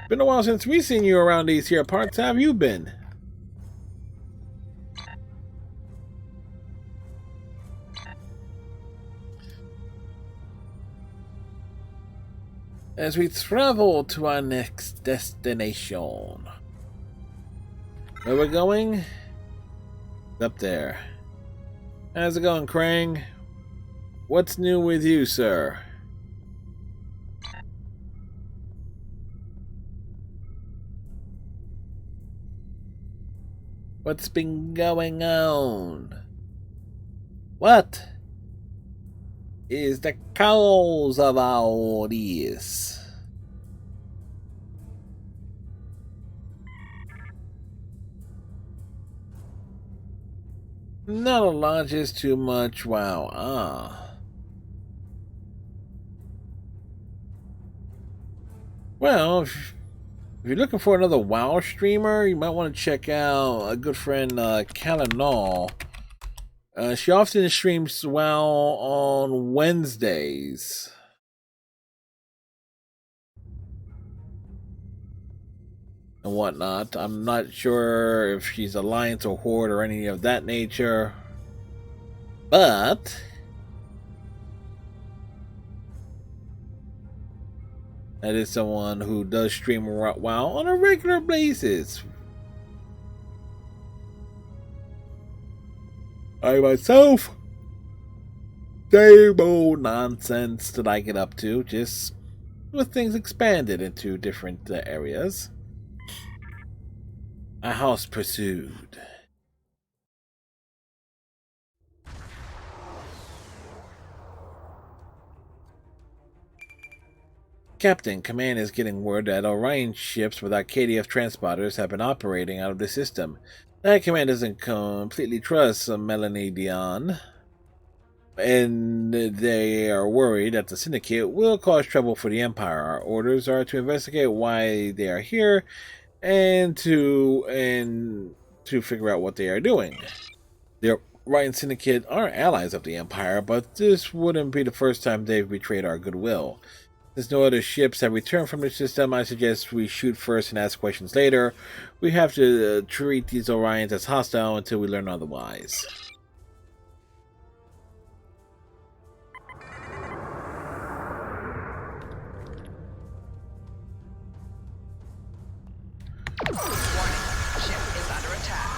A: Been a while since we've seen you around these here parts. How have you been? As we travel to our next destination. Where we're going? Up there. How's it going, Krang? What's new with you, sir? What's been going on? What is the cause of all this? Not a lot, just too much. Wow. Well, if you're looking for another WoW streamer, you might want to check out a good friend, Kalanol. She often streams WoW on Wednesdays. And whatnot. I'm not sure if she's Alliance or Horde or any of that nature. But that is someone who does stream WoW on a regular basis. I myself, same old nonsense that I get up to, just with things expanded into different areas. A house pursued. Captain, command is getting word that Orion ships with KDF transporters have been operating out of the system. That command doesn't completely trust Melanie Dion, and they are worried that the Syndicate will cause trouble for the Empire. Our orders are to investigate why they are here and to figure out what they are doing. The Orion Syndicate are allies of the Empire, but this wouldn't be the first time they've betrayed our goodwill. Since no other ships have returned from the system, I suggest we shoot first and ask questions later. We have to treat these Orions as hostile until we learn otherwise.
E: Warning, ship is under attack.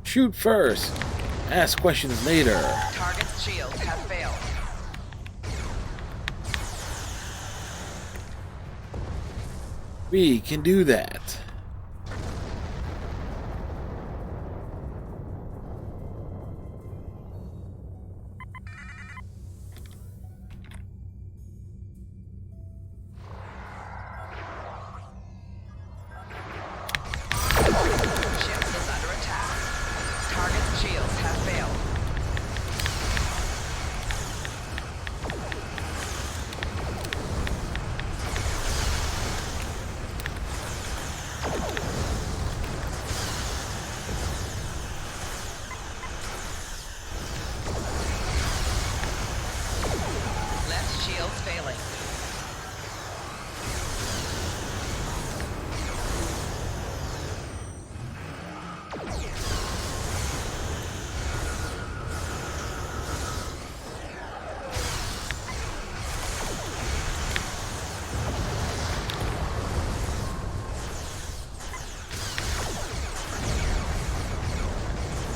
A: Shoot first. Ask questions later.
E: Target's shields have failed.
A: We can do that.
E: Ship is under attack. Target's shields have failed. Left shields failing.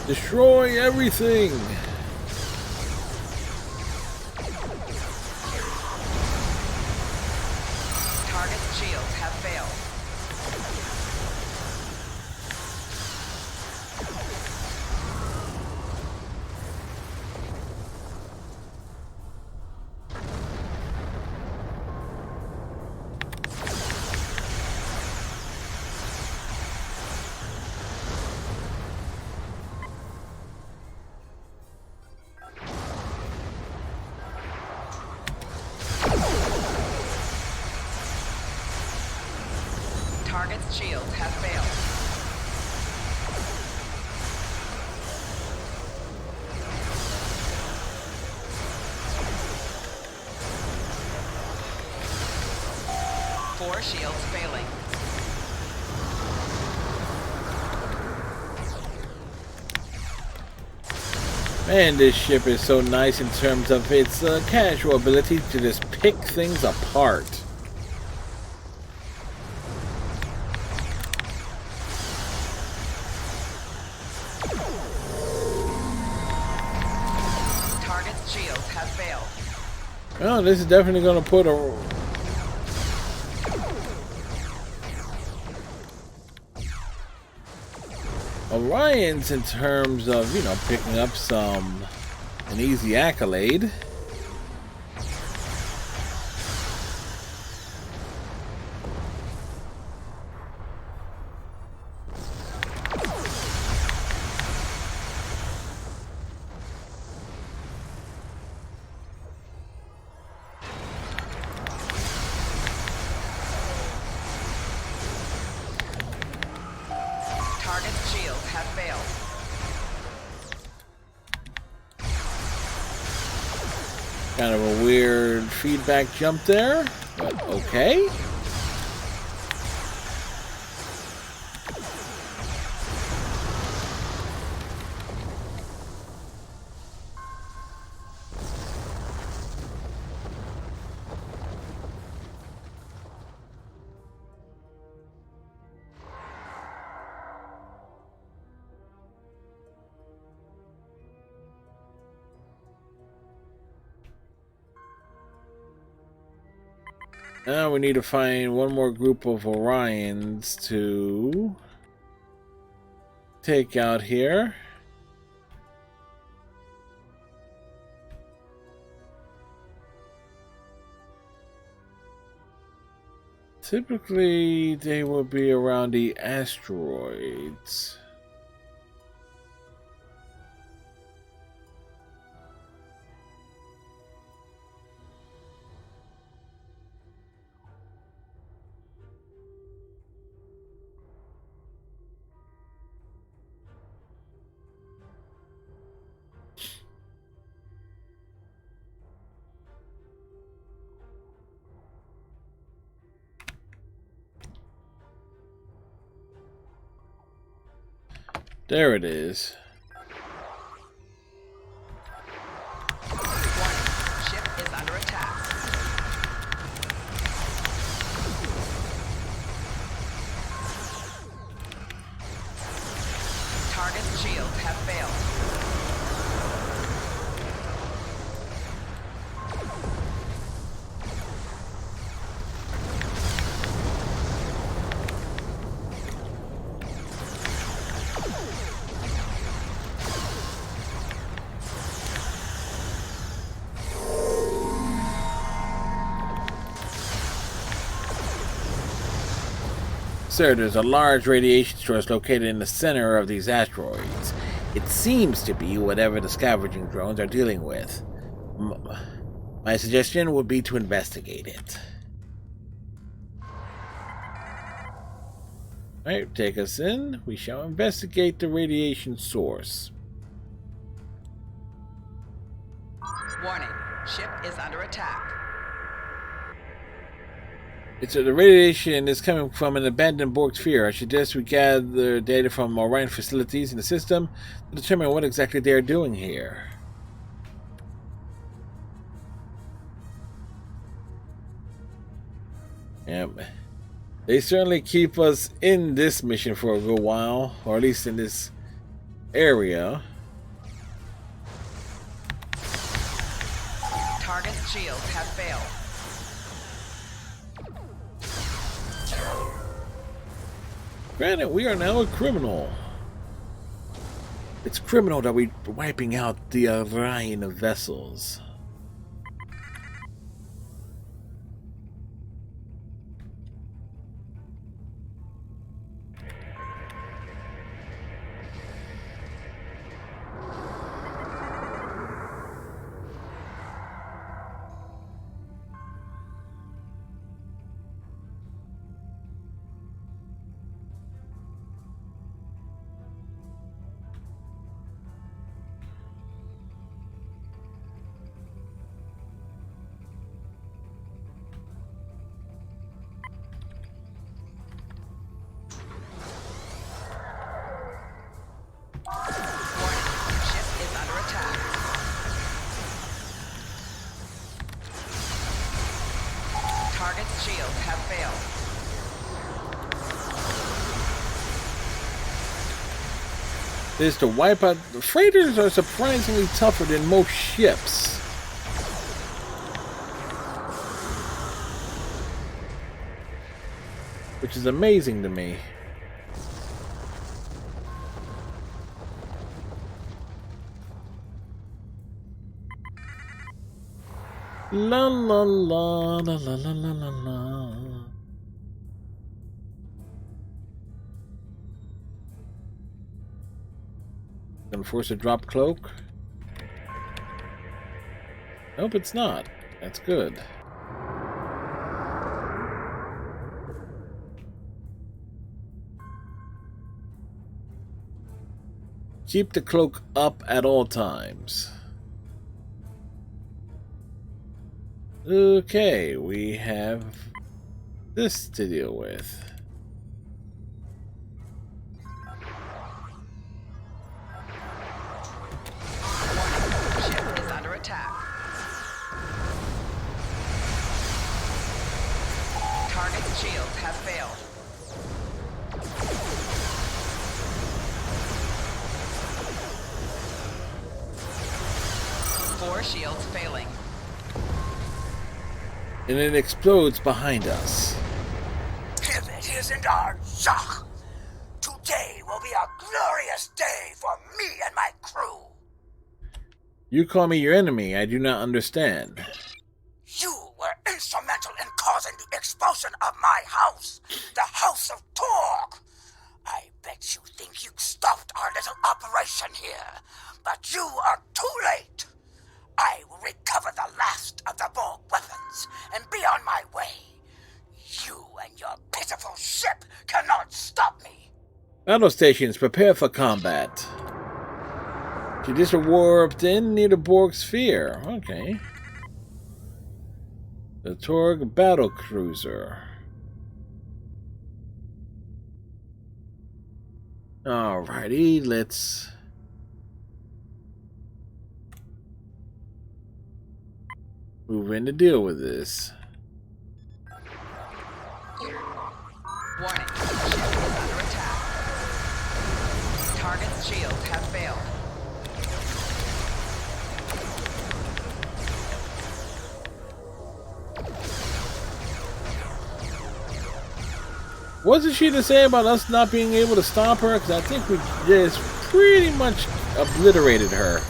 A: Destroy everything.
E: Target's shields have failed. Target's shields have failed. Four shields failing.
A: Man, this ship is so nice in terms of its casual ability to just pick things apart.
E: Target's shields have failed.
A: Well, this is definitely going to put a... Orion's in terms of, you know, picking up an easy accolade. Kind of a weird feedback jump there, but okay. Now we need to find one more group of Orions to take out here. Typically, they will be around the asteroids. There it is.
E: Warning, ship is under attack. Target's shields have failed.
A: Sir, there's a large radiation source located in the center of these asteroids. It seems to be whatever the scavenging drones are dealing with. My suggestion would be to investigate it. Alright, take us in. We shall investigate the radiation source.
E: Warning, ship is under attack.
A: The radiation is coming from an abandoned Borg sphere. I suggest we gather data from Orion facilities in the system to determine what exactly they are doing here. Yep. They certainly keep us in this mission for a good while, or at least in this area.
E: Target's shields have failed.
A: Granted, we are now a criminal. It's criminal that we're wiping out the Orion vessels.
E: Target's shields have failed.
A: Is to wipe out. The freighters are surprisingly tougher than most ships. Which is amazing to me. La la la la la la la la la. Gonna force a drop cloak? Nope, it's not. That's good. Keep the cloak up at all times. Okay, we have this to deal with.
E: Ship is under attack. Target's shields have failed. Four shields failing.
A: And it explodes behind us.
F: Pivot isn't our Zach. Today will be a glorious day for me and my crew.
A: You call me your enemy, I do not understand.
F: You were instrumental in causing the explosion of my house, the House of Torg. I bet you think you stopped our little operation here, but you are too late. I will recover the last of the Borg weapons and be on my way. You and your pitiful ship cannot stop me.
A: Battle stations, prepare for combat. She just warped in near the Borg sphere. Okay. The Torg battle cruiser. Alrighty, let's move in to deal with this.
E: Warning, ship is under attack. Target's shields have failed.
A: Wasn't she to say about us not being able to stop her? Because I think we just pretty much obliterated her.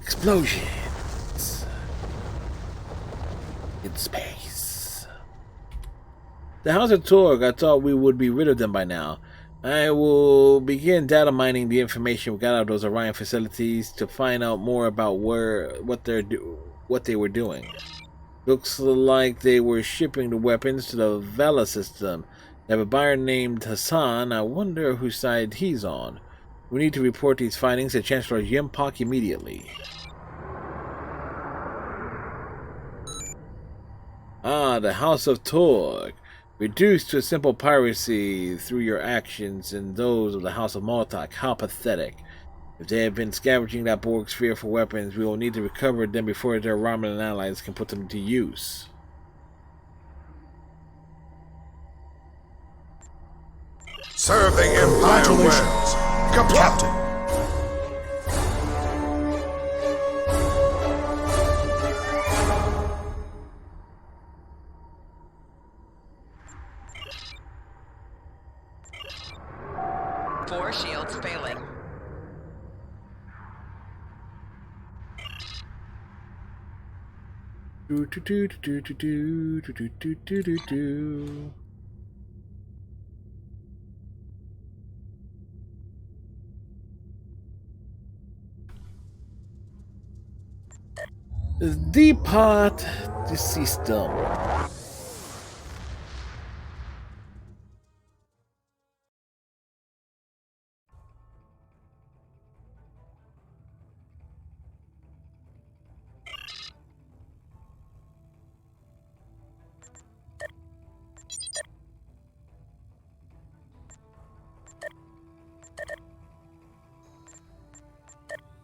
A: Explosions in space. The House of Torg, I thought we would be rid of them by now. I will begin data mining the information we got out of those Orion facilities to find out more about what they were doing. Looks like they were shipping the weapons to the Vela system. They have a buyer named Hassan. I wonder whose side he's on. We need to report these findings to Chancellor Yimpak immediately. The House of Torg. Reduced to simple piracy through your actions and those of the House of Mortok. How pathetic. If they have been scavenging that Borg sphere for weapons, we will need to recover them before their Romulan allies can put them to use.
C: Serve the Empire
I: Congratulations,
C: well.
I: Captain.
E: Four shields failing.
A: Do do do do do do do do do do do do. Depart the system.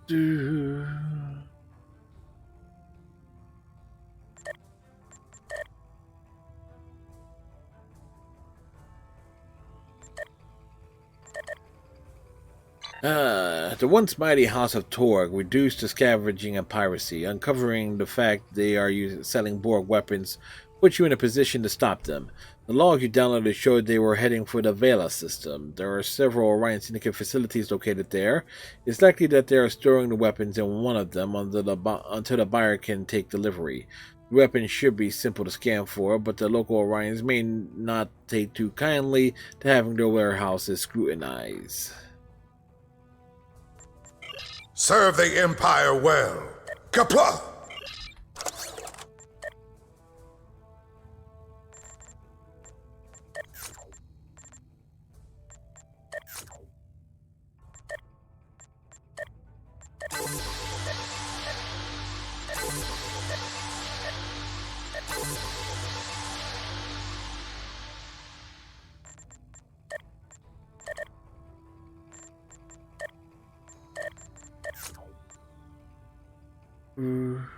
A: Do. The once mighty House of Torg reduced to scavenging and piracy, uncovering the fact they are selling Borg weapons put you in a position to stop them. The log you downloaded showed they were heading for the Vela system. There are several Orion Syndicate facilities located there. It's likely that they are storing the weapons in one of them until the buyer can take delivery. The weapons should be simple to scan for, but the local Orions may not take too kindly to having their warehouses scrutinized.
C: Serve the Empire well. Kapla!
A: These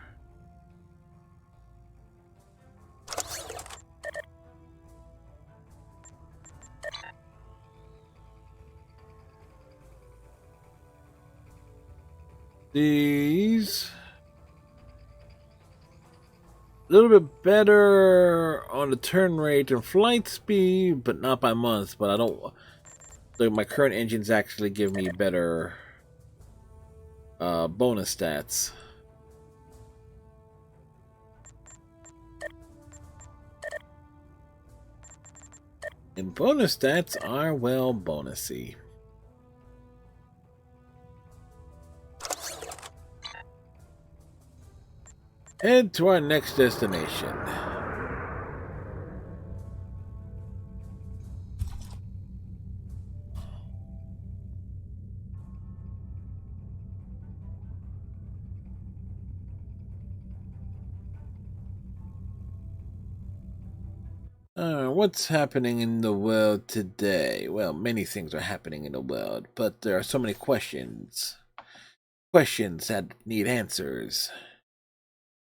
A: a little bit better on the turn rate and flight speed, but not by months. But I don't. So my current engines actually give me better bonus stats. And bonus stats are, well, bonusy. Head to our next destination. What's happening in the world today? Well, many things are happening in the world, but there are so many questions. Questions that need answers.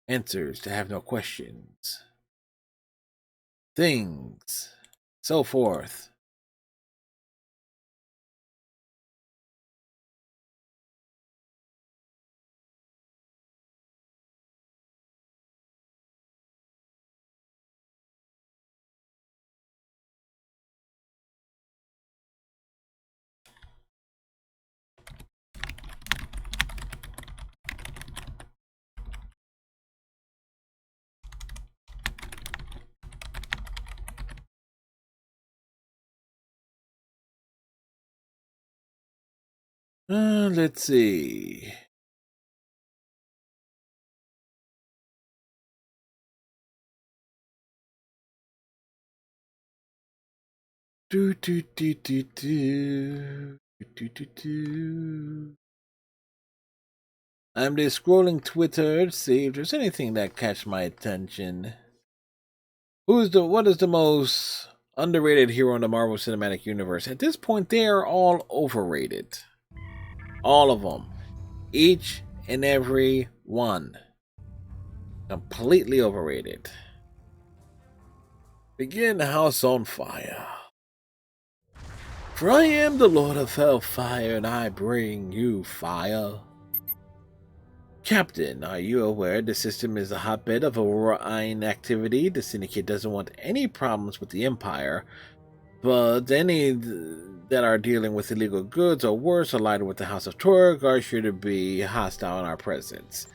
A: Answers to have no questions. Things. So forth. Let's see. Do do do do do do do do. I'm just scrolling Twitter to see if there's anything that catch my attention. What is the most underrated hero in the Marvel Cinematic Universe? At this point, they are all overrated. All of them. Each and every one. Completely overrated. Begin the house on fire. For I am the Lord of Hellfire, and I bring you fire. Captain, are you aware the system is a hotbed of Orion activity? The Syndicate doesn't want any problems with the Empire, but any that are dealing with illegal goods or worse allied with the House of Torg are sure to be hostile in our presence.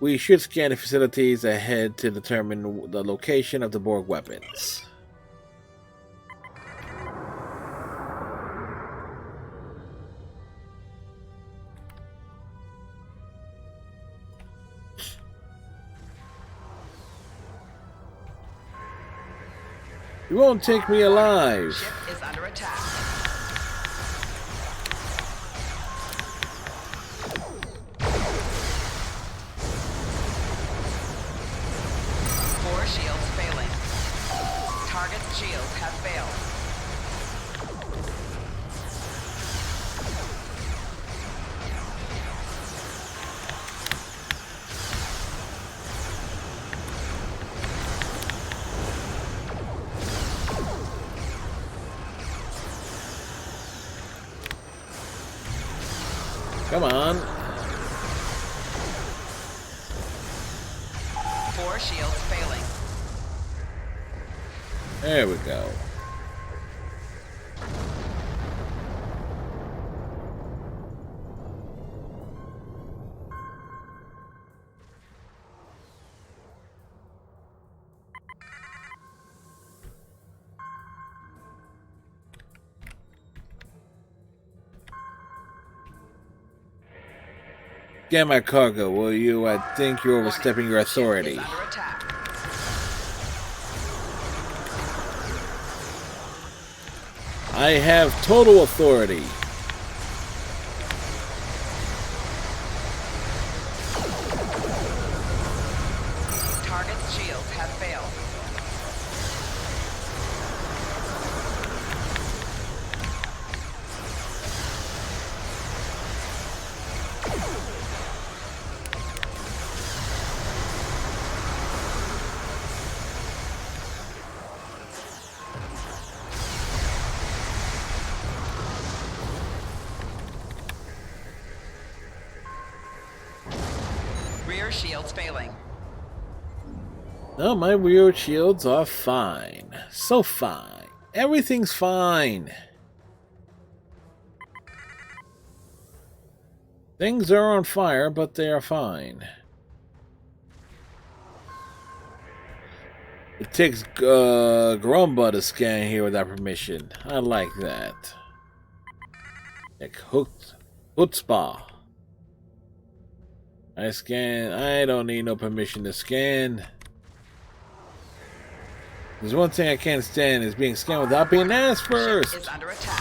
A: We should scan the facilities ahead to determine the location of the Borg weapons. You won't take me alive.
E: Ship is under attack. Four shields failing. Target's shields have failed.
A: Come on.
E: Four shields failing.
A: There we go. Get my cargo, will you? I think you're overstepping your authority.
E: Under attack.
A: I have total authority.
E: Target's shields have failed. Rear shields failing.
A: No, my rear shields are fine. So fine. Everything's fine. Things are on fire, but they are fine. It takes Grumba to scan here without permission. I like that. Like Chutzpah. I scan. I don't need no permission to scan. There's one thing I can't stand is being scanned without being asked first.
E: Is under attack.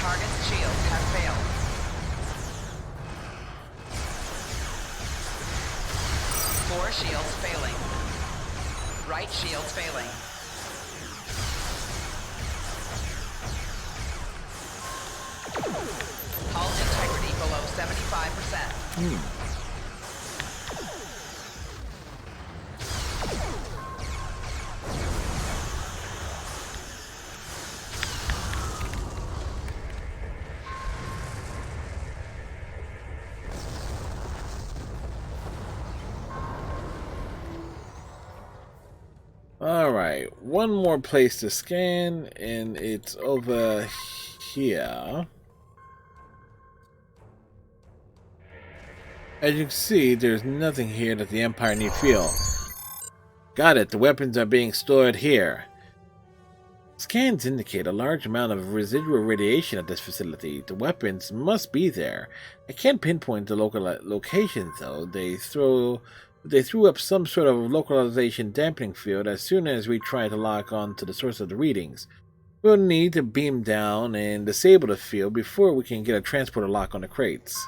E: Target's shields have failed. Four shields failing. Right shields failing. Hull integrity below 75%.
A: Alright, one more place to scan, and it's over here. As you can see, there's nothing here that the Empire need feel. Got it, the weapons are being stored here. Scans indicate a large amount of residual radiation at this facility. The weapons must be there. I can't pinpoint the local location though. They threw up some sort of localization dampening field as soon as we try to lock on to the source of the readings. We'll need to beam down and disable the field before we can get a transporter lock on the crates.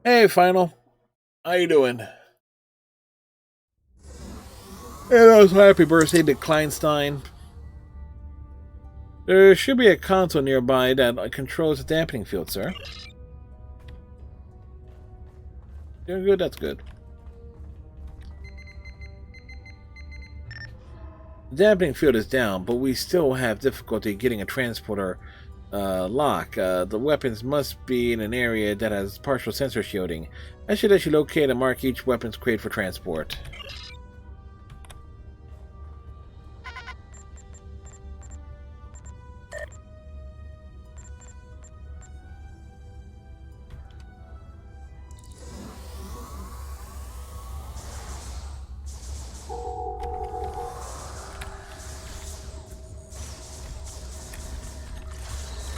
A: Hey, Final. How you doing? And also happy birthday to Kleinstein. There should be a console nearby that controls the dampening field, sir. Doing good, that's good. The dampening field is down, but we still have difficulty getting a transporter lock. The weapons must be in an area that has partial sensor shielding. I should let you locate and mark each weapons crate for transport.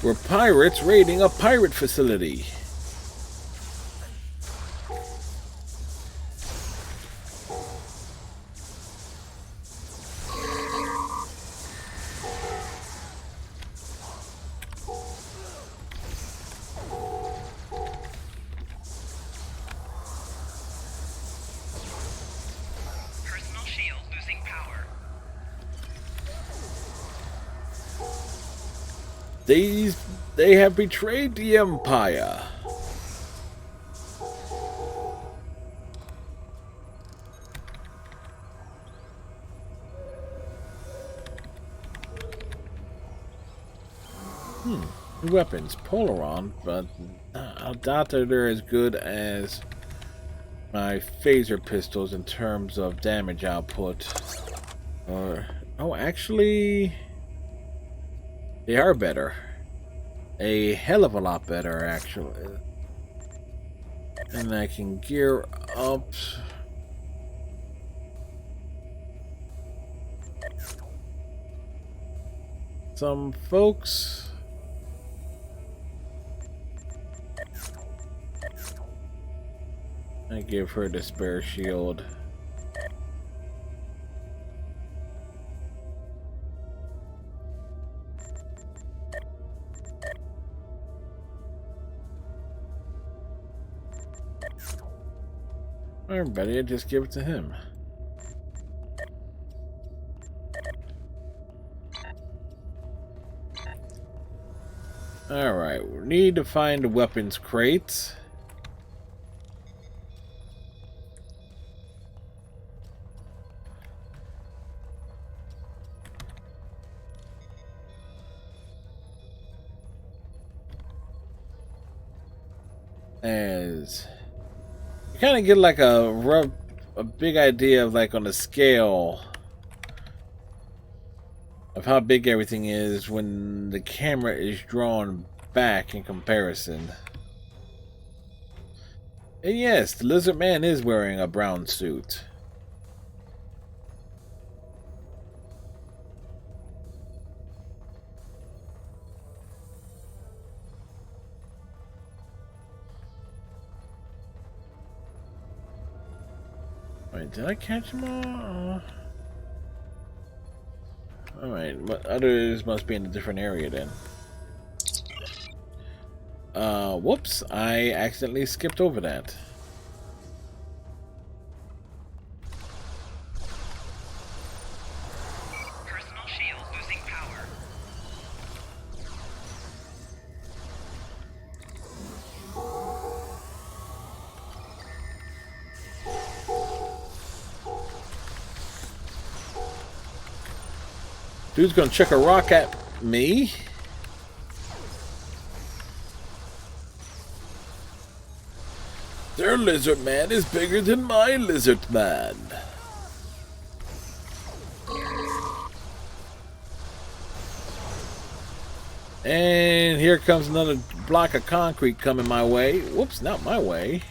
A: We're pirates raiding a pirate facility.
E: Personal shield losing power.
A: They have betrayed the Empire. New weapons, Polaron, but I doubt that they're as good as my phaser pistols in terms of damage output. Or oh, actually, they are better. A hell of a lot better, actually. And I can gear up. Some folks. I give her the spare shield. Or better, just give it to him. Alright, we need to find the weapons crates. as you kind of get like a big idea of like on the scale of how big everything is when the camera is drawn back in comparison. And yes, the lizard man is wearing a brown suit. Wait, did I catch them all? Alright, but others must be in a different area then. Whoops, I accidentally skipped over that.
E: Personal shield losing power.
A: Dude's gonna chuck a rock at me. Their lizard man is bigger than my lizard man. And here comes another block of concrete coming my way. Whoops, not my way.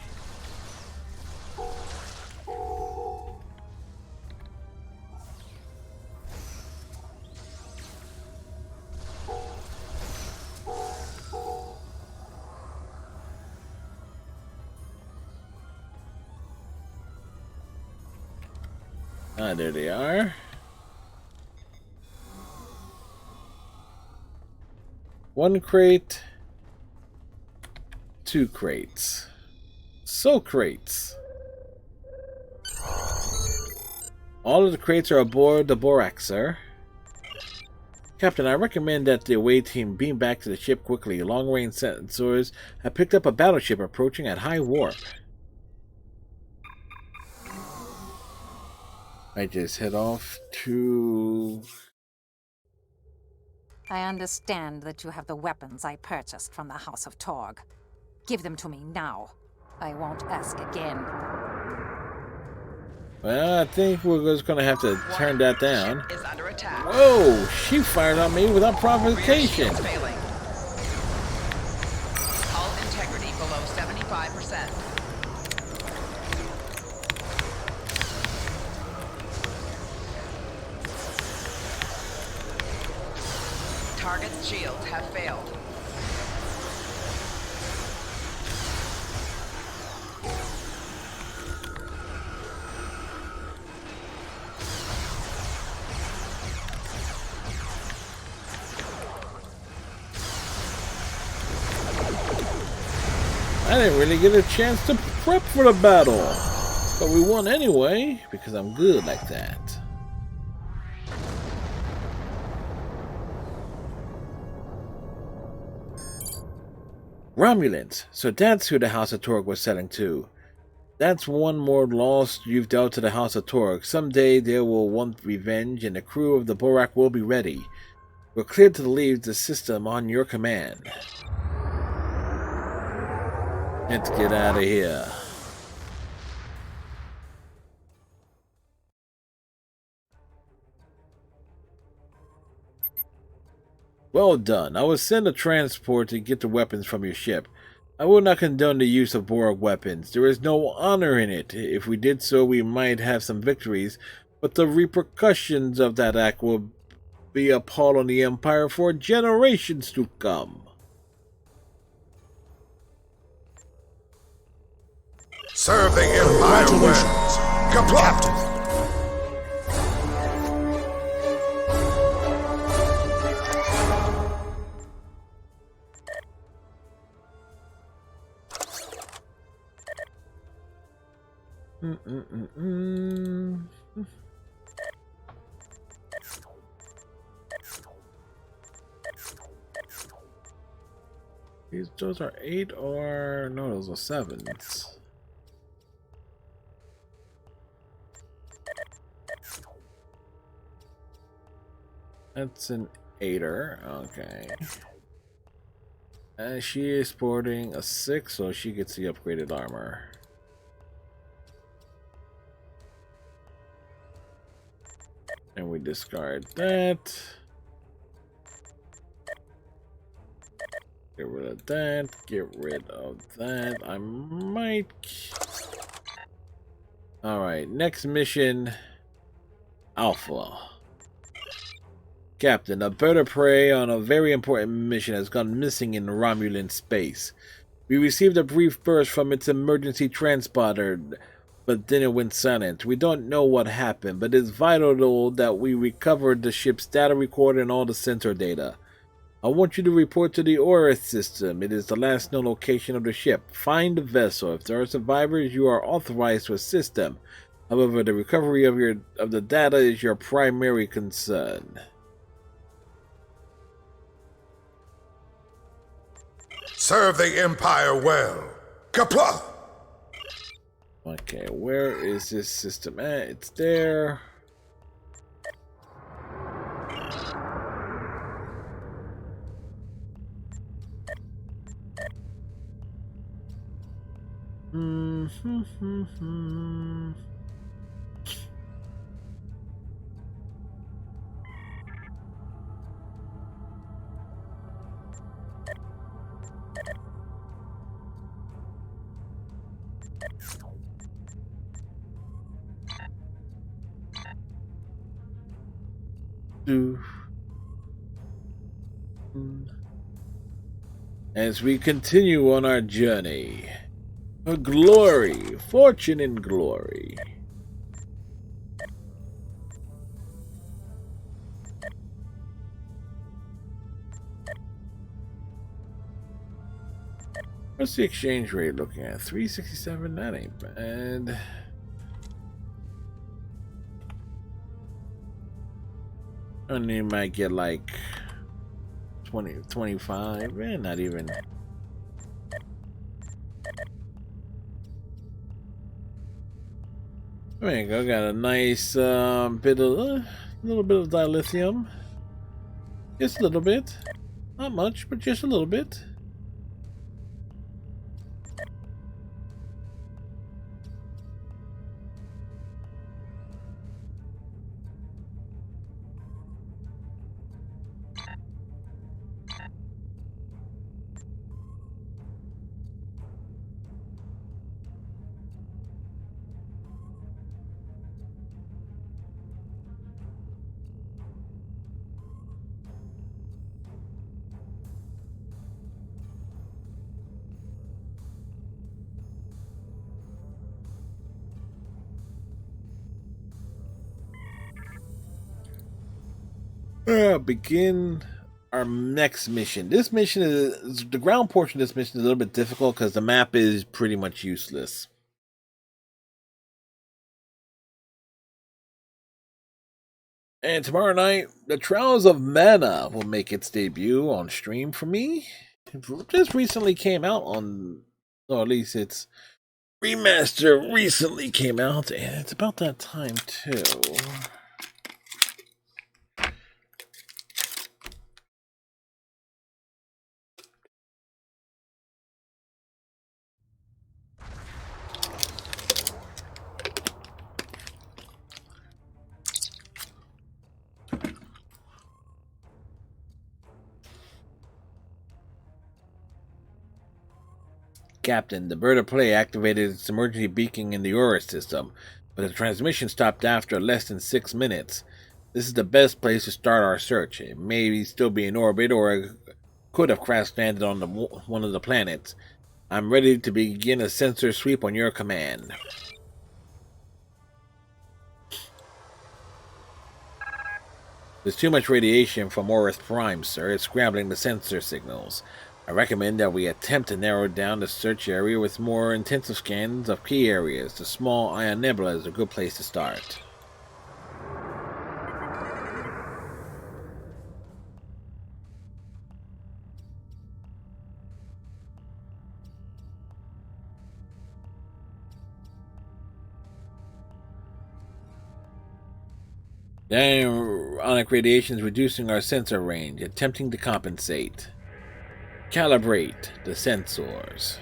A: Ah, there they are. One crate. Two crates. So crates. All of the crates are aboard the Borak, sir. Captain, I recommend that the away team beam back to the ship quickly. Long-range sensors have picked up a battleship approaching at high warp. I just head off to...
K: I understand that you have the weapons I purchased from the House of Torg. Give them to me now. I won't ask again.
A: Well, I think we're just going to have to turn that down.
E: Is under attack.
A: Whoa! She fired on me without provocation.
E: Failing. Hull integrity below 75%. Target's shields have failed.
A: I didn't really get a chance to prep for the battle. But we won anyway, because I'm good like that. Romulans. So that's who the House of Torg was selling to. That's one more loss you've dealt to the House of Torg. Someday they will want revenge and the crew of the Borak will be ready. We're cleared to leave the system on your command. Let's get out of here. Well done. I will send a transport to get the weapons from your ship. I will not condone the use of Borg weapons. There is no honor in it. If we did so, we might have some victories, but the repercussions of that act will be a pall on the Empire for generations to come.
C: Serve the Empire well.
F: Captain.
A: Those are 8 or... no, those are 7s. That's an 8er. Okay. And she is sporting a 6, so she gets the upgraded armor. And we discard that. Get rid of that. Get rid of that. I might... Alright, next mission. Alpha. Captain, a bird of prey on a very important mission has gone missing in Romulan space. We received a brief burst from its emergency transponder, but then it went silent. We don't know what happened, but it's vital that we recovered the ship's data recorder and all the sensor data. I want you to report to the Oris system. It is the last known location of the ship. Find the vessel. If there are survivors, you are authorized to assist them. However, the recovery of the data is your primary concern.
C: Serve the Empire well. Kapla!
A: Okay, where is this system at? It's there. As we continue on our journey, glory, fortune and glory. What's the exchange rate looking at? 367, that ain't bad. And you might get like 20, 25, not even. There you go, got a nice little bit of dilithium. Just a little bit. Not much, but just a little bit. Begin our next mission. This mission is the ground portion of this mission is a little bit difficult because the map is pretty much useless. And tomorrow night, the Trials of Mana will make its debut on stream for me. It just recently came out on, or at least its remaster recently came out, and it's about that time too. Captain, the bird of prey activated its emergency beacon in the Oris system, but the transmission stopped after less than 6 minutes. This is the best place to start our search. It may still be in orbit, or it could have crash landed on one of the planets. I'm ready to begin a sensor sweep on your command. There's too much radiation from Oris Prime, sir. It's scrambling the sensor signals. I recommend that we attempt to narrow down the search area with more intensive scans of key areas. The small Ion Nebula is a good place to start. Ionic radiation is reducing our sensor range, attempting to compensate. Calibrate the sensors.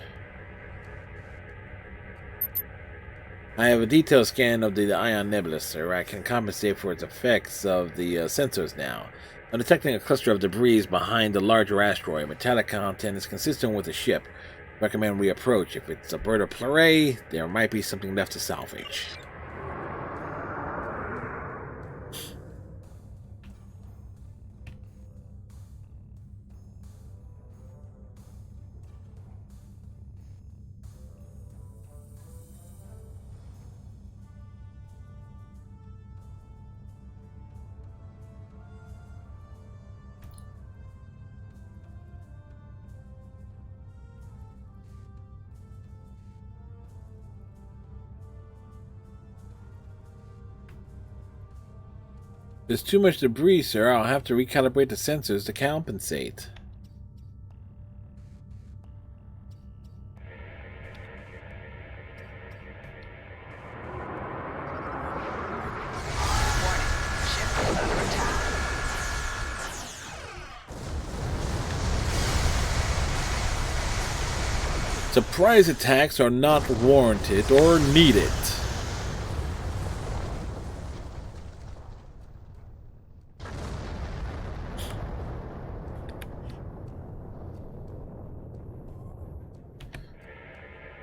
A: I have a detailed scan of the Ion Nebula, sir. I can compensate for its effects of the sensors now. I'm detecting a cluster of debris behind the larger asteroid. Metallic content is consistent with the ship. Recommend we approach. If it's a bird of prey, there might be something left to salvage. There's too much debris, sir. I'll have to recalibrate the sensors to compensate. Surprise attacks are not warranted or needed.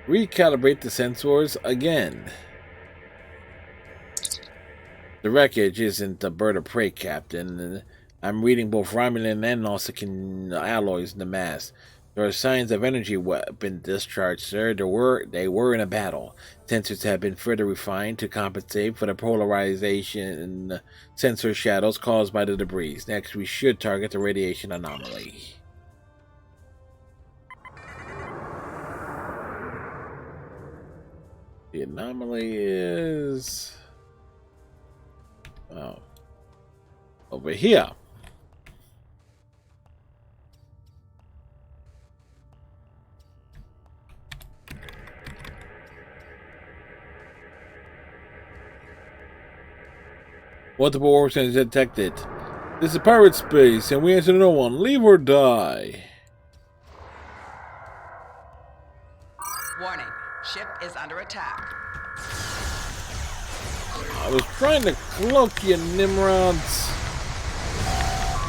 A: Recalibrate the sensors again. The wreckage isn't a bird of prey, Captain. I'm reading both Romulan and Nausicaan alloys in the mass. There are signs of energy weapon discharge, sir. They were in a battle. Sensors have been further refined to compensate for the polarization sensor shadows caused by the debris. Next, we should target the radiation anomaly. The anomaly is over here. Multiple warp sensors detected. This is pirate space, and we answer to no one. Leave or die.
E: Warning. Ship is under attack.
A: I was trying to cloak you, Nimrods.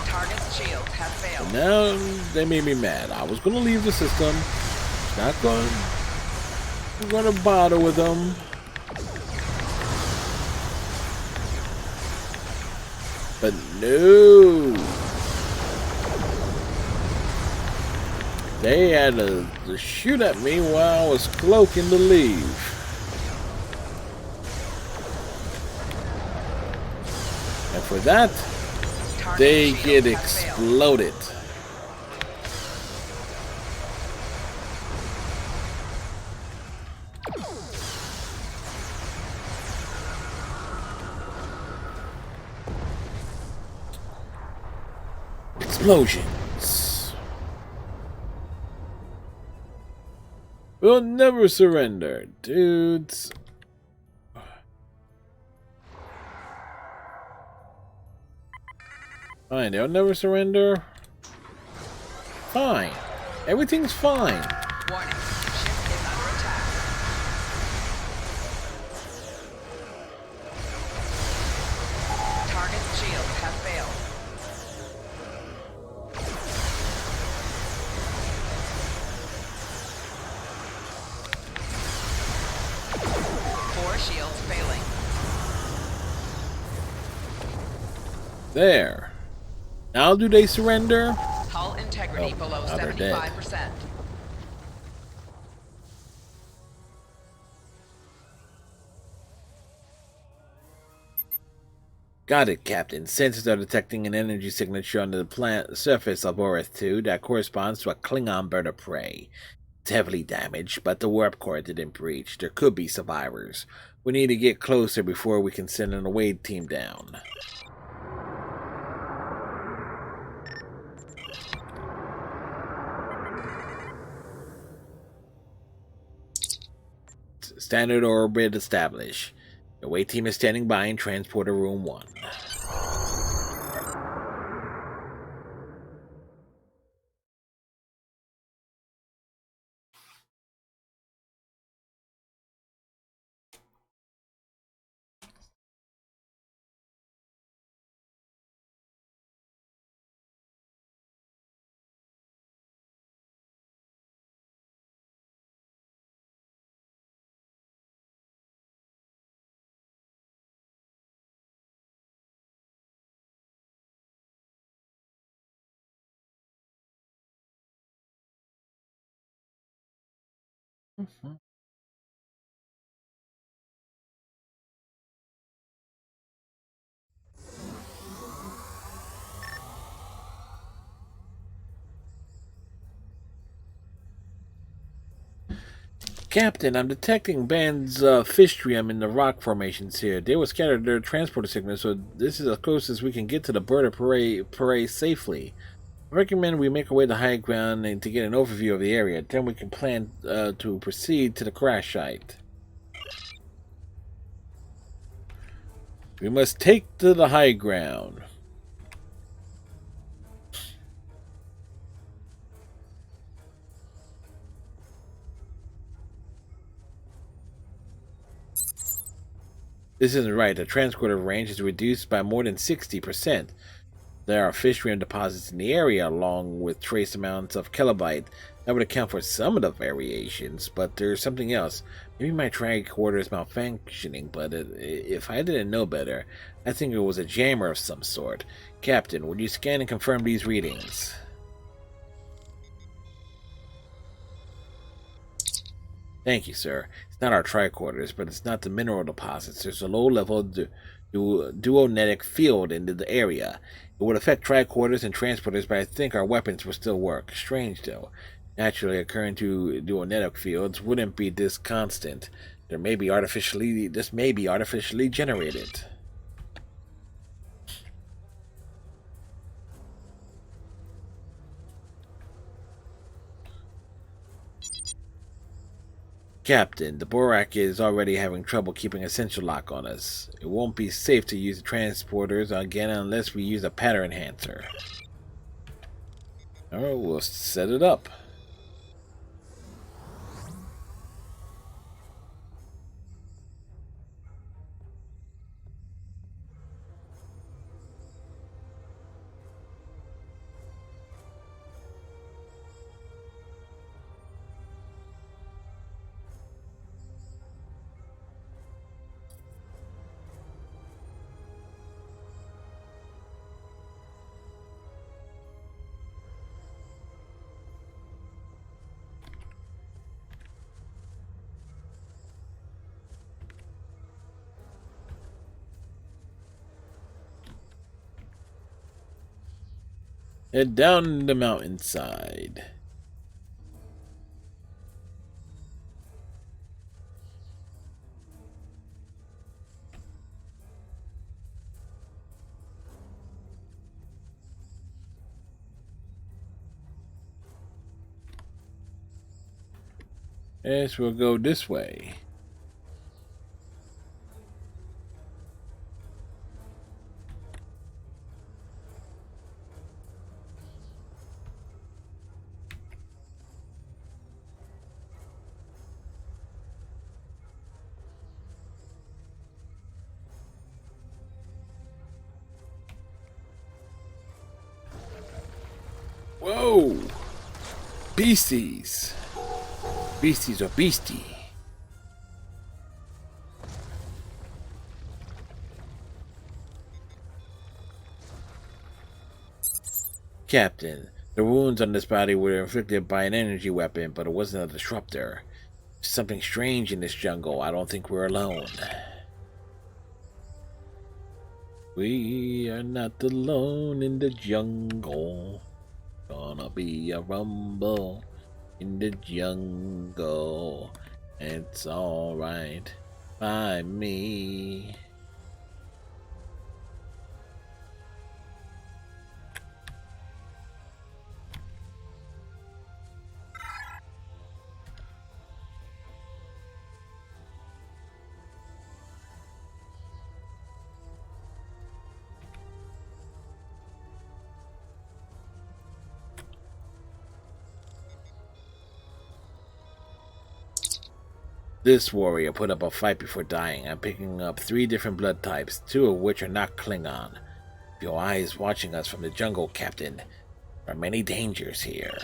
E: Target's shields have failed.
A: And now they made me mad. I was going to leave the system. Not going. I'm going to bother with them. But no. They had to shoot at me while I was cloaking to leave. And for that, they get exploded. Explosions. We'll never surrender, dudes. Fine, they'll never surrender. Fine. Everything's fine.
E: Warning. Ship is under attack. Target's shields have failed. Shields failing.
A: There. Now do they surrender?
E: Hull integrity below 75%.
A: Got it, Captain. Sensors are detecting an energy signature under the surface of Orith 2 that corresponds to a Klingon bird of prey. It's heavily damaged, but the warp core didn't breach. There could be survivors. We need to get closer before we can send an away team down. Standard orbit established. The away team is standing by in Transporter Room 1. Mhm. Captain, I'm detecting bands of Fishtrium in the rock formations here. They will scatter their transporter signals, so this is as close as we can get to the bird of prey safely. I recommend we make our way to high ground and to get an overview of the area. Then we can plan to proceed to the crash site. We must take to the high ground. This isn't right. The transporter range is reduced by more than 60%. There are Fishtrium deposits in the area, along with trace amounts of Kelobite. That would account for some of the variations, but there's something else. Maybe my tricorder is malfunctioning, but if I didn't know better, I think it was a jammer of some sort. Captain, would you scan and confirm these readings? Thank you, sir. It's not our tricorders, but it's not the mineral deposits. There's a low-level duonetic field in the area. It would affect tricorders and transporters, but I think our weapons will still work. Strange, though. Naturally occurring to duonetic fields wouldn't be this constant. This may be artificially generated. Captain, the Borak is already having trouble keeping essential lock on us. It won't be safe to use the transporters again unless we use a pattern enhancer. Alright, we'll set it up. Head down the mountainside. Yes, we'll go this way. Whoa! Beasties! Beasties are beastie. Captain, the wounds on this body were inflicted by an energy weapon, but it wasn't a disruptor. There's something strange in this jungle. I don't think we're alone. We are not alone in the jungle. Gonna be a rumble in the jungle. It's alright by me. This warrior put up a fight before dying. I'm picking up 3 different blood types, 2 of which are not Klingon. Your eyes watching us from the jungle, Captain. There are many dangers here.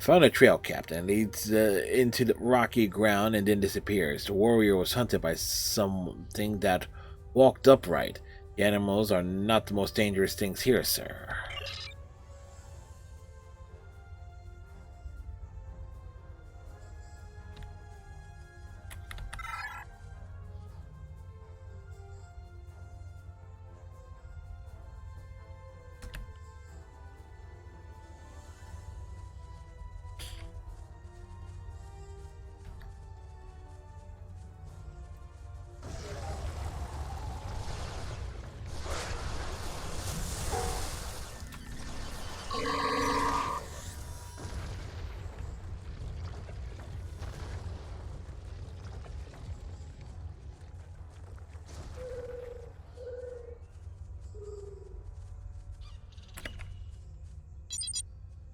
A: I found a trail, Captain. It leads into the rocky ground and then disappears. The warrior was hunted by something that walked upright. The animals are not the most dangerous things here, sir.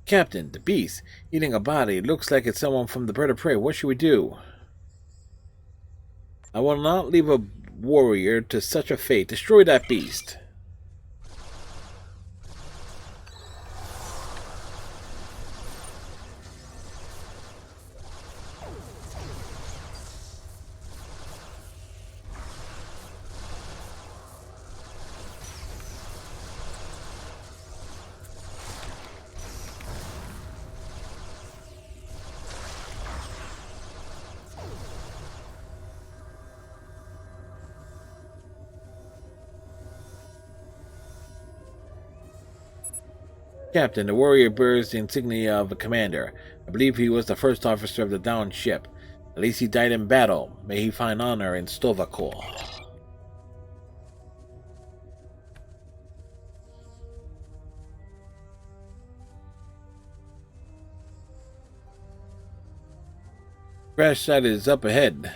A: Captain, the beast, eating a body. Looks like it's someone from the bird of prey. What should we do? I will not leave a warrior to such a fate. Destroy that beast. Captain, the warrior bears the insignia of a commander. I believe he was the first officer of the downed ship. At least he died in battle. May he find honor in Sto-vo-kor. Crash site is up ahead.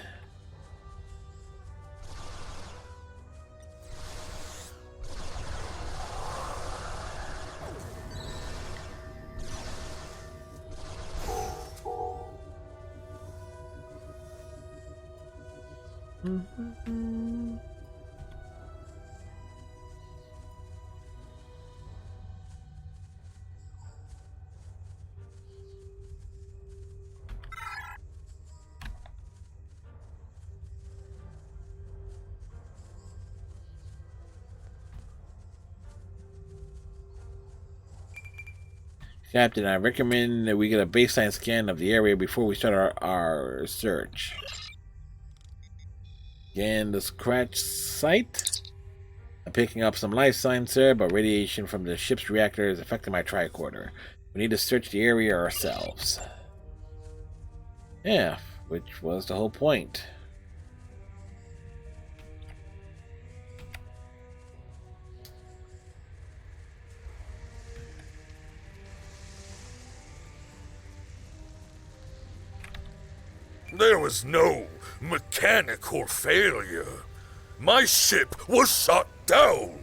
A: Captain, I recommend that we get a baseline scan of the area before we start our search. Scan the scratch site. I'm picking up some life signs, sir, but radiation from the ship's reactor is affecting my tricorder. We need to search the area ourselves. Yeah, which was the whole point.
B: There was no mechanical failure. My ship was shut down.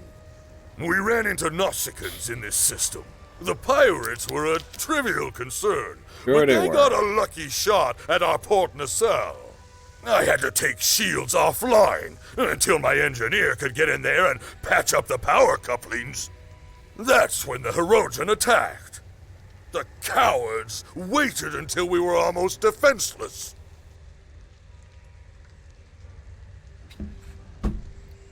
B: We ran into Nausicaans in this system. The pirates were a trivial concern,
A: Sure
B: but
A: they
B: they
A: were.
B: got a lucky shot at our port nacelle. I had to take shields offline until my engineer could get in there and patch up the power couplings. That's when the Hirogen attacked. The cowards waited until we were almost defenseless.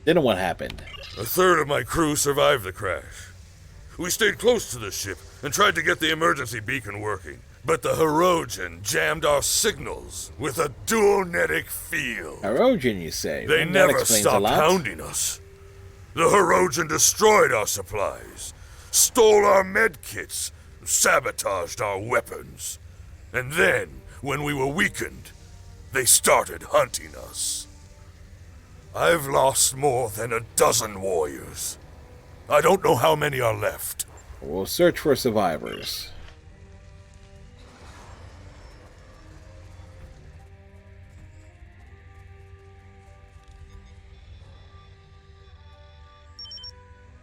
A: Then what happened?
B: A third of my crew survived the crash. We stayed close to the ship and tried to get the emergency beacon working, but the Hirogen jammed our signals with a duonetic field.
A: Hirogen, you say?
B: They
A: Well, that
B: never
A: explains a
B: stopped
A: lot.
B: hounding us. The Hirogen destroyed our supplies, stole our medkits, sabotaged our weapons. And then, when we were weakened, they started hunting us. I've lost more than a dozen warriors. I don't know how many are left.
A: We'll search for survivors.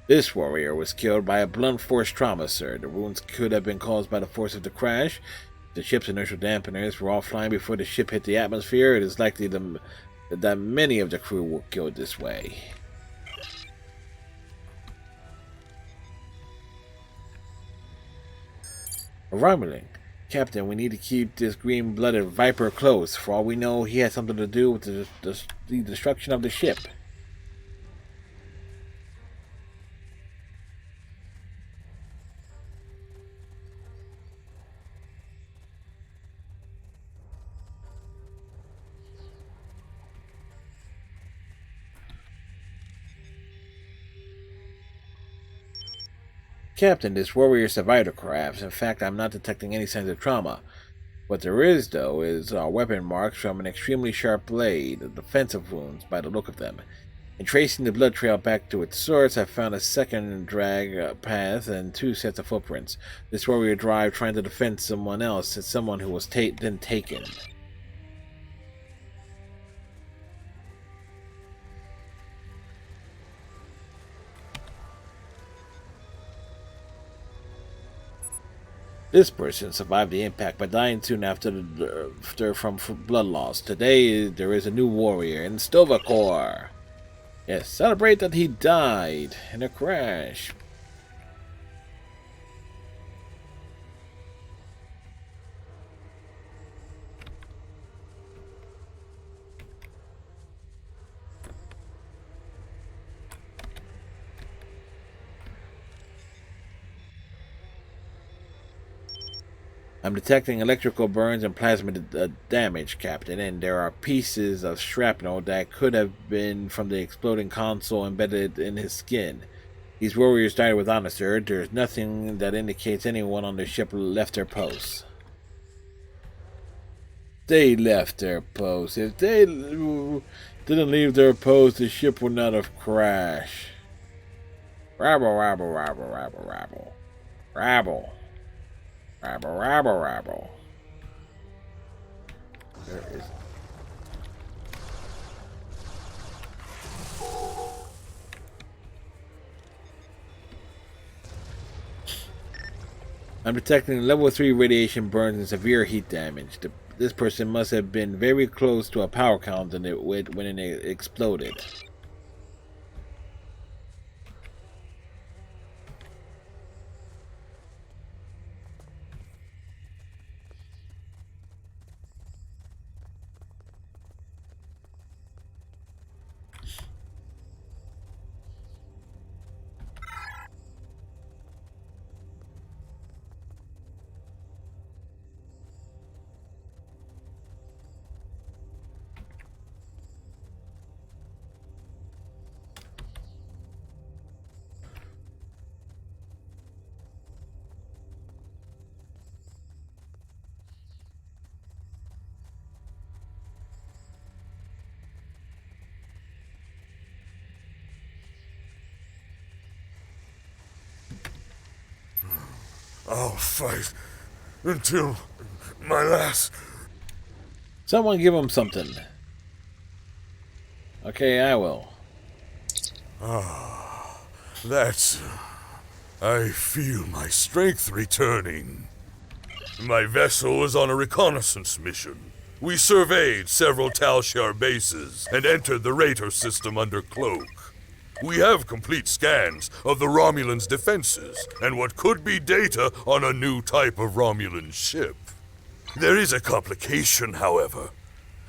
A: This warrior was killed by a blunt force trauma, sir. The wounds could have been caused by the force of the crash. The ship's inertial dampeners were offline before the ship hit the atmosphere. It is likely that many of the crew were killed this way. A Romulan. Captain, we need to keep this green-blooded viper close. For all we know, he has something to do with the destruction of the ship. Captain, this warrior survived the crash. In fact, I'm not detecting any signs of trauma. What there is, though, is weapon marks from an extremely sharp blade, defensive wounds by the look of them. In tracing the blood trail back to its source, I found a second drag path and 2 sets of footprints. This warrior drive trying to defend someone else, it's someone who was then taken. This person survived the impact by dying soon after from blood loss. Today there is a new warrior in Sto-vo-kor. Yes, celebrate that he died in a crash. I'm detecting electrical burns and plasma damage, Captain, and there are pieces of shrapnel that could have been from the exploding console embedded in his skin. These warriors died with honor, sir. There's nothing that indicates anyone on the ship left their posts. They left their posts. If they didn't leave their posts, the ship would not have crashed. Rabble, rabble, rabble, rabble, rabble. Rabble. Rabble, rabble, rabble. There is... I'm detecting level 3 radiation burns and severe heat damage. This person must have been very close to a power count when it exploded.
B: I'll fight until my last...
A: Someone give him something. Okay, I will.
B: That's... I feel my strength returning. My vessel was on a reconnaissance mission. We surveyed several Tal Shiar bases and entered the Raitor system under cloak. We have complete scans of the Romulans' defenses and what could be data on a new type of Romulan ship. There is a complication, however.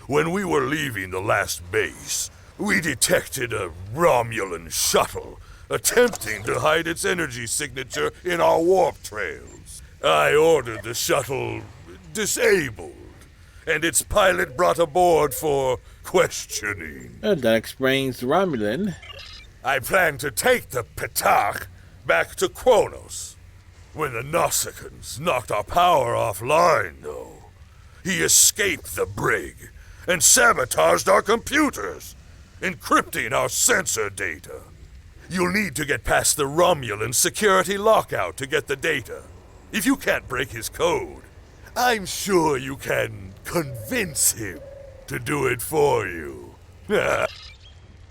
B: When we were leaving the last base, we detected a Romulan shuttle attempting to hide its energy signature in our warp trails. I ordered the shuttle disabled, and its pilot brought aboard for questioning.
A: That explains the Romulan.
B: I plan to take the Ptah back to Kronos. When the Nausicaans knocked our power offline, though, he escaped the brig and sabotaged our computers, encrypting our sensor data. You'll need to get past the Romulan security lockout to get the data. If you can't break his code, I'm sure you can convince him to do it for you.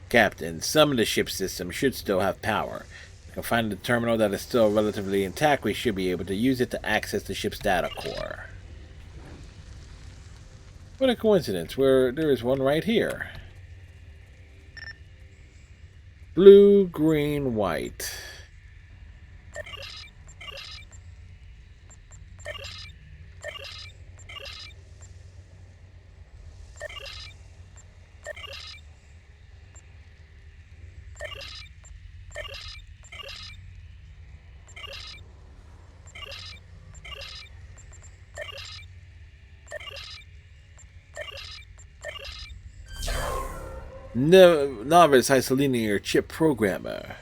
A: Captain, some of the ship systems should still have power. If we can find the terminal that is still relatively intact, we should be able to use it to access the ship's data core. What a coincidence, where there is one right here. Blue, green, white. Novice isolinear chip programmer.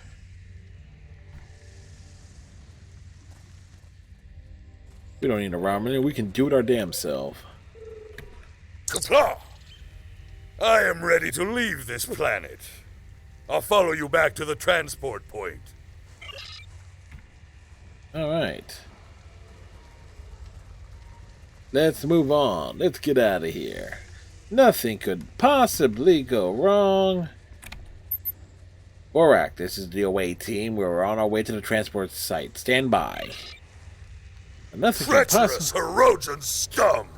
A: We don't need a ramen. We can do it our damn self.
B: Qapla'! I am ready to leave this planet. I'll follow you back to the transport point.
A: Alright. Let's move on. Let's get out of here. Nothing could possibly go wrong. Borak, this is the away team. We're on our way to the transport site. Stand by. Nothing
B: Treacherous Hirogen scum!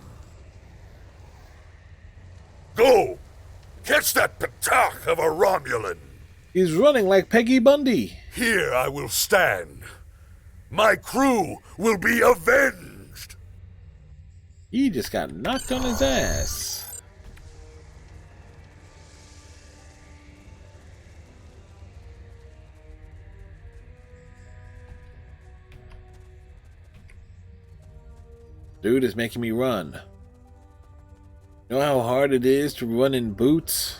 B: Go! Catch that patak of a Romulan!
A: He's running like Peggy Bundy.
B: Here I will stand. My crew will be avenged!
A: He just got knocked on his ass. Dude is making me run. You know how hard it is to run in boots?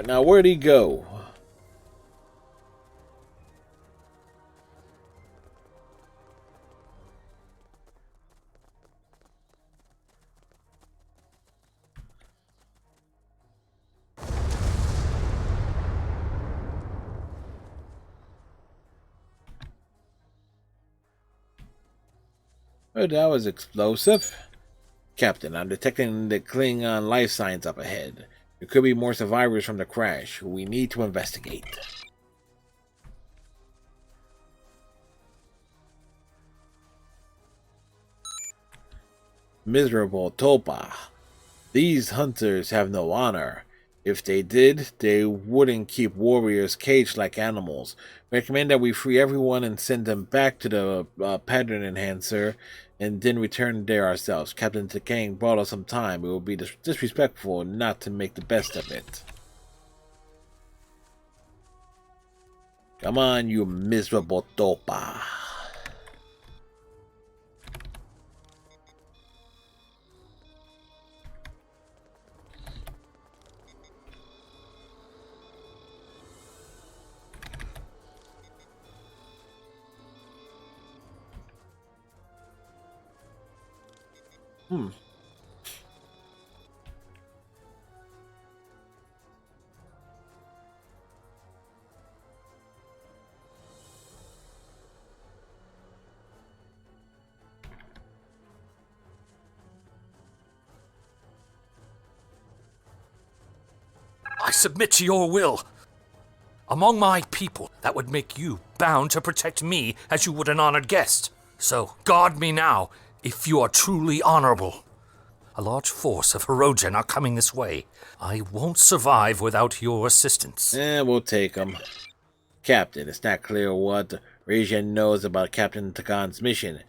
A: Now, where'd he go? Oh, that was explosive. Captain, I'm detecting the Klingon life signs up ahead. There could be more survivors from the crash. We need to investigate. Miserable Tulpa. These hunters have no honor. If they did, they wouldn't keep warriors caged like animals. Recommend that we free everyone and send them back to the pattern enhancer and then return there ourselves. Captain Takang brought us some time. It would be disrespectful not to make the best of it. Come on, you miserable Tulpa.
G: I submit to your will. Among my people, that would make you bound to protect me as you would an honored guest. So, guard me now, if you are truly honorable. A large force of Hirogen are coming this way. I won't survive without your assistance.
A: We'll take them. Captain, it's not clear what Rajan knows about Captain Takan's mission,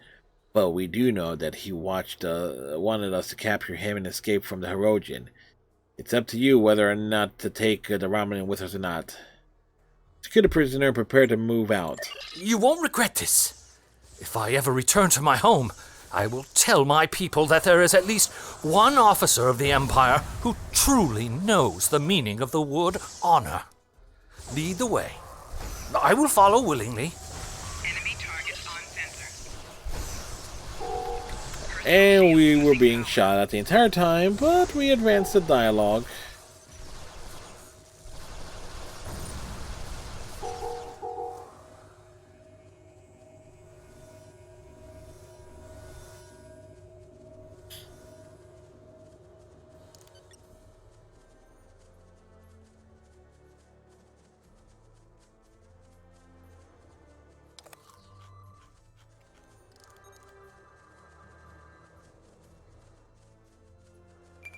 A: but we do know that he wanted us to capture him and escape from the Hirogen. It's up to you whether or not to take the Romulan with us or not. Secure the prisoner and prepare to move out.
G: You won't regret this. If I ever return to my home, I will tell my people that there is at least one officer of the Empire who truly knows the meaning of the word honor. Lead the way. I will follow willingly.
E: Enemy targets on sensor.
A: And we were being shot at the entire time, but we advanced the dialogue.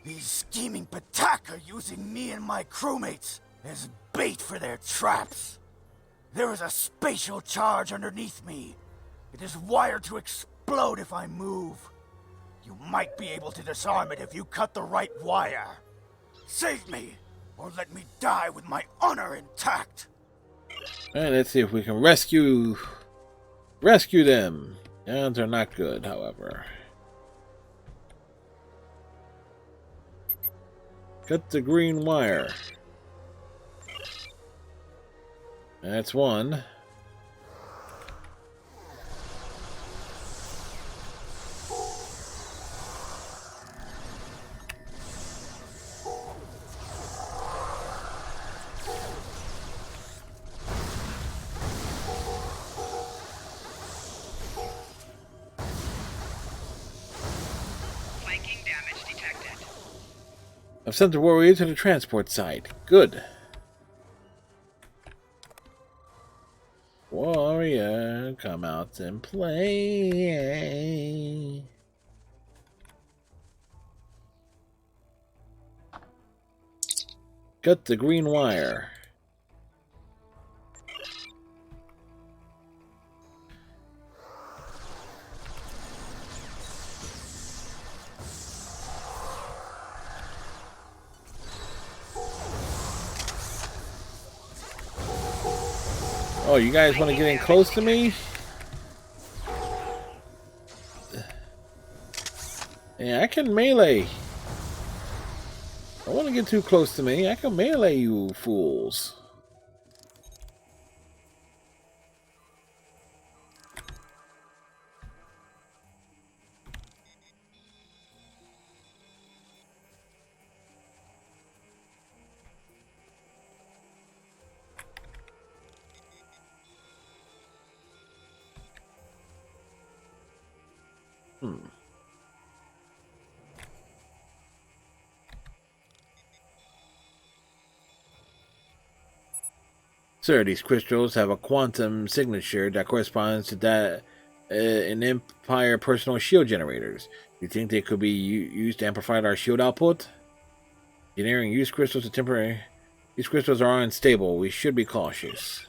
F: These scheming patak are using me and my crewmates as bait for their traps. There is a spatial charge underneath me. It is wired to explode explode if I move. You might be able to disarm it if you cut the right wire. Save me, or let me die with my honor intact.
A: Alright, let's see if we can rescue them. Odds are not good, however. Cut the green wire. That's one. I've sent the warrior to the transport site. Good. Warrior, come out and play. Cut the green wire. Oh, you guys want to get in close to me? Yeah, I can melee. Don't want to get too close to me. I can melee you fools. Sir, these crystals have a quantum signature that corresponds to that in Empire personal shield generators. You think they could be used to amplify our shield output? Engineering use crystals to temporary. These crystals are unstable. We should be cautious.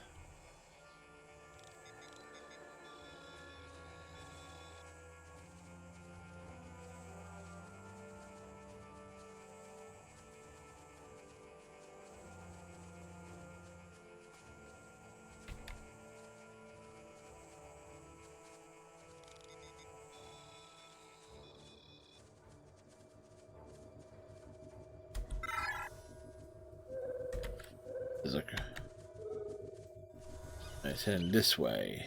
A: It's heading this way.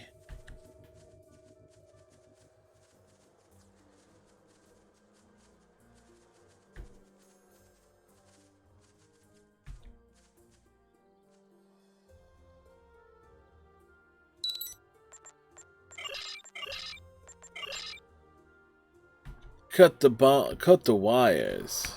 A: Cut the wires.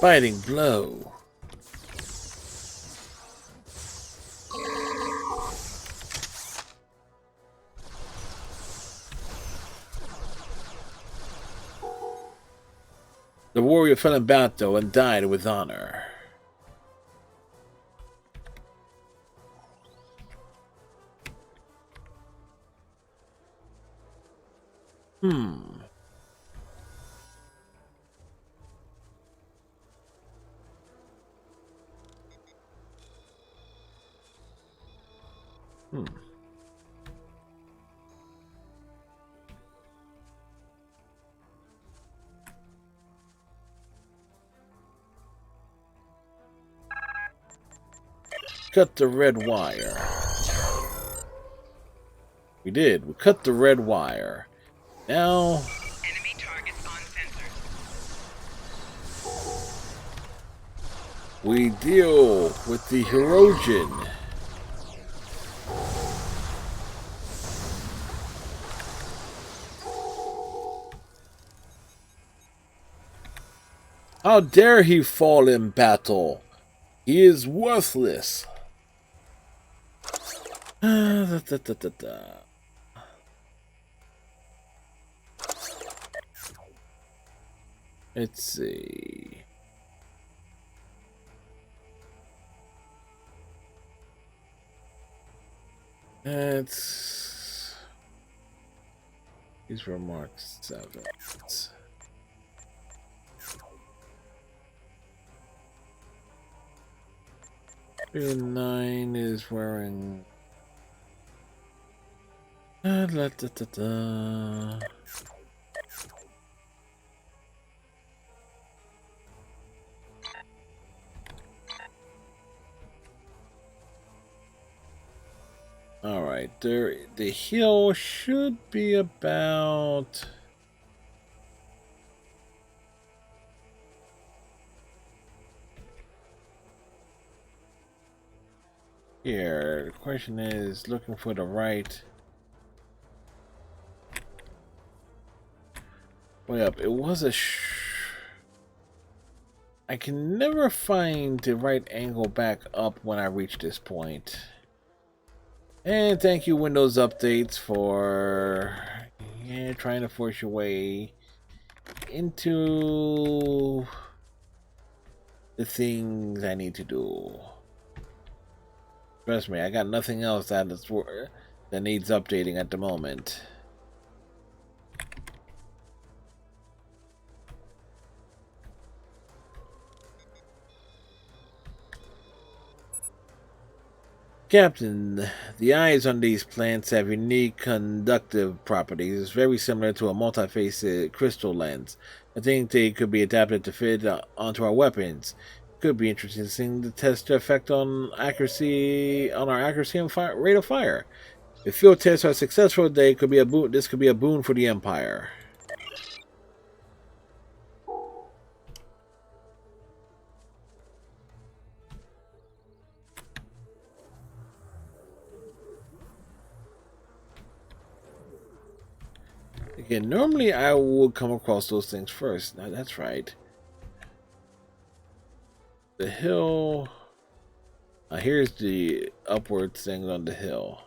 A: Biting blow. The warrior fell in battle and died with honor. Cut the red wire. We did. We cut the red wire. Now...
E: Enemy targets on sensor.
A: we deal with the Hirogen. How dare he fall in battle? He is worthless. Let's see. These were Mark 7th. 9 is wearing. All right, the hill should be about. Here, the question is looking for the right. Way up. It was a. I can never find the right angle back up when I reach this point. And thank you, Windows Updates, for trying to force your way into the things I need to do. Trust me, I got nothing else that needs updating at the moment. Captain, the eyes on these plants have unique conductive properties, very similar to a multi-facet crystal lens. I think they could be adapted to fit onto our weapons. Could be interesting to test the effect on our accuracy and rate of fire. If field tests are successful, this could be a boon for the Empire. Again, normally I would come across those things first. Now, that's right. The hill. Here's the upward thing on the hill.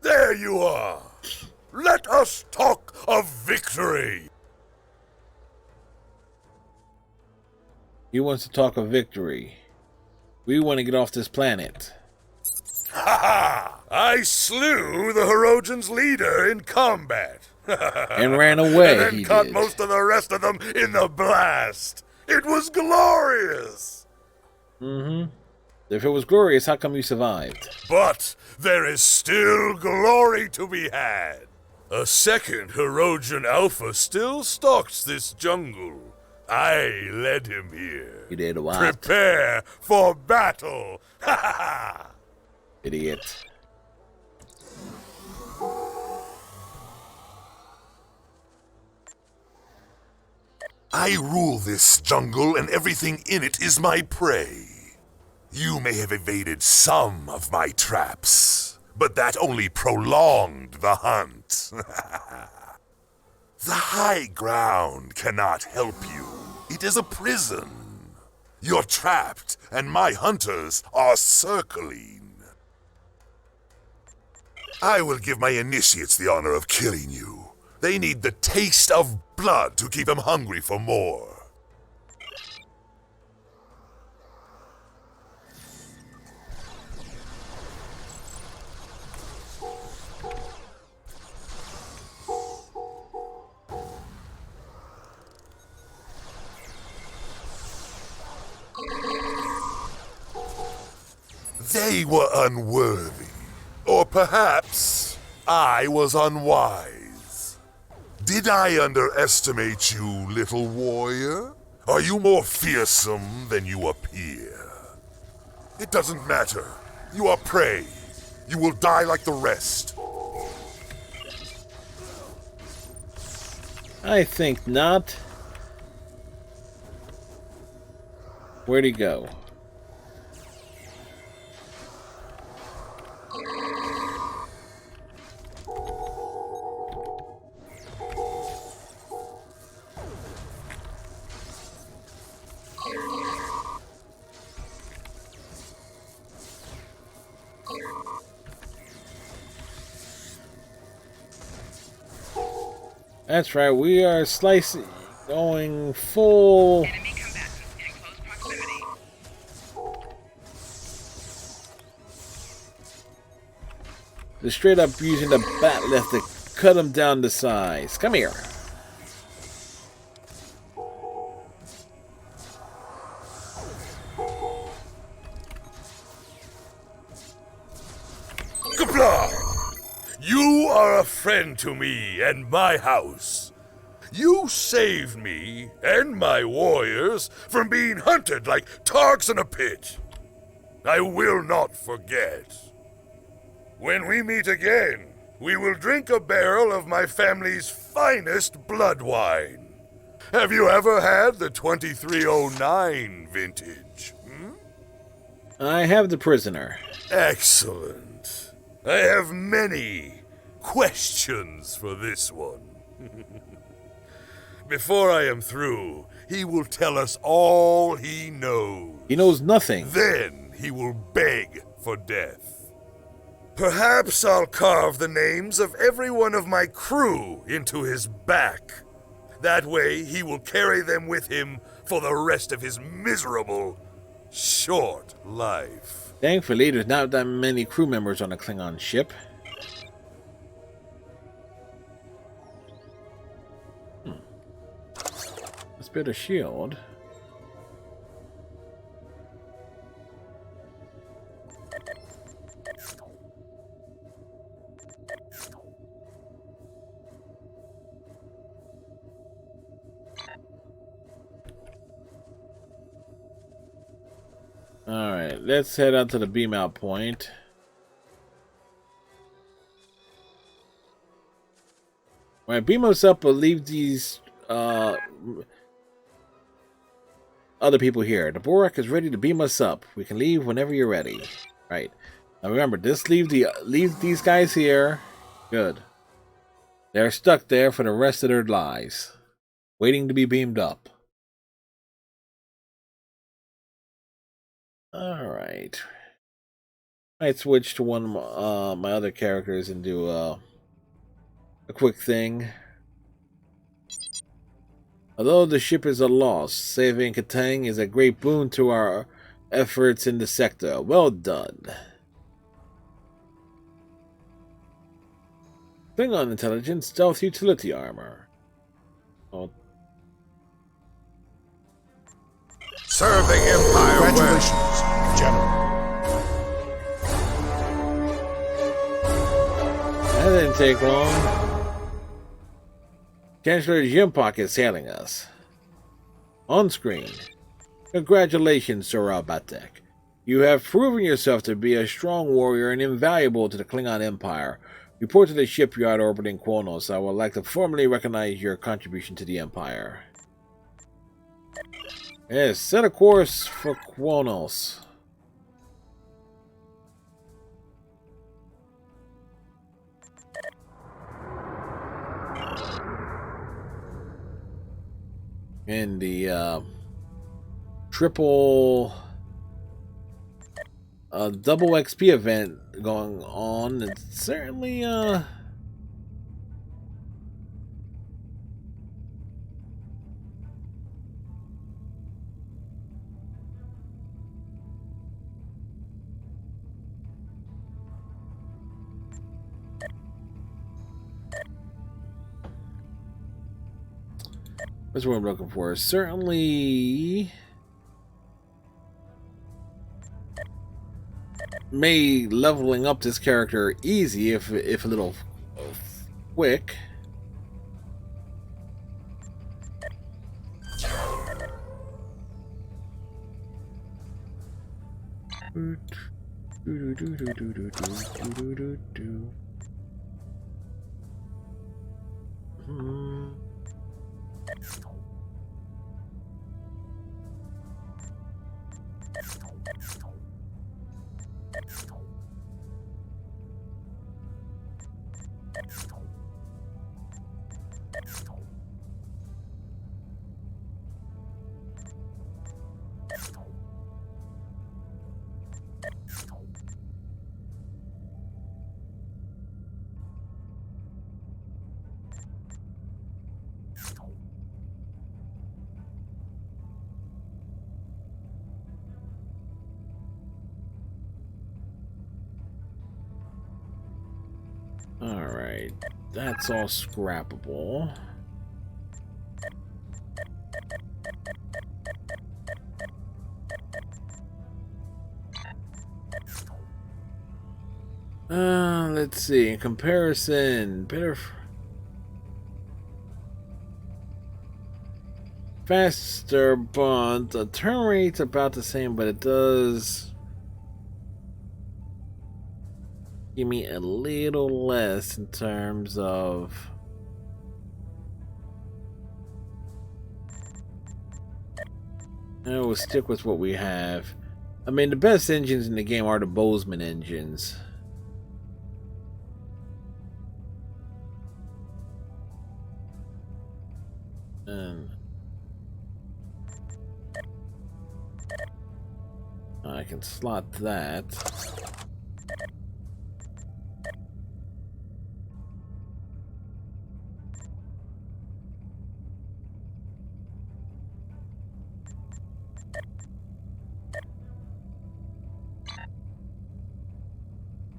B: There you are! Let us talk of victory!
A: He wants to talk of victory. We want to get off this planet.
B: Ha ha! I slew the Hirogen's leader in combat.
A: And ran away,
B: and then caught most of the rest of them in the blast. It was glorious!
A: Mm-hmm. If it was glorious, how come you survived?
B: But there is still glory to be had. A second Hirogen Alpha still stalks this jungle. I led him here.
A: You did what?
B: Prepare for battle! Ha ha ha!
A: Idiot.
B: I rule this jungle, and everything in it is my prey. You may have evaded some of my traps, but that only prolonged the hunt. The high ground cannot help you. It is a prison. You're trapped, and my hunters are circling. I will give my initiates the honor of killing you. They need the taste of blood to keep them hungry for more. They were unworthy. Or perhaps I was unwise. Did I underestimate you, little warrior? Are you more fearsome than you appear? It doesn't matter. You are prey. You will die like the rest.
A: I think not. Where'd he go? That's right, we are slicing, going full.
E: Enemy combatants in close proximity.
A: They're straight up using the bat lift to cut them down to size. Come here.
B: Gapla! You are a friend to me and my house. You saved me and my warriors from being hunted like targs in a pit. I will not forget. When we meet again, we will drink a barrel of my family's finest blood wine. Have you ever had the 2309 vintage?
A: I have the prisoner.
B: Excellent. I have many questions for this one. Before I am through, he will tell us all he knows.
A: He knows nothing.
B: Then he will beg for death. Perhaps I'll carve the names of every one of my crew into his back. That way he will carry them with him for the rest of his miserable, short life.
A: Thankfully, there's not that many crew members on a Klingon ship. Let's build a shield. Alright, let's head out to the beam out point. Alright, beam us up, but leave these other people here. The Borak is ready to beam us up. We can leave whenever you're ready. Right. Now remember, just leave these guys here. Good. They're stuck there for the rest of their lives, waiting to be beamed up. Alright. Might switch to one of my other characters and do a quick thing. Although the ship is a loss, saving Katang is a great boon to our efforts in the sector. Well done. Klingon intelligence, stealth utility armor. Oh.
C: Serve the Empire well.
I: Congratulations, General.
A: That didn't take long. Chancellor Jimpak is hailing us. On screen. Congratulations, Sora Batek. You have proven yourself to be a strong warrior and invaluable to the Klingon Empire. Report to the shipyard orbiting Kronos. I would like to formally recognize your contribution to the Empire. Yes, set a course for Kronos. And the triple double XP event going on. It's certainly that's what I'm looking for. Certainly made leveling up this character easy, if a little quick. Alright, that's all scrappable. Let's see. In comparison, better, faster, but the turn rate's about the same, but it does give me a little less in terms of we'll stick with what we have. I mean, the best engines in the game are the Bozeman engines. And I can slot that.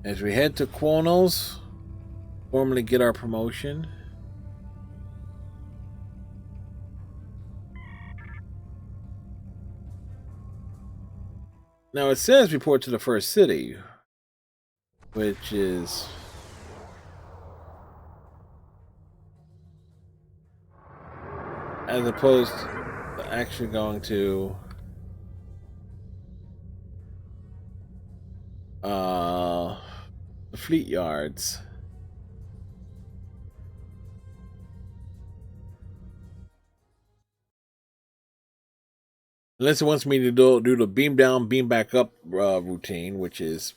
A: As we head to Quonos, formally get our promotion. Now it says report to the first city, which is as opposed to actually going to the fleet yards. Unless it wants me to do the beam down, beam back up routine, which is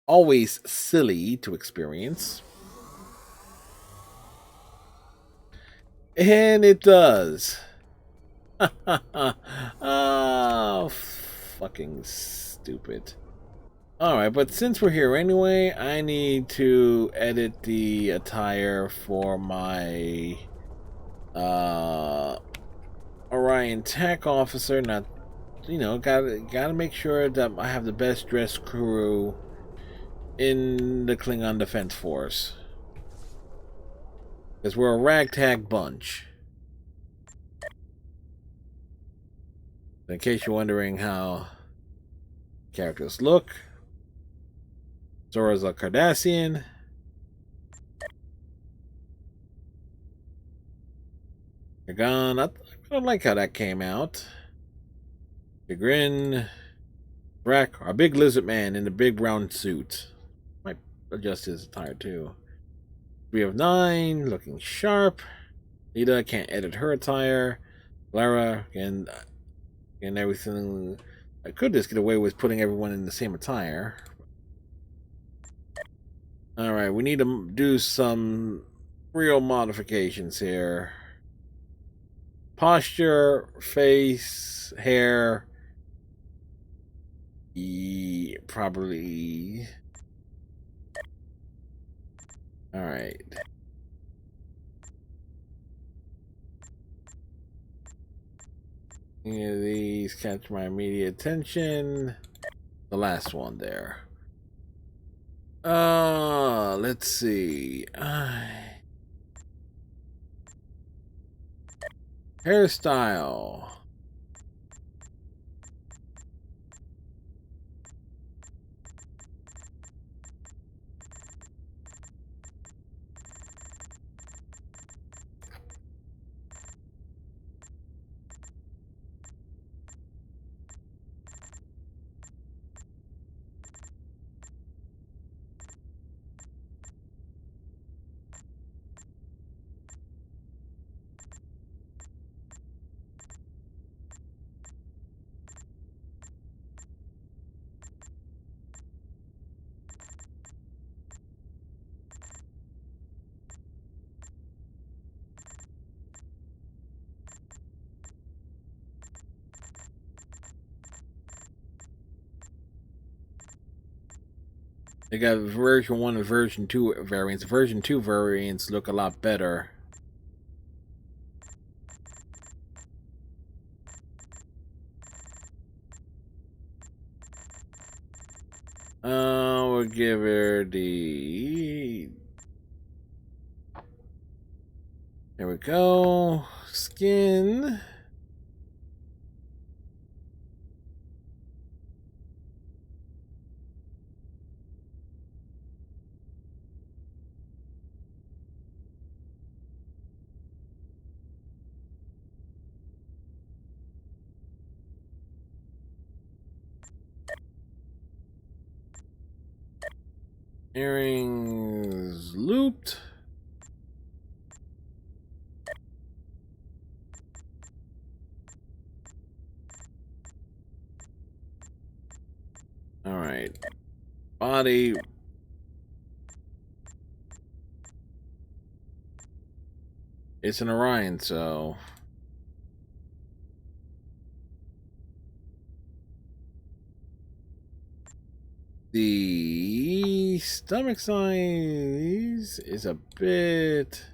A: always silly to experience. And it does. Oh, fucking stupid. Alright, but since we're here anyway, I need to edit the attire for my Orion Tech Officer. Not, you know, gotta make sure that I have the best dressed crew in the Klingon Defense Force. Because we're a ragtag bunch. In case you're wondering how characters look, Zora's a Cardassian. Ergon, I don't like how that came out. Chagrin, Brack, our big lizard man in the big brown suit. Might adjust his attire too. 3 of 9, looking sharp. Lita, can't edit her attire. Lara, and everything. I could just get away with putting everyone in the same attire. Alright, we need to do some real modifications here. Posture, face, hair. Probably. Alright. Any of these catch my immediate attention. The last one there. Let's see. Hairstyle. They got version 1 and version 2 variants. Version 2 variants look a lot better. We'll give her the There we go. Skin. Earrings looped. All right. Body. It's an Orion, so the stomach size is a bit.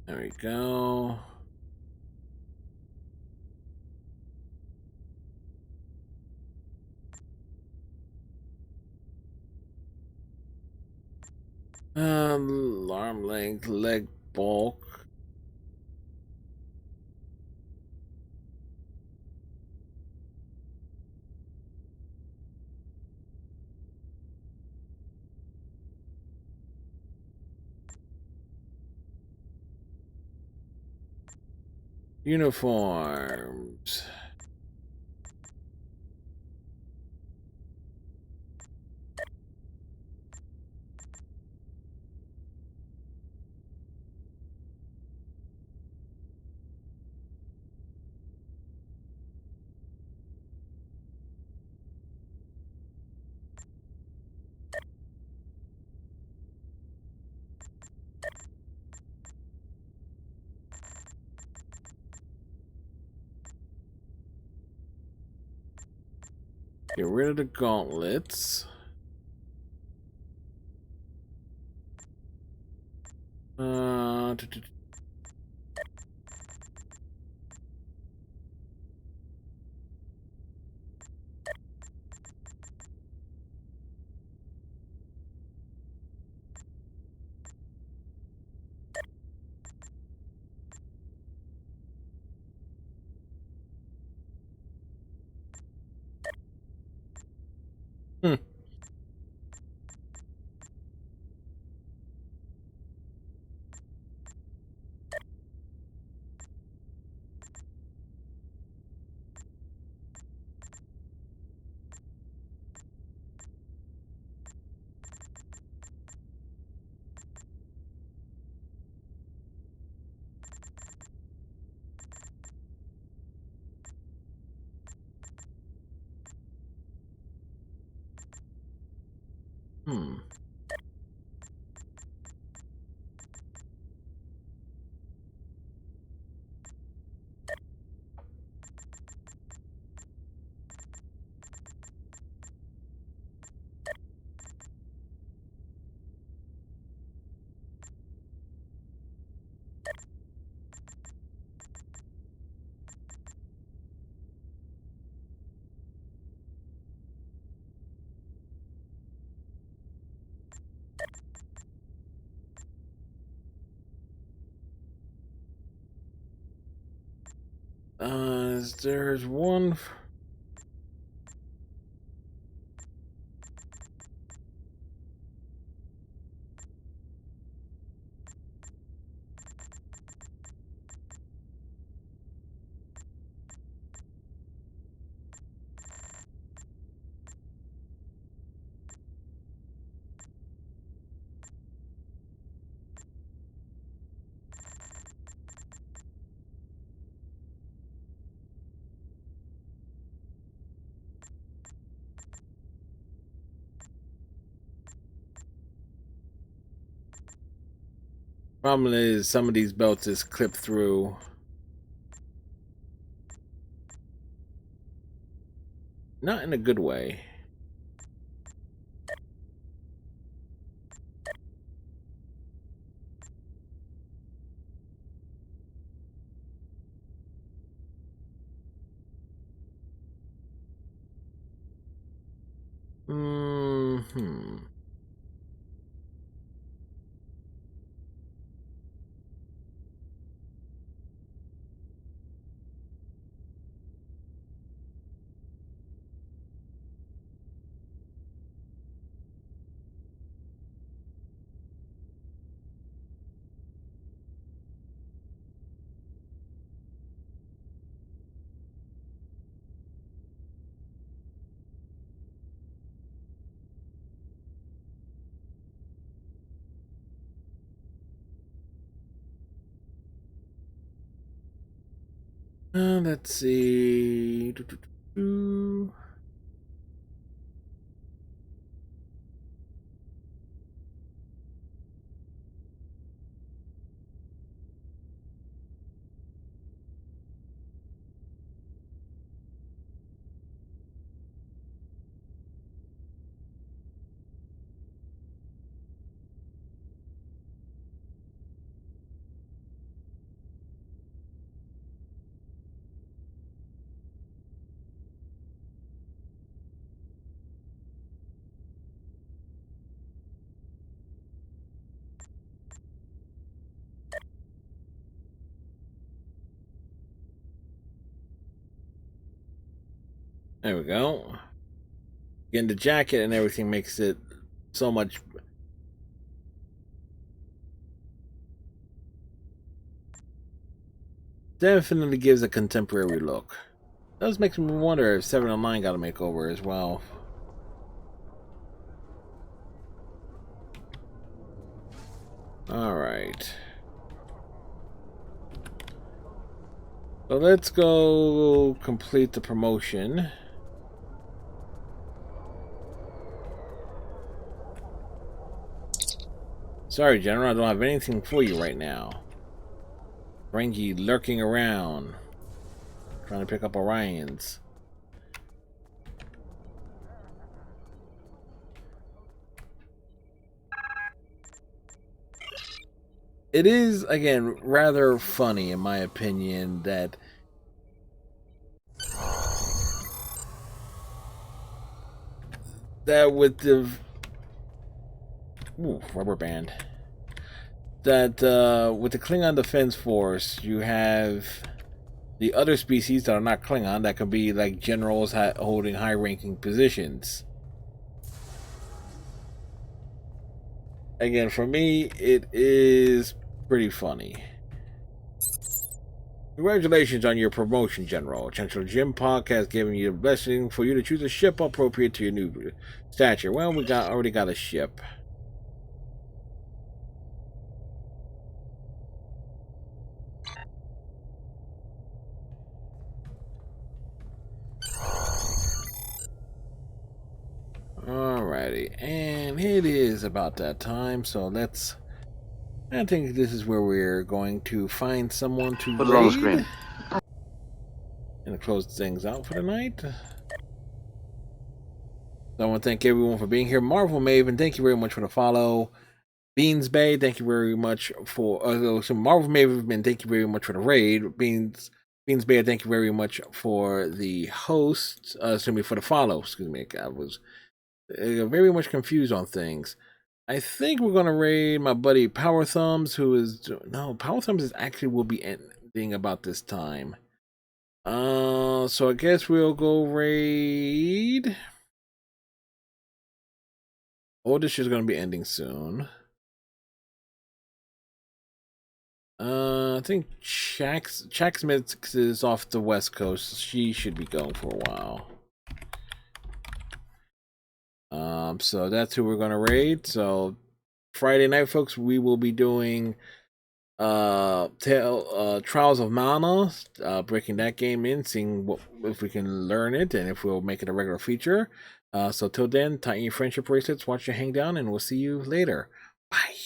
A: There we go. Arm length, leg bulk. Uniforms. Get rid of the gauntlets. Uh, Hmm. Hmm. There's one. Problem is, some of these belts is clipped through. Not in a good way. Let's see. There we go. Getting the jacket and everything makes it so much. Definitely gives a contemporary look. Does make me wonder if 709 got a makeover as well. Alright. So let's go complete the promotion. Sorry, General, I don't have anything for you right now. Rangy lurking around, trying to pick up Orions. It is, again, rather funny, in my opinion, that with the rubber band, that with the Klingon Defense Force, you have the other species that are not Klingon that could be like generals holding high-ranking positions. Again, for me, it is pretty funny. Congratulations on your promotion, General. Chancellor Jim Podcast giving you a blessing for you to choose a ship appropriate to your new stature. Well, we already got a ship. Alrighty, and it is about that time, so let's... I think this is where we're going to find someone to
L: put it on the screen
A: and close things out for the night. So I want to thank everyone for being here. Marvel Maven, thank you very much for the follow. Beans Bay, thank you very much for Marvel Maven, thank you very much for the raid. Beans Bay, thank you very much for the host. Excuse me, for the follow. Excuse me, I was very much confused on things. I think we're gonna raid my buddy Power Thumbs, who is Power Thumbs is actually will be ending about this time. So I guess we'll go raid. This is gonna be ending soon. I think Chaxmix is off the West Coast. She should be going for a while. So that's who we're gonna raid. So Friday night, folks, we will be doing Trials of Mana, breaking that game in, seeing if we can learn it and if we'll make it a regular feature. So till then, tighten your friendship bracelets, watch your hang down, and we'll see you later. Bye.